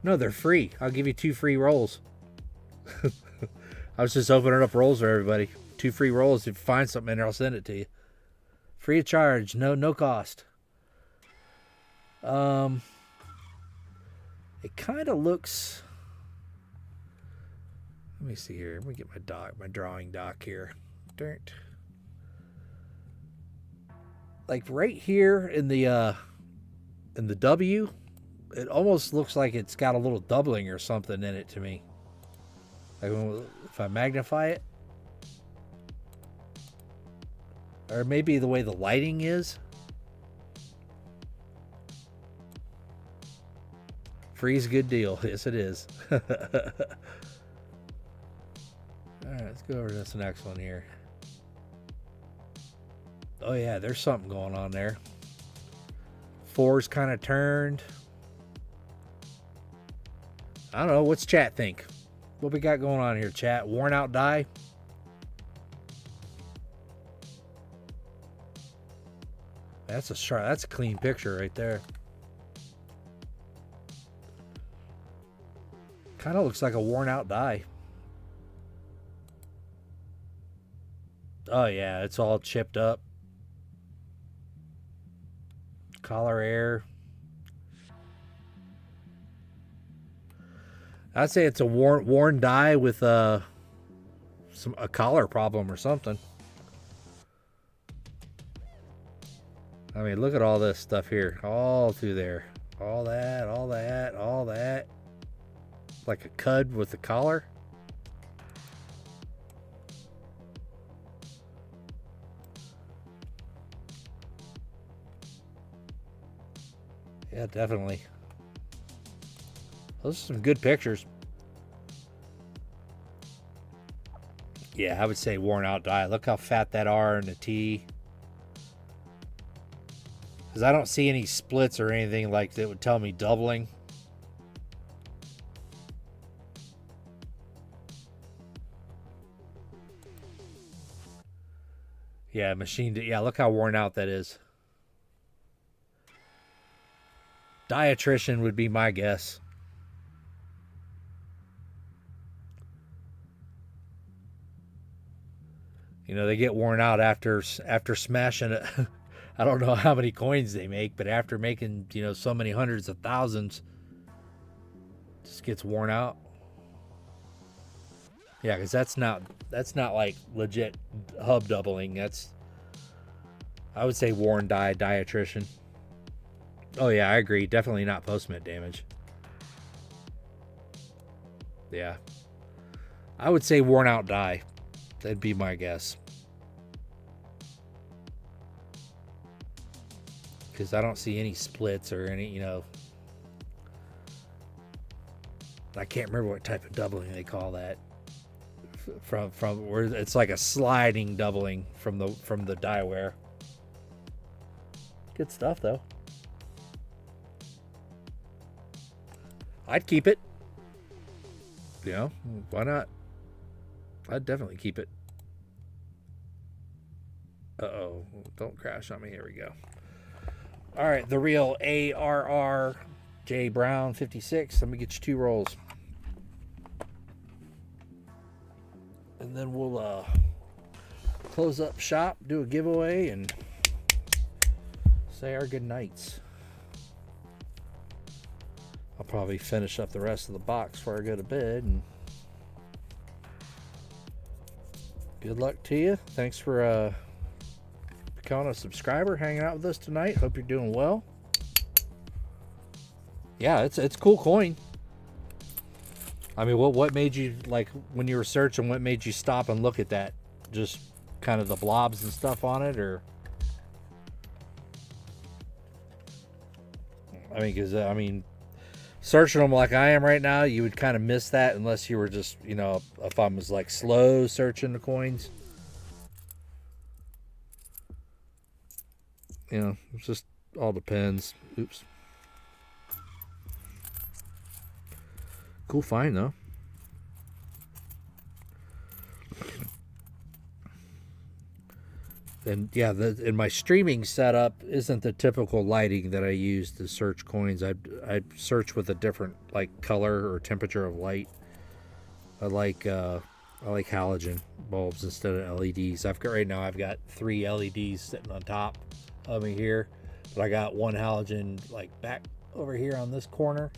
No, they're free. I'll give you 2 free rolls. I was just opening up rolls for everybody. 2 free rolls. If you find something in there, I'll send it to you. Free of charge. No cost. It kind of looks... Let me see here. Let me get my drawing dock here. Dirt. Like right here in the W, it almost looks like it's got a little doubling or something in it to me. Like if I magnify it, or maybe the way the lighting is. Free's a good deal. Yes, it is. All right, let's go over to this next one here. Oh yeah, there's something going on there. 4's kind of turned. I don't know. What's chat think? What we got going on here, chat? Worn out die? That's a clean picture right there. Kind of looks like a worn out die. Oh yeah, it's all chipped up. Collar air. I'd say it's a worn die with a collar problem or something. I mean, look at all this stuff here, all through there, all that. Like a cud with a collar. Yeah, definitely. Those are some good pictures. Yeah, I would say worn out die. Look how fat that R and the T. Because I don't see any splits or anything like that would tell me doubling. Yeah, machined it. Yeah, look how worn out that is. Diatrician would be my guess. You know, they get worn out after smashing it. I don't know how many coins they make, but after making, you know, so many hundreds of thousands, it just gets worn out. Yeah, because that's not like legit hub doubling. I would say worn die, diatrician. Oh yeah, I agree. Definitely not post-mint damage. Yeah. I would say worn out die. That'd be my guess. Because I don't see any splits or any, you know. I can't remember what type of doubling they call that. From where it's like a sliding doubling from the die wear. Good stuff though. I'd keep it. You know, why not? I'd definitely keep it. Uh-oh. Don't crash on me. Here we go. All right, the real ARR J Brown 56. Let me get you 2 rolls. And then we'll close up shop, do a giveaway, and say our good nights. I'll probably finish up the rest of the box before I go to bed. And good luck to you. Thanks for becoming a subscriber, hanging out with us tonight. Hope you're doing well. Yeah, it's a cool coin. I mean, what made you, like, when you were searching, what made you stop and look at that? Just kind of the blobs and stuff on it, or? I mean, because, searching them like I am right now, you would kind of miss that unless you were just, you know, if I was, like, slow searching the coins. You know, it just all depends. Oops. Cool find, though. And yeah, and my streaming setup isn't the typical lighting that I use to search coins. I search with a different, like, color or temperature of light. I like I like halogen bulbs instead of LEDs. Right now I've got 3 LEDs sitting on top of me here, but I got one halogen like back over here on this corner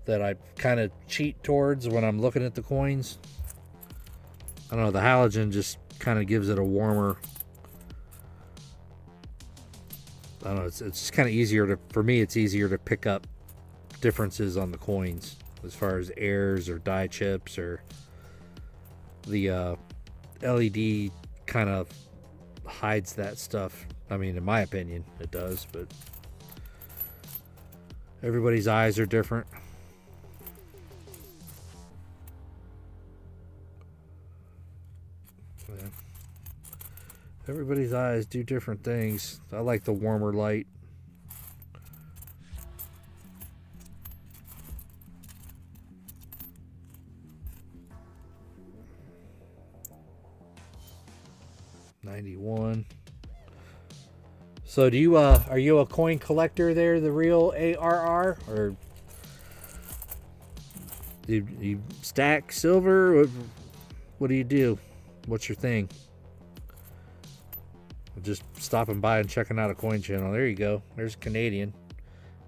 that I kind of cheat towards when I'm looking at the coins. I don't know, the halogen just kind of gives it a warmer, I don't know, it's just kind of easier to, for me, it's easier to pick up differences on the coins as far as errors or die chips, or the LED kind of hides that stuff. I mean, in my opinion, it does, but everybody's eyes are different. Yeah. Everybody's eyes do different things. I like the warmer light. $91. So do you are you a coin collector there, the real ARR, or do you stack silver? What do you do? What's your thing? Just stopping by and checking out a coin channel. There you go. There's Canadian.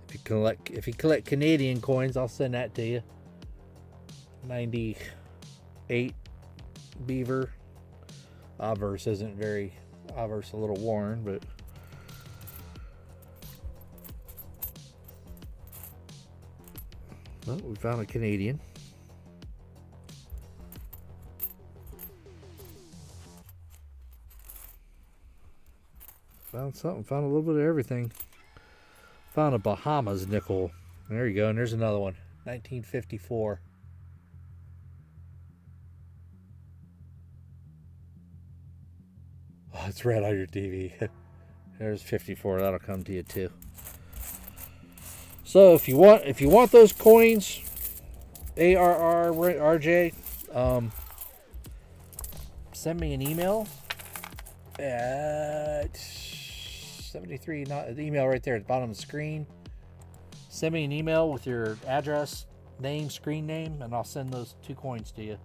If you collect Canadian coins, I'll send that to you. 98 beaver. Obverse isn't very, Obverse a little worn, but well, we found a Canadian. Found something, found a little bit of everything. Found a Bahamas nickel. There you go, and there's another one. 1954. Oh, it's red on your TV. There's 54. That'll come to you too. So if you want those coins, ARR RJ, send me an email at 73. Not the email right there at the bottom of the screen. Send me an email with your address, name, screen name, and I'll send those 2 coins to you.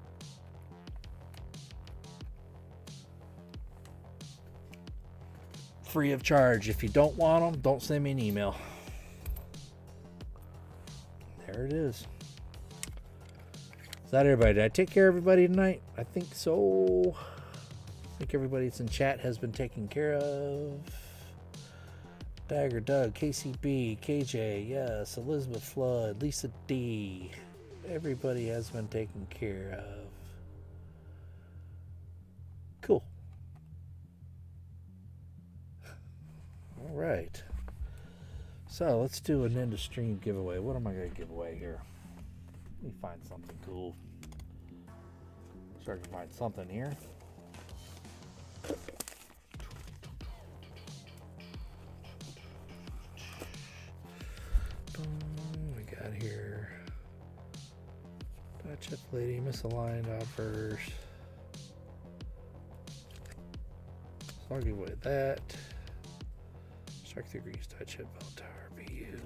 Free of charge. If you don't want them, don't send me an email. There it is. Is that everybody? Did I take care of everybody tonight? I think so. I think everybody that's in chat has been taken care of. Dagger, Doug, KCB, KJ, yes, Elizabeth Flood, Lisa D. Everybody has been taken care of. Cool. All right. So let's do an end of stream giveaway. What am I going to give away here? Let me find something cool. Start to find something here. We got here die chip lady, misaligned offers. So I'll give away that. Strike 3 grease die chip bell tower BU.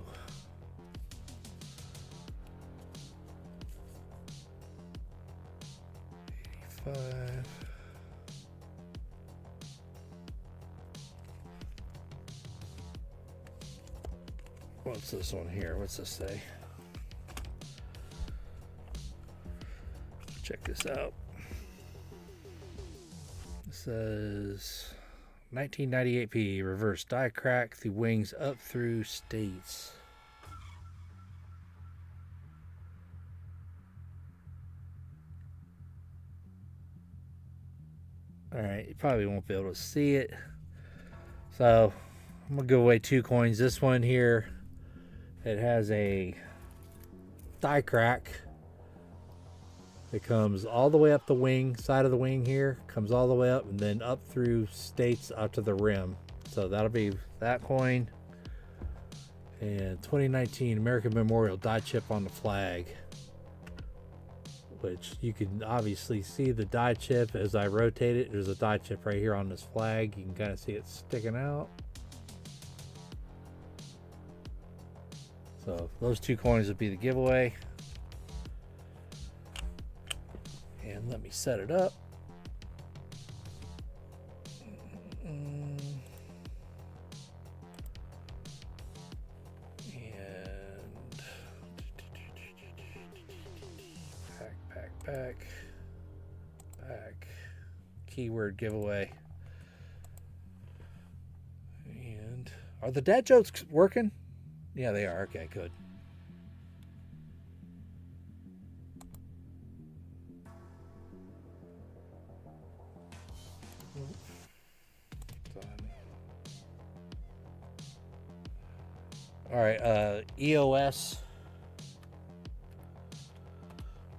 $85. What's this one here? What's this say? Check this out. It says 1998p reverse die crack the wings up through states. Alright, you probably won't be able to see it. So I'm gonna give away 2 coins. This one here, it has a die crack. It comes all the way up the wing, side of the wing here, comes all the way up and then up through states up to the rim. So that'll be that coin. And 2019 American Memorial die chip on the flag, which you can obviously see the die chip as I rotate it. There's a die chip right here on this flag. You can kind of see it sticking out. So those 2 coins would be the giveaway. And Let me set it up. And pack. Keyword giveaway. And are the dad jokes working? Yeah, they are. Okay, good. All right, EOS.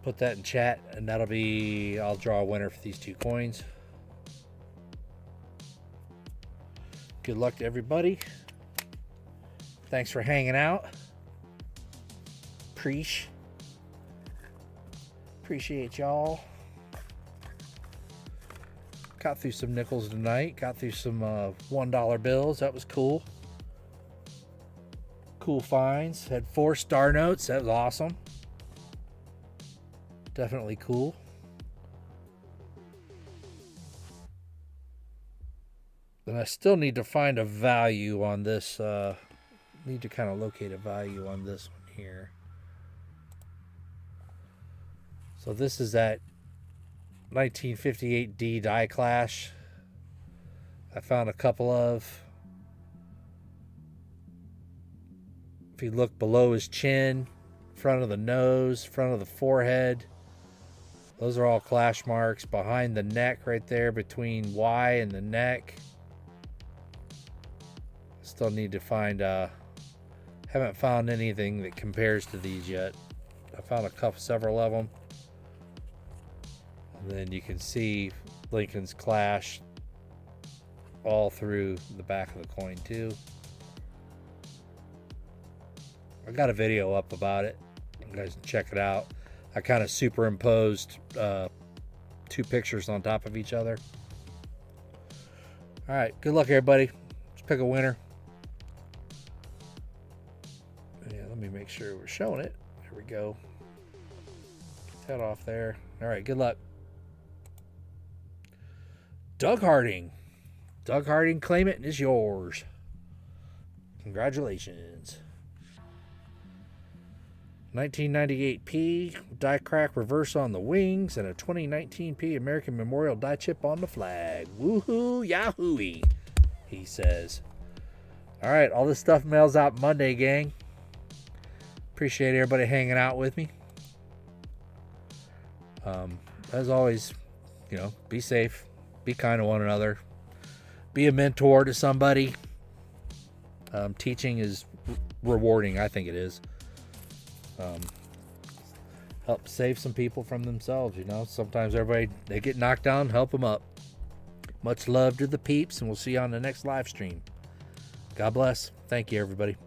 Put that in chat, and that'll be, I'll draw a winner for these 2 coins. Good luck to everybody. Thanks for hanging out. Appreciate y'all. Got through some nickels tonight. Got through some $1 bills. That was cool. Cool finds. Had 4 star notes. That was awesome. Definitely cool. And I still need to find a value on this. Need to kind of locate a value on this one here. So this is that 1958 D die clash. I found a couple of. If you look below his chin, front of the nose, front of the forehead, those are all clash marks. Behind the neck right there between Y and the neck. Still need to find, haven't found anything that compares to these yet. I found several of them. And then you can see Lincoln's clash all through the back of the coin too. I got a video up about it. You guys can check it out. I kind of superimposed 2 pictures on top of each other. All right, good luck everybody. Let's pick a winner. Yeah, let me make sure we're showing it. There we go. Get that off there. All right, good luck. Doug Harding. Doug Harding, claim it, and it's yours. Congratulations. 1998 P die crack reverse on the wings, and a 2019 P American Memorial die chip on the flag. Woohoo, yahooey, he says. All right, all this stuff mails out Monday, gang. Appreciate everybody hanging out with me. As always, be safe, be kind to one another, be a mentor to somebody. Teaching is rewarding. I think it is. Help save some people from themselves. Sometimes they get knocked down, help them up. Much love to the peeps, and we'll see you on the next live stream. God bless. Thank you, everybody.